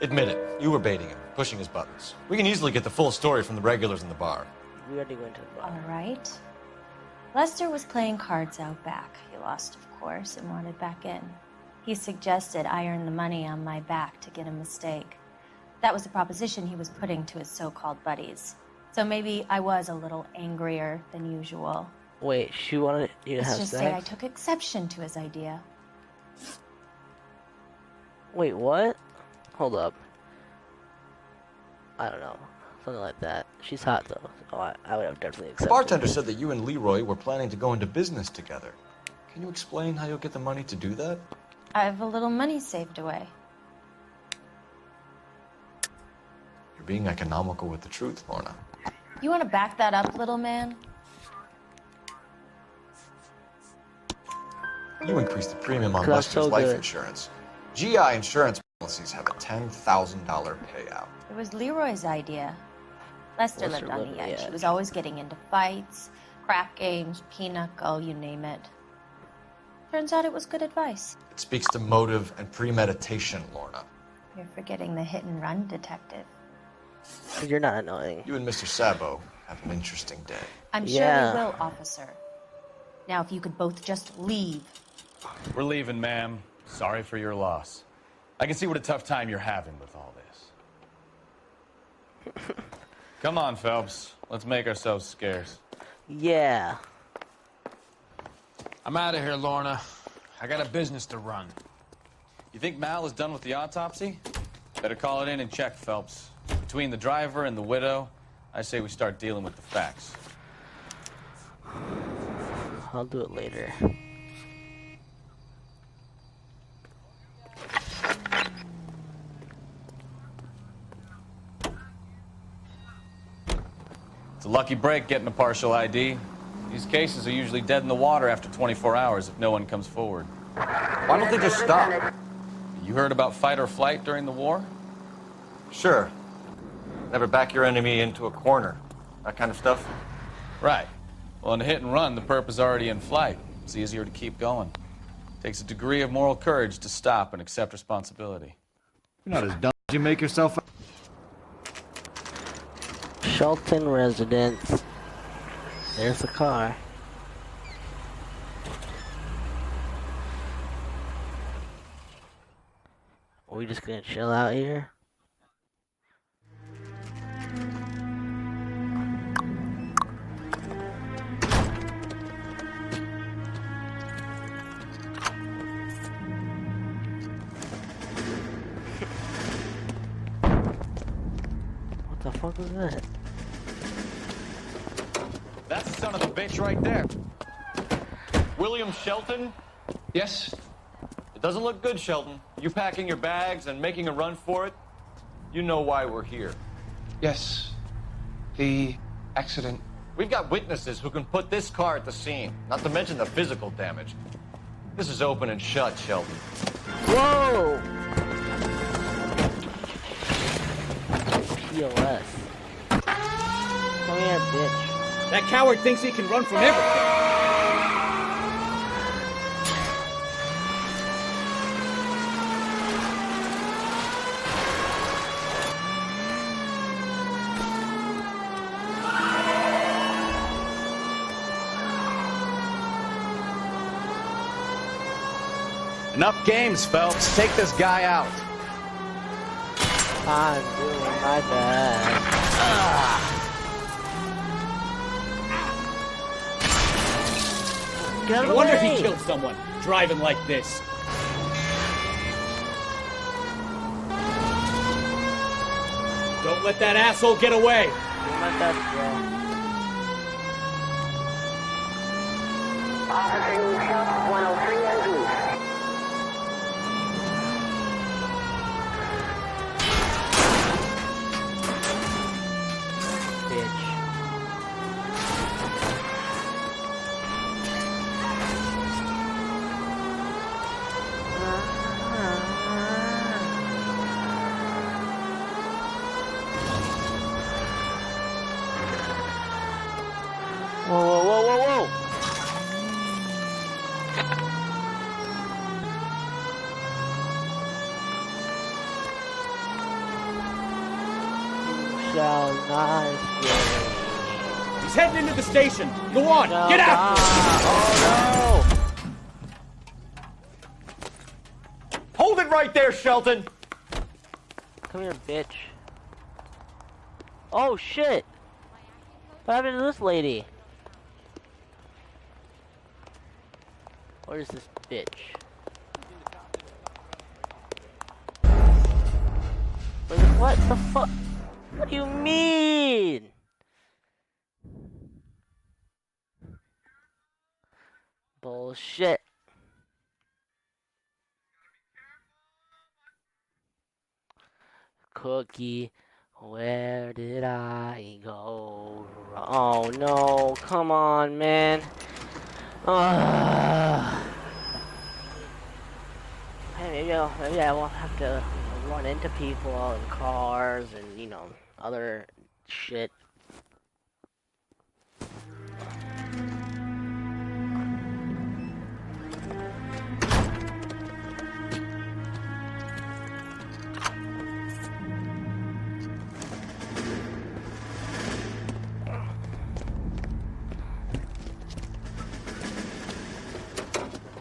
Speaker 6: Admit it. You were baiting him, pushing his buttons. We can easily get the full story from the regulars in the bar.
Speaker 1: We already went to the bar.
Speaker 19: All right. Lester was playing cards out back. He lost, of course, and wanted back in. He suggested I earn the money on my back to get a mistake. That was the proposition he was putting to his so-called buddies. So maybe I was a little angrier than usual.
Speaker 1: Wait, she wanted you to have sex?
Speaker 19: Let's just say I took exception to his idea.
Speaker 1: Wait, what? Hold up. I don't know. Something like that. She's hot, though. So I would have definitely accepted.
Speaker 6: The bartender said that you and Leroy were planning to go into business together. Can you explain how you'll get the money to do that?
Speaker 19: I have a little money saved away.
Speaker 6: You're being economical with the truth, Lorna.
Speaker 19: You want to back that up, little man?
Speaker 6: You increased the premium on
Speaker 1: That's
Speaker 6: Lester's
Speaker 1: so
Speaker 6: life
Speaker 1: good.
Speaker 6: insurance. GI insurance policies have a $10,000 payout.
Speaker 19: It was Leroy's idea. Lester lived on the edge. He was always getting into fights, crap games, pinochle, you name it. Turns out it was good advice.
Speaker 6: It speaks to motive and premeditation, Lorna.
Speaker 19: You're forgetting the hit-and-run detective.
Speaker 1: You're not annoying.
Speaker 6: You and Mr. Sabo have an interesting day.
Speaker 19: I'm sure we will, officer. Now, if you could both just leave.
Speaker 9: We're leaving, ma'am. Sorry for your loss. I can see what a tough time you're having with all this. Come on, Phelps. Let's make ourselves scarce.
Speaker 1: Yeah.
Speaker 17: I'm out of here, Lorna. I got a business to run.
Speaker 9: You think Mal is done with the autopsy? Better call it in and check, Phelps. Between the driver and the widow, I say we start dealing with the facts.
Speaker 1: I'll do it later.
Speaker 9: It's a lucky break getting a partial ID. These cases are usually dead in the water after 24 hours if no one comes forward.
Speaker 6: Why don't they just stop?
Speaker 9: You heard about fight or flight during the war?
Speaker 6: Sure. Never back your enemy into a corner. That kind of stuff.
Speaker 9: Right. Well, in a hit and run, the perp is already in flight. It's easier to keep going. Takes a degree of moral courage to stop and accept responsibility.
Speaker 14: You're not as dumb as you make yourself.
Speaker 1: Shelton residence. There's the car. Are we just gonna chill out here? What the fuck was that?
Speaker 9: That's the son of the bitch right there. William Shelton?
Speaker 17: Yes?
Speaker 6: It doesn't look good, Shelton. You packing your bags and making a run for it? You know why we're here.
Speaker 17: Yes. The accident.
Speaker 6: We've got witnesses who can put this car at the scene, not to mention the physical damage. This is open and shut, Shelton.
Speaker 1: Whoa! POS. Come here, bitch.
Speaker 11: That coward thinks he can run from everything.
Speaker 4: Enough games, Phelps. Take this guy out.
Speaker 1: I'm doing My bad. Get out of the
Speaker 11: No wonder
Speaker 1: way.
Speaker 11: he killed someone, driving like this. Don't let that asshole get away.
Speaker 1: Do my best, bro.
Speaker 18: Officer Shop 103 as loose.
Speaker 1: Bitch. Whoa, whoa, whoa, whoa, whoa! You shall not escape.
Speaker 11: He's heading into the station. Go on, get after him.
Speaker 1: Oh
Speaker 6: Hold it right there, Shelton!
Speaker 1: no! Come here, bitch. Oh shit! What happened to this lady? Where's this bitch? What the fuck? What do you mean? Bullshit. Cookie, where did I go wrong? Oh no, come on, man. Hey, maybe I won't have to run into people in cars and, you know, other shit.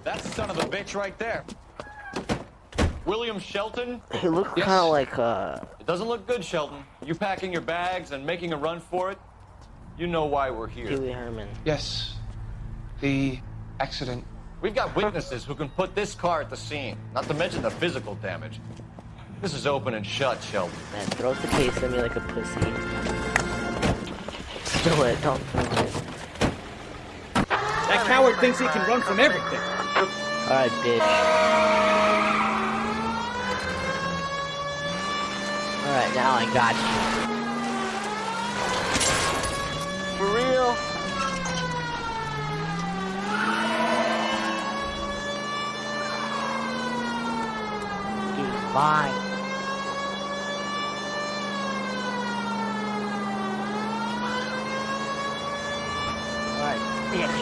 Speaker 9: That son of a bitch right there. William Shelton?
Speaker 1: He looks kind of like,
Speaker 6: It doesn't look good, Shelton. You packing your bags and making a run for it? You know why we're here.
Speaker 1: Pee Wee Herman.
Speaker 7: Yes. The accident.
Speaker 6: We've got witnesses who can put this car at the scene, not to mention the physical damage. This is open and shut, Shelton.
Speaker 1: Man, throws the case at me like a pussy. Do it, don't throw it.
Speaker 11: That coward thinks he can run from everything.
Speaker 1: Alright, bitch. Alright, now I got you. For real? Dude, bye. Alright, bitch.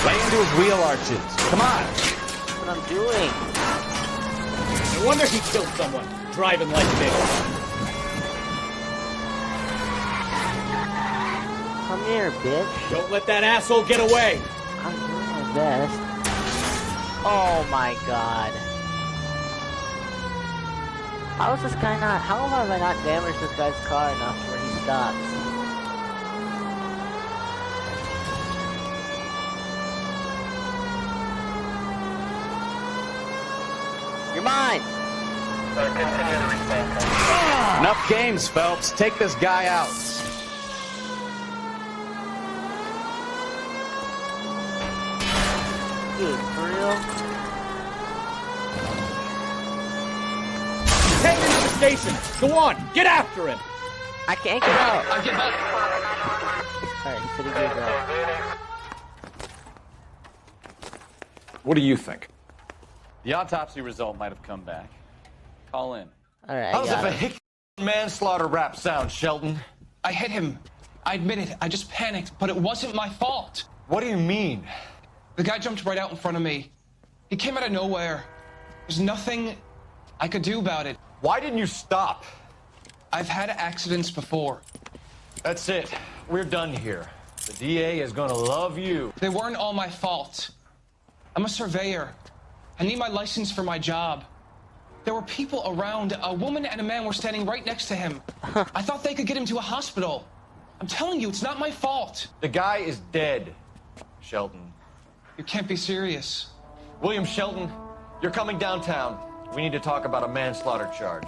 Speaker 9: Lay into his wheel arches. Come on.
Speaker 1: That's what I'm doing.
Speaker 11: No wonder he killed someone, driving like this.
Speaker 1: Come here, bitch.
Speaker 11: Don't let that asshole get away.
Speaker 1: I'm doing my best. Oh my god. How is this guy not... How have I not damaged this guy's car enough where he stops? You're mine!
Speaker 9: Enough games, Phelps. Take this guy out.
Speaker 1: Dude, for real?
Speaker 11: He's heading into the station. Go on, get after him.
Speaker 1: I can't get out.
Speaker 7: I get back.
Speaker 1: Alright, he said he gave out.
Speaker 9: What do you think? The autopsy result might have come back. Call in.
Speaker 1: Alright,
Speaker 6: How's a vehicular manslaughter rap sound, Shelton?
Speaker 7: I hit him. I admit it. I just panicked, but it wasn't my fault.
Speaker 6: What do you mean?
Speaker 7: The guy jumped right out in front of me. He came out of nowhere. There's nothing I could do about it.
Speaker 6: Why didn't you stop?
Speaker 7: I've had accidents before.
Speaker 6: That's it. We're done here. The DA is gonna love you.
Speaker 7: They weren't all my fault. I'm a surveyor. I need my license for my job. There were people around. A woman and a man were standing right next to him. I thought they could get him to a hospital. I'm telling you, it's not my fault.
Speaker 6: The guy is dead, Shelton.
Speaker 7: You can't be serious.
Speaker 6: William Shelton, you're coming downtown. We need to talk about a manslaughter charge.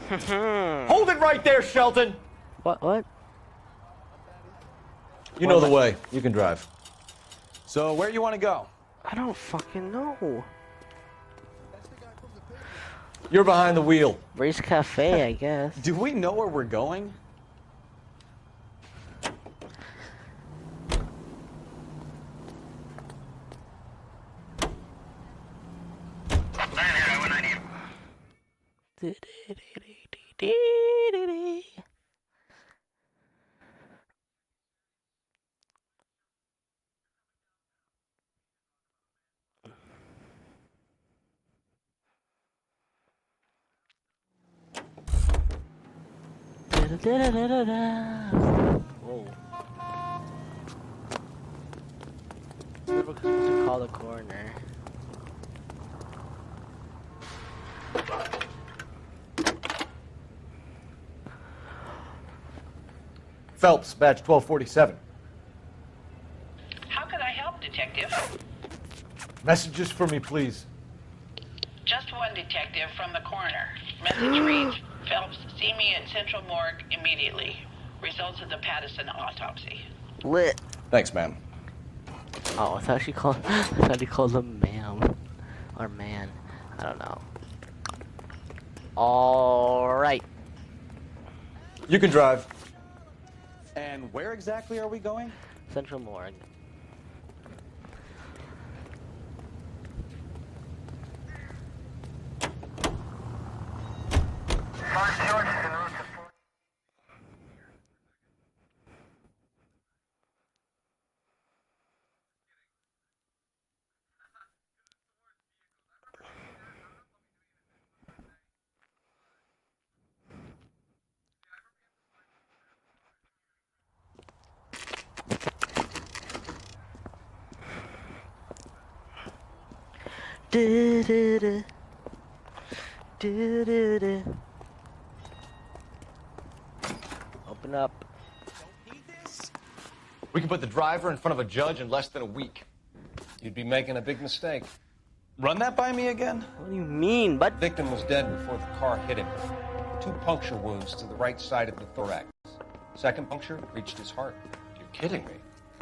Speaker 6: Hold it right there, Shelton!
Speaker 1: What?
Speaker 4: You know the way. You can drive. So, where you want to go?
Speaker 1: I don't fucking know.
Speaker 6: You're behind the wheel.
Speaker 1: Race Cafe, I guess.
Speaker 4: Do we know where we're going?
Speaker 1: Whoa. We're supposed to call the coroner.
Speaker 6: Phelps, badge 1247.
Speaker 18: How can I help, Detective?
Speaker 6: Messages for me, please.
Speaker 18: Just one detective from the coroner. Message reads, Phelps, see me at Central Morgue immediately. Results of the Patterson autopsy.
Speaker 1: Lit.
Speaker 4: Thanks, ma'am.
Speaker 1: Oh, I thought he called him ma'am. Or man. I don't know. Alright.
Speaker 6: You can drive.
Speaker 4: And where exactly are we going?
Speaker 1: Central Morgue. Open up.
Speaker 6: We can put the driver in front of a judge in less than a week.
Speaker 21: You'd be making a big mistake.
Speaker 4: Run that by me again?
Speaker 1: What do you mean, bud?
Speaker 21: The victim was dead before the car hit him. 2 puncture wounds to the right side of the thorax. Second puncture reached his heart. You're kidding me.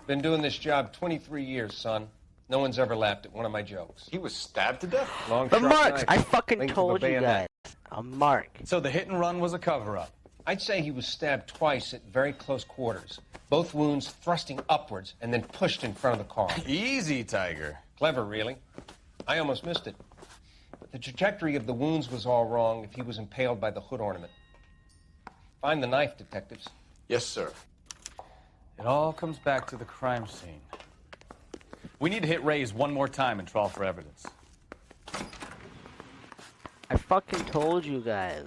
Speaker 21: Been doing this job 23 years, son. No one's ever laughed at one of my jokes.
Speaker 6: He was stabbed to death.
Speaker 21: Long,
Speaker 1: The
Speaker 21: sharp
Speaker 1: marks!
Speaker 21: knife,
Speaker 1: I fucking
Speaker 21: linked to the
Speaker 1: told you
Speaker 21: bayonet.
Speaker 1: guys. A mark.
Speaker 4: So the hit and run was a cover-up.
Speaker 21: I'd say he was stabbed twice at very close quarters. Both wounds thrusting upwards and then pushed in front of the car.
Speaker 4: Easy, Tiger.
Speaker 21: Clever, really. I almost missed it. But the trajectory of the wounds was all wrong if he was impaled by the hood ornament. Find the knife, detectives.
Speaker 6: Yes, sir.
Speaker 4: It all comes back to the crime scene. We need to hit Ray's one more time and trawl for evidence.
Speaker 1: I fucking told you guys.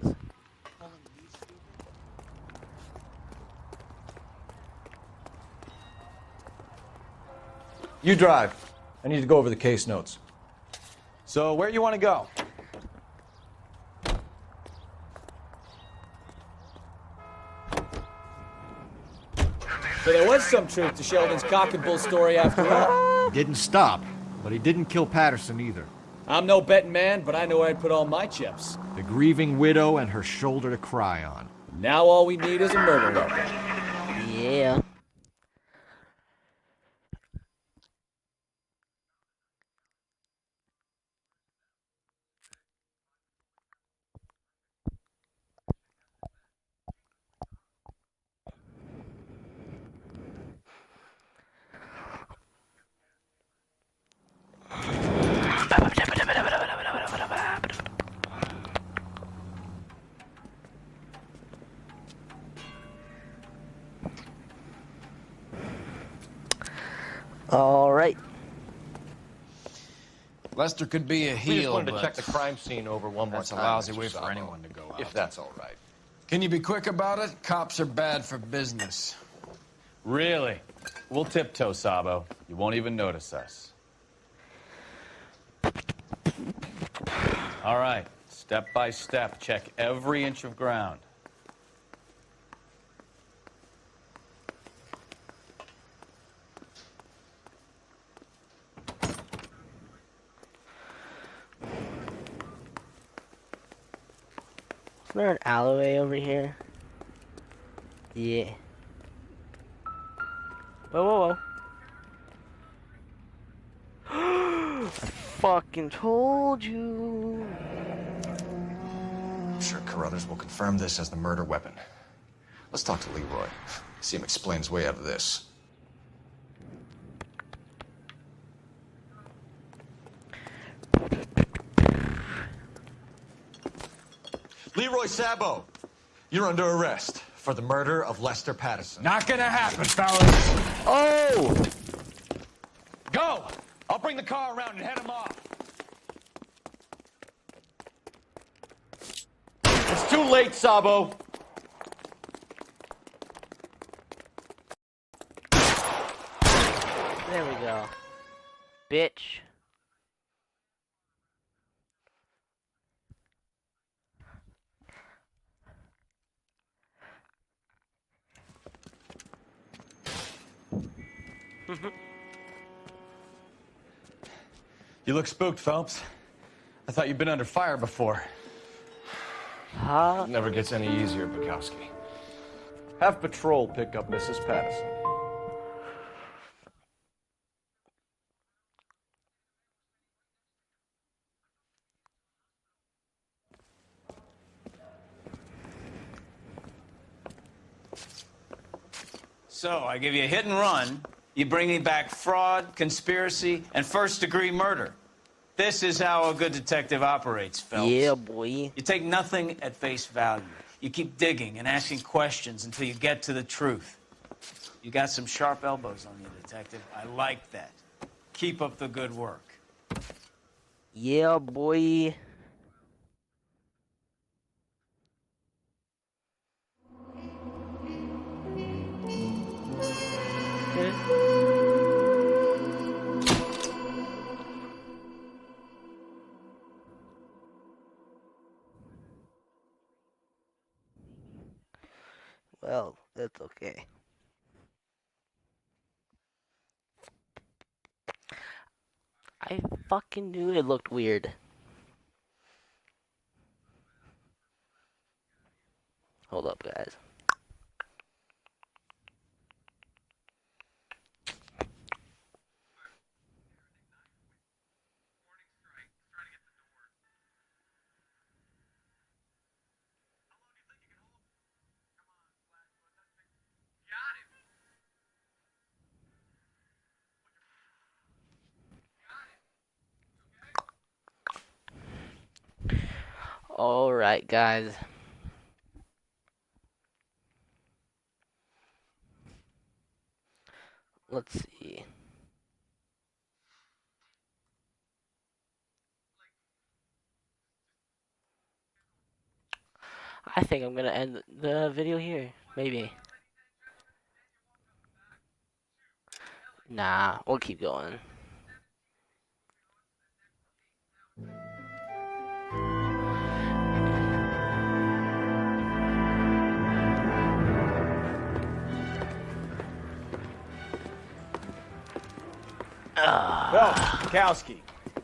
Speaker 6: You drive. I need to go over the case notes.
Speaker 4: So where you want to go? So there was some truth to Sheldon's cock and bull story after all.
Speaker 14: He didn't stop, but he didn't kill Patterson either.
Speaker 11: I'm no betting man, but I know where I'd put all my chips.
Speaker 14: The grieving widow and her shoulder to cry on.
Speaker 11: Now all we need is a murder weapon.
Speaker 1: Yeah. All right.
Speaker 8: Lester could be a
Speaker 6: We just
Speaker 8: heel,
Speaker 6: wanted to
Speaker 8: but
Speaker 6: check the crime scene over one more
Speaker 8: that's
Speaker 6: time.
Speaker 8: a lousy
Speaker 6: Mr.
Speaker 8: way for
Speaker 6: Sabo,
Speaker 8: anyone to go out.
Speaker 6: If that's all right.
Speaker 8: Can you be quick about it? Cops are bad for business.
Speaker 4: Really? We'll tiptoe, Sabo. You won't even notice us.
Speaker 9: All right, step by step, check every inch of ground.
Speaker 1: Isn't there an alleyway over here? Yeah. Whoa, whoa, whoa. I fucking told you.
Speaker 2: I'm sure Carruthers will confirm this as the murder weapon. Let's talk to Leroy. See him explain his way out of this. Leroy Sabo, you're under arrest for the murder of Lester Patterson.
Speaker 17: Not gonna happen, fellas.
Speaker 1: Oh!
Speaker 17: Go! I'll bring the car around and head him off.
Speaker 6: It's too late, Sabo.
Speaker 1: There we go. Bitch.
Speaker 4: You look spooked, Phelps. I thought you'd been under fire before.
Speaker 1: Huh?
Speaker 6: It never gets any easier, Bukowski.
Speaker 4: Have patrol pick up Mrs. Patterson.
Speaker 17: So, I give you a hit and run. You bring me back fraud, conspiracy, and first-degree murder. This is how a good detective operates, Phelps.
Speaker 1: Yeah, boy.
Speaker 17: You take nothing at face value. You keep digging and asking questions until you get to the truth. You got some sharp elbows on you, detective. I like that. Keep up the good work.
Speaker 1: Yeah, boy. Well, that's okay. I fucking knew it looked weird. Hold up, guys. All right, guys. Let's see. I think I'm gonna end the video here. Maybe. Nah, we'll keep going.
Speaker 17: Well, Bukowski.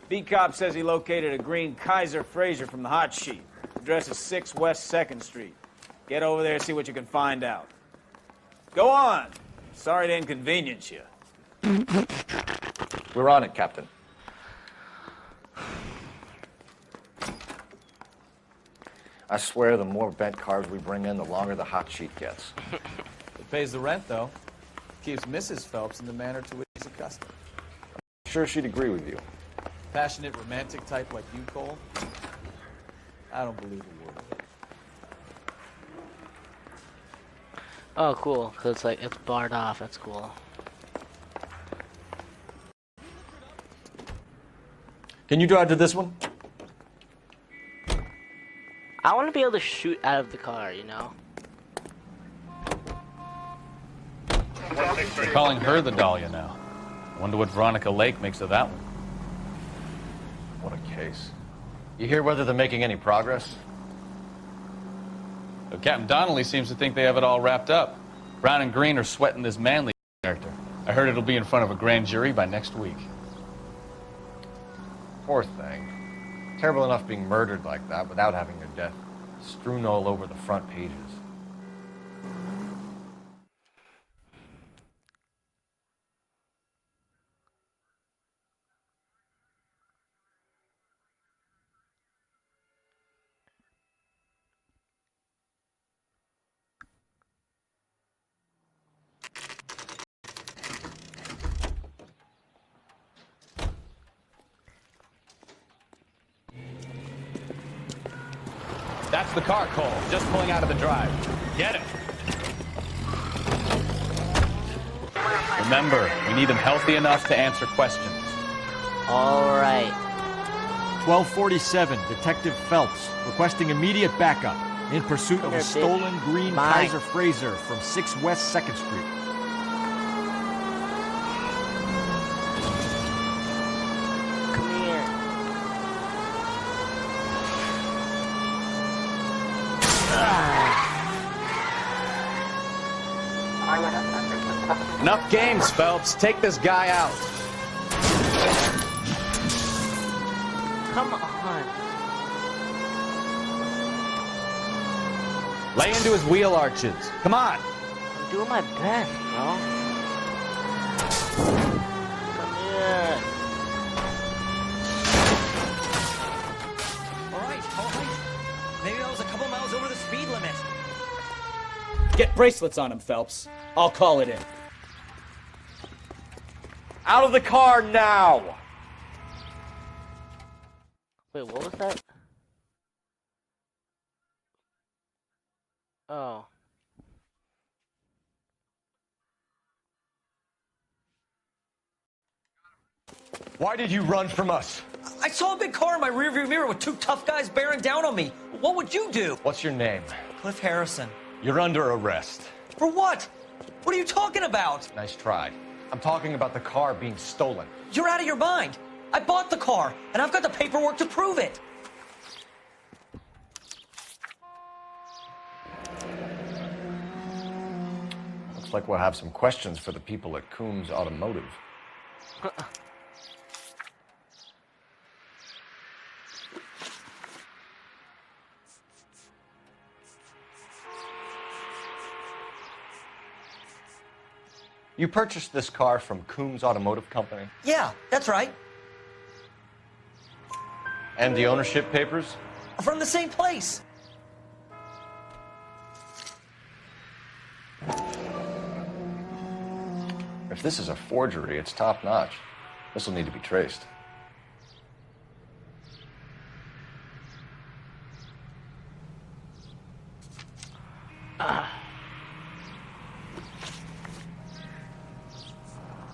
Speaker 17: B-Cop says he located a green Kaiser Fraser from the hot sheet. Address is 6 West 2nd Street. Get over there, see what you can find out. Go on. Sorry to inconvenience you.
Speaker 6: We're on it, Captain. I swear the more bent cars we bring in, the longer the hot sheet gets.
Speaker 4: It pays the rent, though. Keeps Mrs. Phelps in the manner to which she's accustomed.
Speaker 6: I'm sure she'd agree with you.
Speaker 4: Passionate, romantic type like you, Cole? I don't believe a word of it.
Speaker 1: Oh, cool. Cause it's like it's barred off. That's cool.
Speaker 6: Can you drive to this one?
Speaker 1: I want to be able to shoot out of the car, you know?
Speaker 9: They're calling her the Dahlia now. I wonder what Veronica Lake makes of that one.
Speaker 6: What a case. You hear whether they're making any progress?
Speaker 9: But Captain Donnelly seems to think they have it all wrapped up. Brown and Green are sweating this Manley character. I heard it'll be in front of a grand jury by next week.
Speaker 6: Poor thing. Terrible enough being murdered like that without having her death strewn all over the front pages.
Speaker 9: That's the car, Cole. Just pulling out of the drive. Get it. Remember, we need him healthy enough to answer questions.
Speaker 1: All right.
Speaker 14: 1247, Detective Phelps, requesting immediate backup in pursuit of a stolen green Kaiser Frazer from 6 West 2nd Street.
Speaker 1: Come here.
Speaker 9: Enough games, Phelps. Take this guy out.
Speaker 1: Come on.
Speaker 9: Lay into his wheel arches. Come on.
Speaker 1: I'm doing my best, bro. Come here.
Speaker 10: All right. Maybe I was a couple miles over the speed limit.
Speaker 11: Get bracelets on him, Phelps. I'll call it in.
Speaker 6: Out of the car now!
Speaker 1: Wait, what was that? Oh.
Speaker 6: Why did you run from us?
Speaker 10: I saw a big car in my rearview mirror with 2 tough guys bearing down on me. What would you do?
Speaker 6: What's your name?
Speaker 10: Cliff Harrison.
Speaker 6: You're under arrest.
Speaker 10: For what? What are you talking about?
Speaker 6: Nice try. I'm talking about the car being stolen.
Speaker 10: You're out of your mind. I bought the car, and I've got the paperwork to prove it.
Speaker 6: Looks like we'll have some questions for the people at Coombs Automotive. You purchased this car from Coombs Automotive Company?
Speaker 10: Yeah, that's right.
Speaker 6: And the ownership papers?
Speaker 10: From the same place.
Speaker 6: If this is a forgery, it's top-notch. This will need to be traced.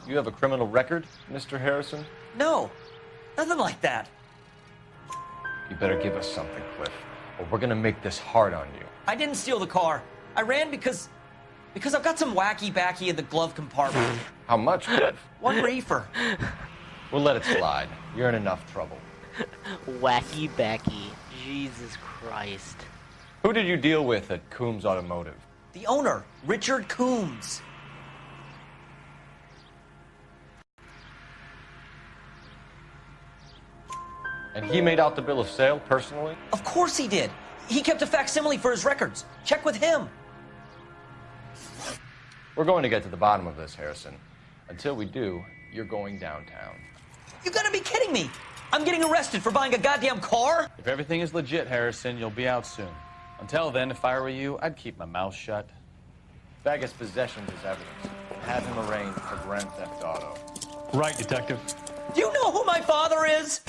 Speaker 6: You have a criminal record, Mr. Harrison?
Speaker 10: No, nothing like that.
Speaker 6: You better give us something, Cliff, or we're gonna make this hard on you.
Speaker 10: I didn't steal the car. I ran because I've got some wacky-backy in the glove compartment.
Speaker 6: How much, Cliff?
Speaker 10: 1 reefer.
Speaker 6: We'll let it slide. You're in enough trouble.
Speaker 1: Wacky-backy. Jesus Christ.
Speaker 6: Who did you deal with at Coombs Automotive?
Speaker 10: The owner, Richard Coombs.
Speaker 6: And he made out the bill of sale personally?
Speaker 10: Of course he did. He kept a facsimile for his records. Check with him.
Speaker 6: We're going to get to the bottom of this, Harrison. Until we do, you're going downtown.
Speaker 10: You gotta be kidding me. I'm getting arrested for buying a goddamn car?
Speaker 9: If everything is legit, Harrison, you'll be out soon. Until then, if I were you, I'd keep my mouth shut.
Speaker 6: Vegas possessions is evidence. Have him arraigned for grand theft auto.
Speaker 9: Right, Detective.
Speaker 10: Do you know who my father is?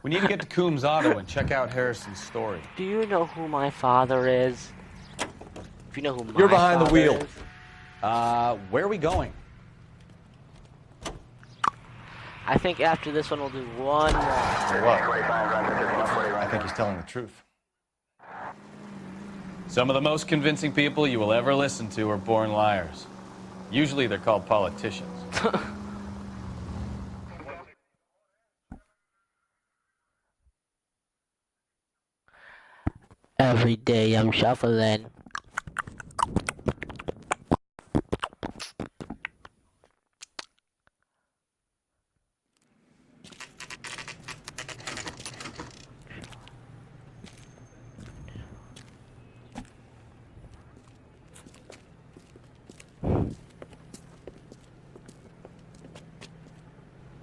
Speaker 9: We need to get to Coombs Auto and check out Harrison's story.
Speaker 1: Do you know who my father is? If you know who my
Speaker 6: You're behind the
Speaker 1: father
Speaker 6: wheel.
Speaker 1: is.
Speaker 11: Where are we going?
Speaker 1: I think after this one we'll do one more.
Speaker 6: I think he's telling the truth.
Speaker 9: Some of the most convincing people you will ever listen to are born liars. Usually they're called politicians.
Speaker 1: Every day I'm shuffling.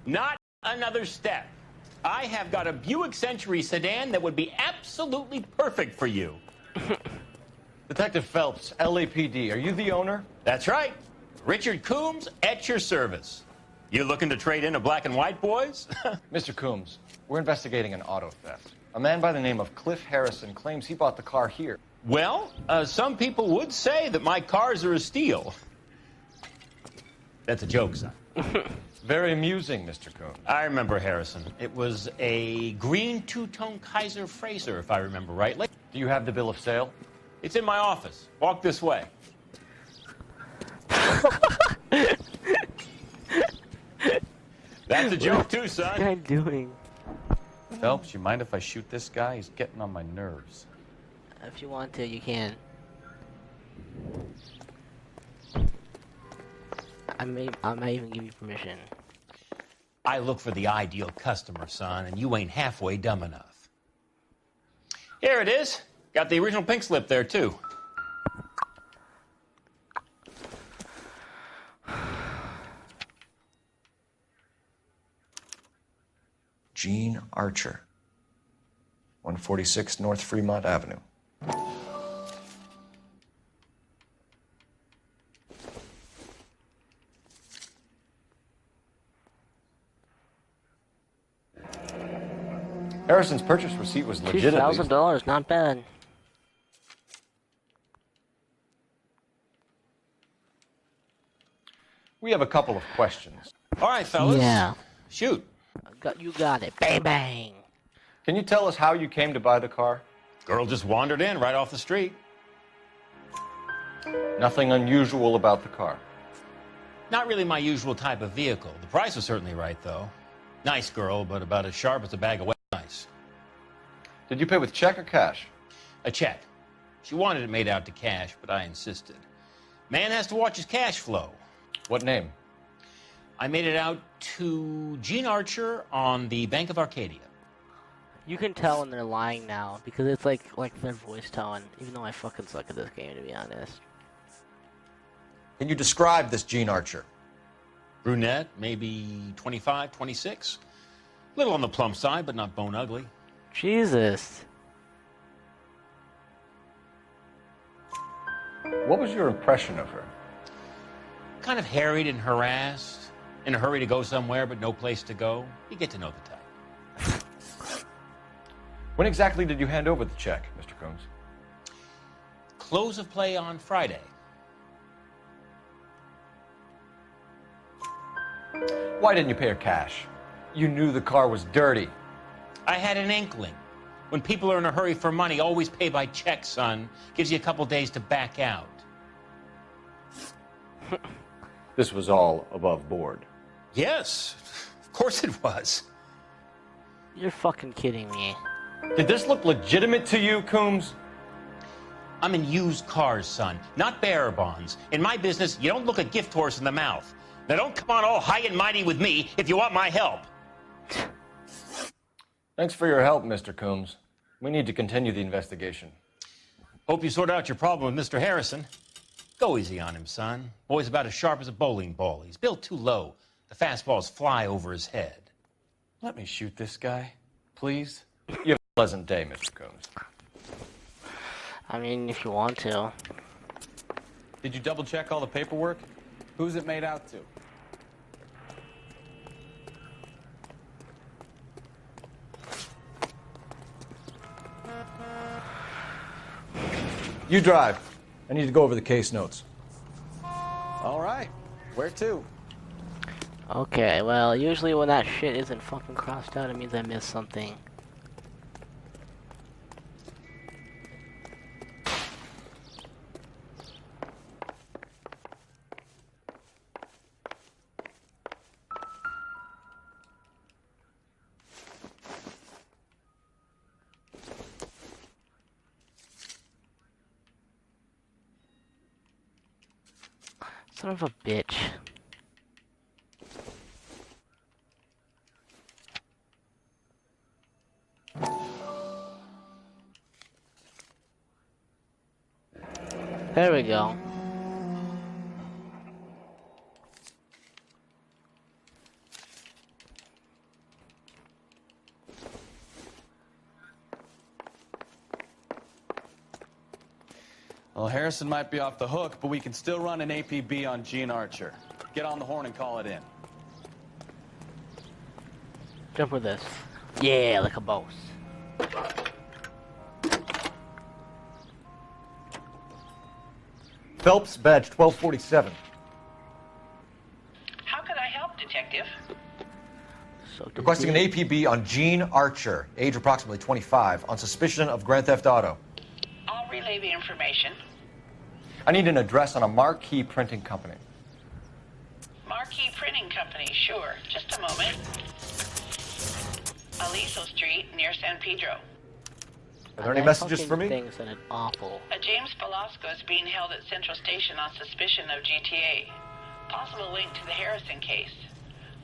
Speaker 12: Not another step. I have got a Buick Century sedan that would be absolutely perfect for you.
Speaker 6: Detective Phelps, LAPD, are you the owner?
Speaker 12: That's right. Richard Coombs at your service. You looking to trade in a black and white, boys?
Speaker 6: Mr. Coombs, we're investigating an auto theft. A man by the name of Cliff Harrison claims he bought the car here.
Speaker 12: Well, some people would say that my cars are a steal. That's a joke, son.
Speaker 6: Very amusing, Mr. Coombs.
Speaker 12: I remember Harrison. It was a green two-tone Kaiser Frazer, if I remember rightly.
Speaker 6: Do you have the bill of sale?
Speaker 12: It's in my office. Walk this way. That's a joke too, son.
Speaker 1: What's guy doing?
Speaker 9: Phelps, you mind if I shoot this guy? He's getting on my nerves.
Speaker 1: If you want to, you can. I might even give you permission.
Speaker 12: I look for the ideal customer, son, and you ain't halfway dumb enough. Here it is. Got the original pink slip there, too.
Speaker 2: Gene Archer, 146 North Fremont Avenue.
Speaker 6: Harrison's purchase receipt was legitimate.
Speaker 1: $2,000, not bad.
Speaker 6: We have a couple of questions.
Speaker 12: All right, fellas.
Speaker 1: Yeah.
Speaker 12: Shoot.
Speaker 1: You got it. Bang, bang.
Speaker 6: Can you tell us how you came to buy the car?
Speaker 12: Girl just wandered in right off the street.
Speaker 6: Nothing unusual about the car.
Speaker 12: Not really my usual type of vehicle. The price was certainly right, though. Nice girl, but about as sharp as a bag of wet ice.
Speaker 6: Did you pay with check or cash?
Speaker 12: A check. She wanted it made out to cash, but I insisted. Man has to watch his cash flow.
Speaker 6: What name?
Speaker 12: I made it out to Gene Archer on the Bank of Arcadia.
Speaker 1: You can tell when they're lying now because it's like their voice tone. Even though I fucking suck at this game, to be honest.
Speaker 2: Can you describe this Gene Archer?
Speaker 12: Brunette, maybe 25, 26. Little on the plump side, but not bone ugly.
Speaker 1: Jesus.
Speaker 6: What was your impression of her?
Speaker 12: Kind of harried and harassed. In a hurry to go somewhere, but no place to go. You get to know the type.
Speaker 6: When exactly did you hand over the check, Mr. Coombs?
Speaker 12: Close of play on Friday.
Speaker 6: Why didn't you pay her cash? You knew the car was dirty.
Speaker 12: I had an inkling. When people are in a hurry for money, always pay by check, son. Gives you a couple days to back out.
Speaker 6: This was all above board.
Speaker 12: Yes, of course it was.
Speaker 1: You're fucking kidding me.
Speaker 6: Did this look legitimate to you, Coombs?
Speaker 12: I'm in used cars, son, not bearer bonds. In my business, you don't look a gift horse in the mouth. Now don't come on all high and mighty with me if you want my help.
Speaker 6: Thanks for your help, Mr. Coombs. We need to continue the investigation.
Speaker 12: Hope you sort out your problem with Mr. Harrison. Go easy on him, son. Boy's about as sharp as a bowling ball. He's built too low. The fastballs fly over his head.
Speaker 6: Let me shoot this guy, please. You have a pleasant day, Mr. Coombs.
Speaker 1: I mean, if you want to.
Speaker 9: Did you double check all the paperwork? Who's it made out to?
Speaker 4: You drive. I need to go over the case notes.
Speaker 9: All right. Where to?
Speaker 1: Okay, well, usually when that shit isn't fucking crossed out, it means I missed something. Son of a bitch. There we go.
Speaker 9: Well, Harrison might be off the hook, but we can still run an APB on Gene Archer. Get on the horn and call it in.
Speaker 1: Jump with this. Yeah, like a boss.
Speaker 6: Phelps, badge 1247.
Speaker 18: How could I help, Detective?
Speaker 6: Requesting an APB on Gene Archer, age approximately 25, on suspicion of grand theft auto.
Speaker 18: I'll relay the information.
Speaker 6: I need an address on a marquee printing company.
Speaker 18: Marquee Printing Company, sure. Just a moment. Aliso Street, near San Pedro.
Speaker 6: Are there any messages for me?
Speaker 1: Things that are awful.
Speaker 18: A James Velasco is being held at Central Station on suspicion of GTA. Possible link to the Harrison case.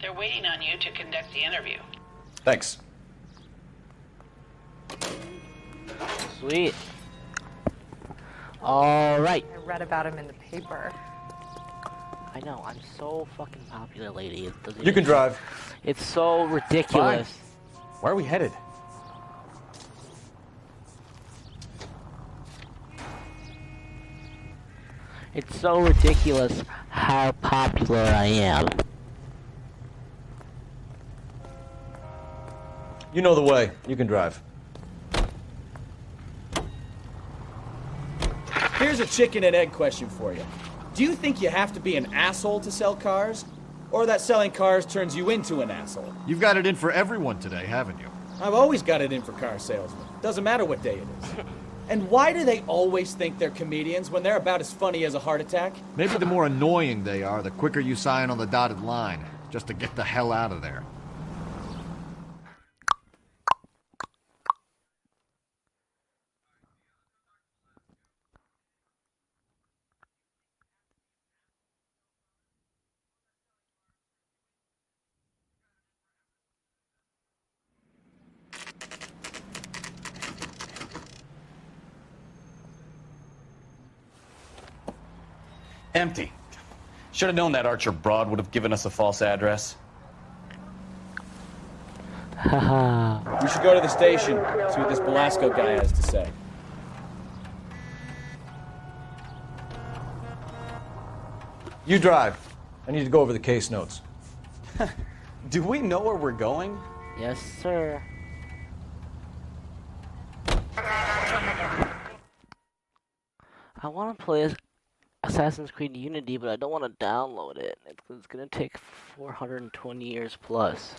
Speaker 18: They're waiting on you to conduct the interview.
Speaker 6: Thanks.
Speaker 1: Sweet. All right.
Speaker 15: I read about him in the paper.
Speaker 1: I know. I'm so fucking popular, lady. It doesn't
Speaker 6: You can
Speaker 1: even-
Speaker 6: drive.
Speaker 1: It's so ridiculous.
Speaker 4: Fine. Where are we headed?
Speaker 1: It's so ridiculous how popular I am.
Speaker 6: You know the way. You can drive.
Speaker 11: Here's a chicken and egg question for you. Do you think you have to be an asshole to sell cars? Or that selling cars turns you into an asshole?
Speaker 14: You've got it in for everyone today, haven't you?
Speaker 11: I've always got it in for car salesmen. Doesn't matter what day it is. And why do they always think they're comedians when they're about as funny as a heart attack?
Speaker 14: Maybe the more annoying they are, the quicker you sign on the dotted line, just to get the hell out of there.
Speaker 9: Empty. Should have known that Archer broad would have given us a false address.
Speaker 11: We should go to the station, see what this Velasco guy has to say.
Speaker 6: You drive. I need to go over the case notes.
Speaker 9: Do we know where we're going?
Speaker 1: Yes, sir. I want to play Assassin's Creed Unity, but I don't want to download it. It's going to take 420 years plus.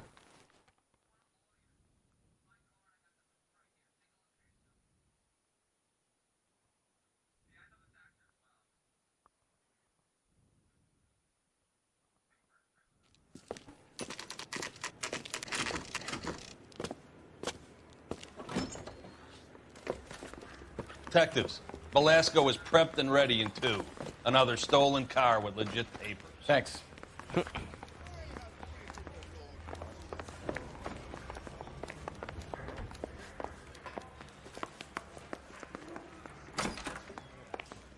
Speaker 12: Detectives, Velasco is prepped and ready in 2. Another stolen car with legit papers.
Speaker 4: Thanks.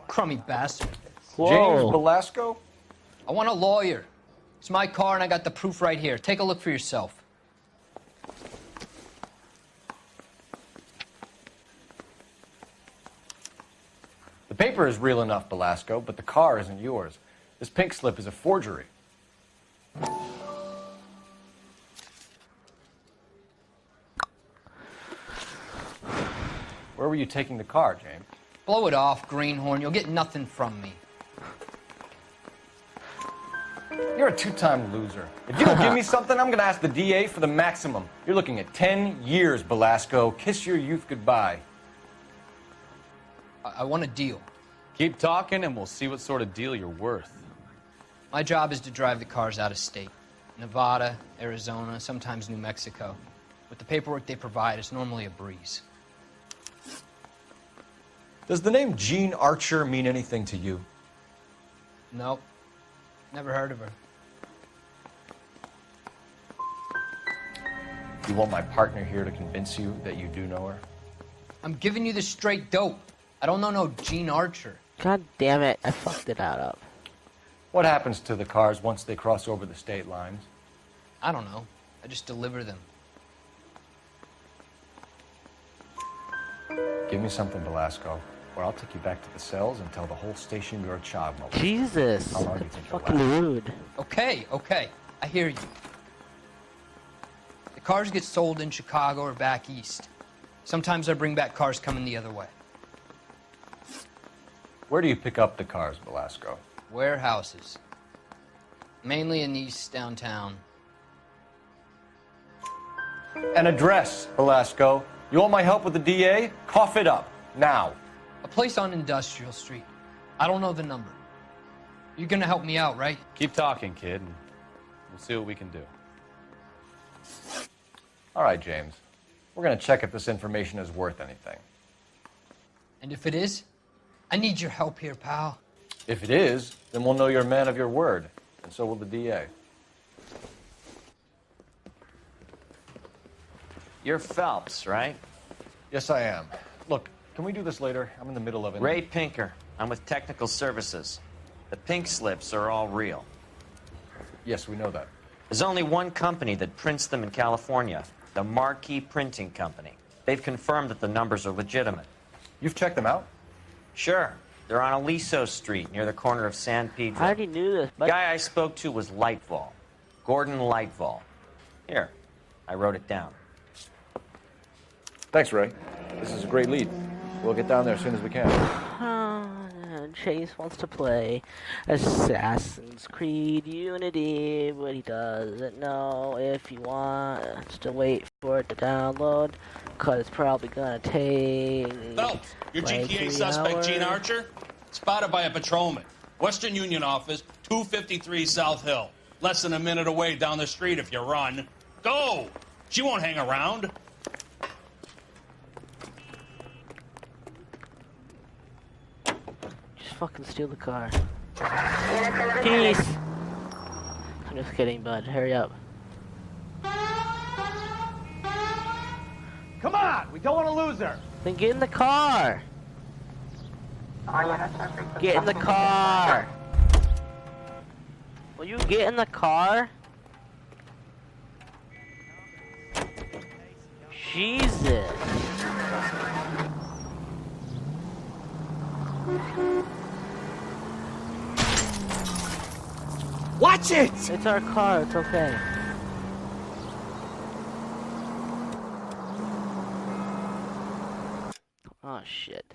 Speaker 10: Crummy bastard.
Speaker 6: James Velasco?
Speaker 10: I want a lawyer. It's my car and I got the proof right here. Take a look for yourself.
Speaker 6: The paper is real enough, Velasco, but the car isn't yours. This pink slip is a forgery. Where were you taking the car, James?
Speaker 10: Blow it off, greenhorn. You'll get nothing from me.
Speaker 6: You're a two-time loser. If you don't give me something, I'm gonna ask the DA for the maximum. You're looking at 10 years, Velasco. Kiss your youth goodbye.
Speaker 10: I want a deal.
Speaker 9: Keep talking and we'll see what sort of deal you're worth.
Speaker 10: My job is to drive the cars out of state. Nevada, Arizona, sometimes New Mexico. With the paperwork they provide, it's normally a breeze.
Speaker 6: Does the name Gene Archer mean anything to you?
Speaker 10: Nope. Never heard of her.
Speaker 6: You want my partner here to convince you that you do know her?
Speaker 10: I'm giving you the straight dope. I don't know no Gene Archer.
Speaker 1: God damn it, I fucked it out up.
Speaker 6: What happens to the cars once they cross over the state lines?
Speaker 10: I don't know. I just deliver them.
Speaker 6: Give me something, Velasco, or I'll take you back to the cells and tell the whole station you're a child molester.
Speaker 1: Jesus.
Speaker 6: How long do you think you'll
Speaker 1: Fucking
Speaker 6: last?
Speaker 1: rude.
Speaker 10: Okay, okay. I hear you. The cars get sold in Chicago or back east. Sometimes I bring back cars coming the other way.
Speaker 6: Where do you pick up the cars, Velasco?
Speaker 10: Warehouses. Mainly in East downtown.
Speaker 6: An address, Velasco. You want my help with the DA? Cough it up, now.
Speaker 10: A place on Industrial Street. I don't know the number. You're gonna help me out, right?
Speaker 9: Keep talking, kid, and we'll see what we can do.
Speaker 6: All right, James. We're gonna check if this information is worth anything.
Speaker 10: And if it is, I need your help here, pal.
Speaker 6: If it is, then we'll know you're a man of your word, and so will the DA.
Speaker 16: You're Phelps, right?
Speaker 6: Yes, I am. Look, can we do this later? I'm in the middle of it.
Speaker 16: Ray Pinker. I'm with Technical Services. The pink slips are all real.
Speaker 6: Yes, we know that.
Speaker 16: There's only one company that prints them in California, the Marquee Printing Company. They've confirmed that the numbers are legitimate.
Speaker 6: You've checked them out?
Speaker 16: Sure. They're on Aliso Street, near the corner of San Pedro.
Speaker 1: I already knew this, but...
Speaker 16: The guy I spoke to was Lightval. Gordon Lightval. Here, I wrote it down.
Speaker 6: Thanks, Ray. This is a great lead. We'll get down there as soon as we can.
Speaker 1: Chase wants to play Assassin's Creed Unity, but he doesn't know if he wants to wait for it to download, because it's probably gonna take...
Speaker 22: Phelps, your
Speaker 1: like
Speaker 22: GTA
Speaker 1: 3
Speaker 22: suspect,
Speaker 1: hours.
Speaker 22: Gene Archer, spotted by a patrolman. Western Union office, 253 South Hill. Less than a minute away down the street if you run. Go! She won't hang around.
Speaker 1: Just fucking steal the car. Peace! I'm just kidding, bud. Hurry up.
Speaker 23: Come on, we don't want to lose her.
Speaker 1: Then get in the car! Get in the car! Will you get in the car? Jesus!
Speaker 23: Watch it!
Speaker 1: It's our car, it's okay. Oh shit.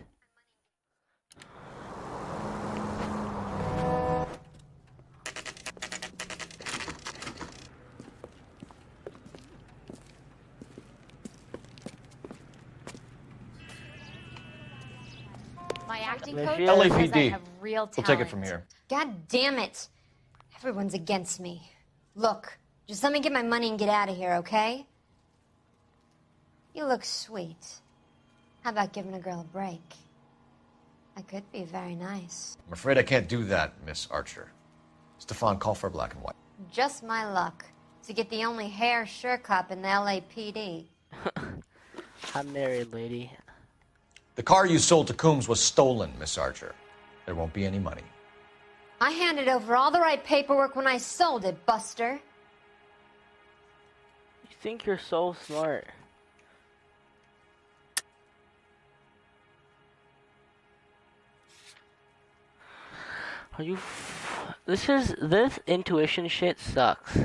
Speaker 24: My acting
Speaker 1: Yes,
Speaker 24: coach
Speaker 1: yes.
Speaker 24: says I
Speaker 6: LAPD.
Speaker 24: have real talent.
Speaker 6: We'll take it from here.
Speaker 24: God damn it. Everyone's against me. Look, just let me get my money and get out of here, okay? You look sweet. How about giving a girl a break? I could be very nice.
Speaker 6: I'm afraid I can't do that, Miss Archer. Stefan, call for black and white.
Speaker 24: Just my luck to get the only hair sure cop in the LAPD.
Speaker 1: I'm married, lady.
Speaker 6: The car you sold to Coombs was stolen, Miss Archer. There won't be any money.
Speaker 24: I handed over all the right paperwork when I sold it, Buster.
Speaker 1: You think you're so smart. Are you this intuition shit sucks.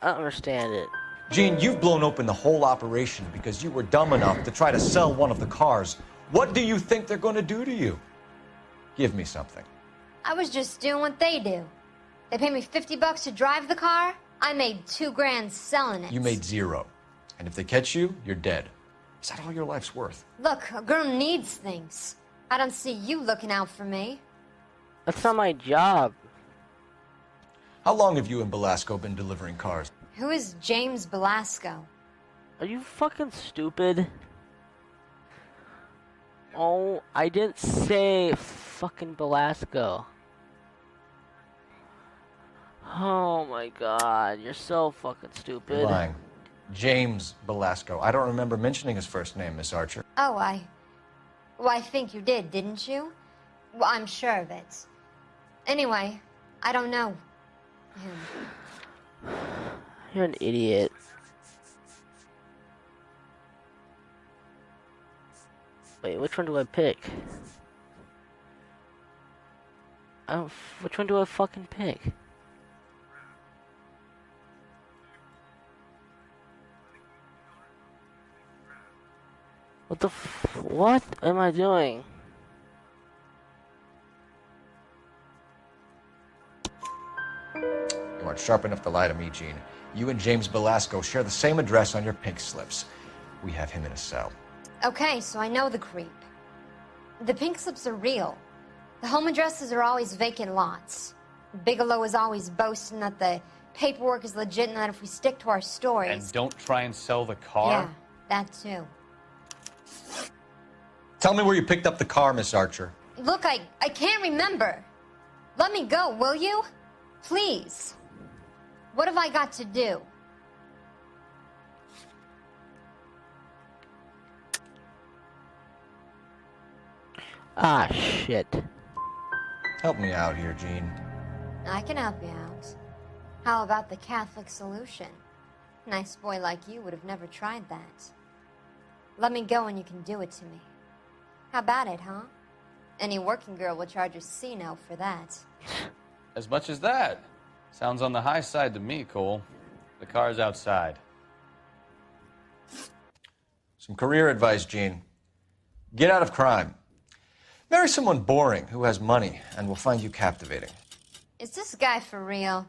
Speaker 1: I don't understand it.
Speaker 6: Gene, you've blown open the whole operation because you were dumb enough to try to sell one of the cars. What do you think they're going to do to you? Give me something.
Speaker 24: I was just doing what they do. They pay me $50 to drive the car. I made $2 grand selling it.
Speaker 6: You made zero. And if they catch you, you're dead. Is that all your life's worth?
Speaker 24: Look, a girl needs things. I don't see you looking out for me.
Speaker 1: That's not my job.
Speaker 6: How long have you and Belasco been delivering cars?
Speaker 24: Who is James Belasco?
Speaker 1: Are you fucking stupid? Oh, I didn't say fucking Belasco. Oh my god, you're so fucking stupid.
Speaker 6: You're lying. James Belasco. I don't remember mentioning his first name, Miss Archer.
Speaker 24: Oh, well, I think you did, didn't you? Well, I'm sure of it. Anyway, I don't know him.
Speaker 1: You're an idiot. Wait, which one do I pick? Which one do I fucking pick? What am I doing?
Speaker 6: You aren't sharp enough to lie to me, Gene. You and James Belasco share the same address on your pink slips. We have him in a cell.
Speaker 24: Okay, so I know the creep. The pink slips are real. The home addresses are always vacant lots. Bigelow is always boasting that the paperwork is legit and that if we stick to our stories...
Speaker 9: And don't try and sell the car?
Speaker 24: Yeah, that too.
Speaker 6: Tell me where you picked up the car, Miss Archer.
Speaker 24: Look, I can't remember. Let me go, will you? Please. What have I got to do?
Speaker 1: Ah, shit.
Speaker 6: Help me out here, Gene.
Speaker 24: I can help you out. How about the Catholic solution? A nice boy like you would have never tried that. Let me go and you can do it to me. How about it, huh? Any working girl will charge a C-note for that.
Speaker 9: As much as that? Sounds on the high side to me, Cole. The car's outside.
Speaker 6: Some career advice, Gene. Get out of crime. Marry someone boring who has money and will find you captivating.
Speaker 24: Is this guy for real?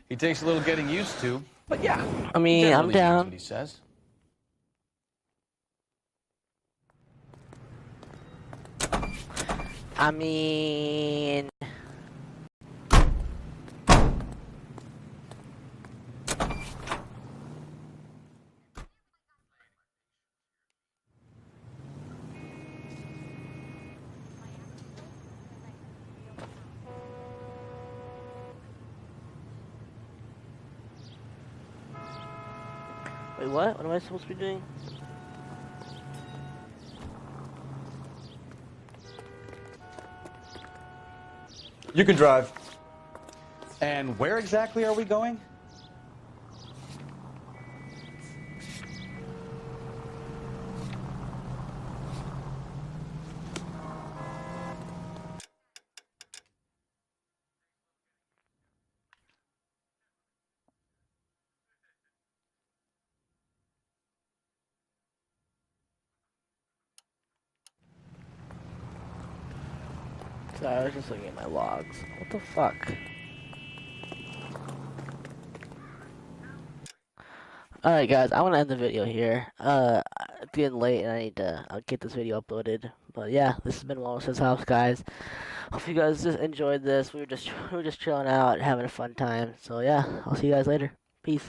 Speaker 9: He takes a little getting used to, but yeah.
Speaker 1: I mean, I'm down.
Speaker 9: What he says.
Speaker 1: I mean... Wait, what? What am I supposed to be doing?
Speaker 6: You can drive.
Speaker 9: And where exactly are we going?
Speaker 1: Sorry, I was just looking at my logs. What the fuck? Alright guys, I want to end the video here. It's getting late and I need to get this video uploaded. But yeah, this has been WalrusHasHops, guys. Hope you guys just enjoyed this. We were just chilling out, having a fun time. So yeah, I'll see you guys later. Peace.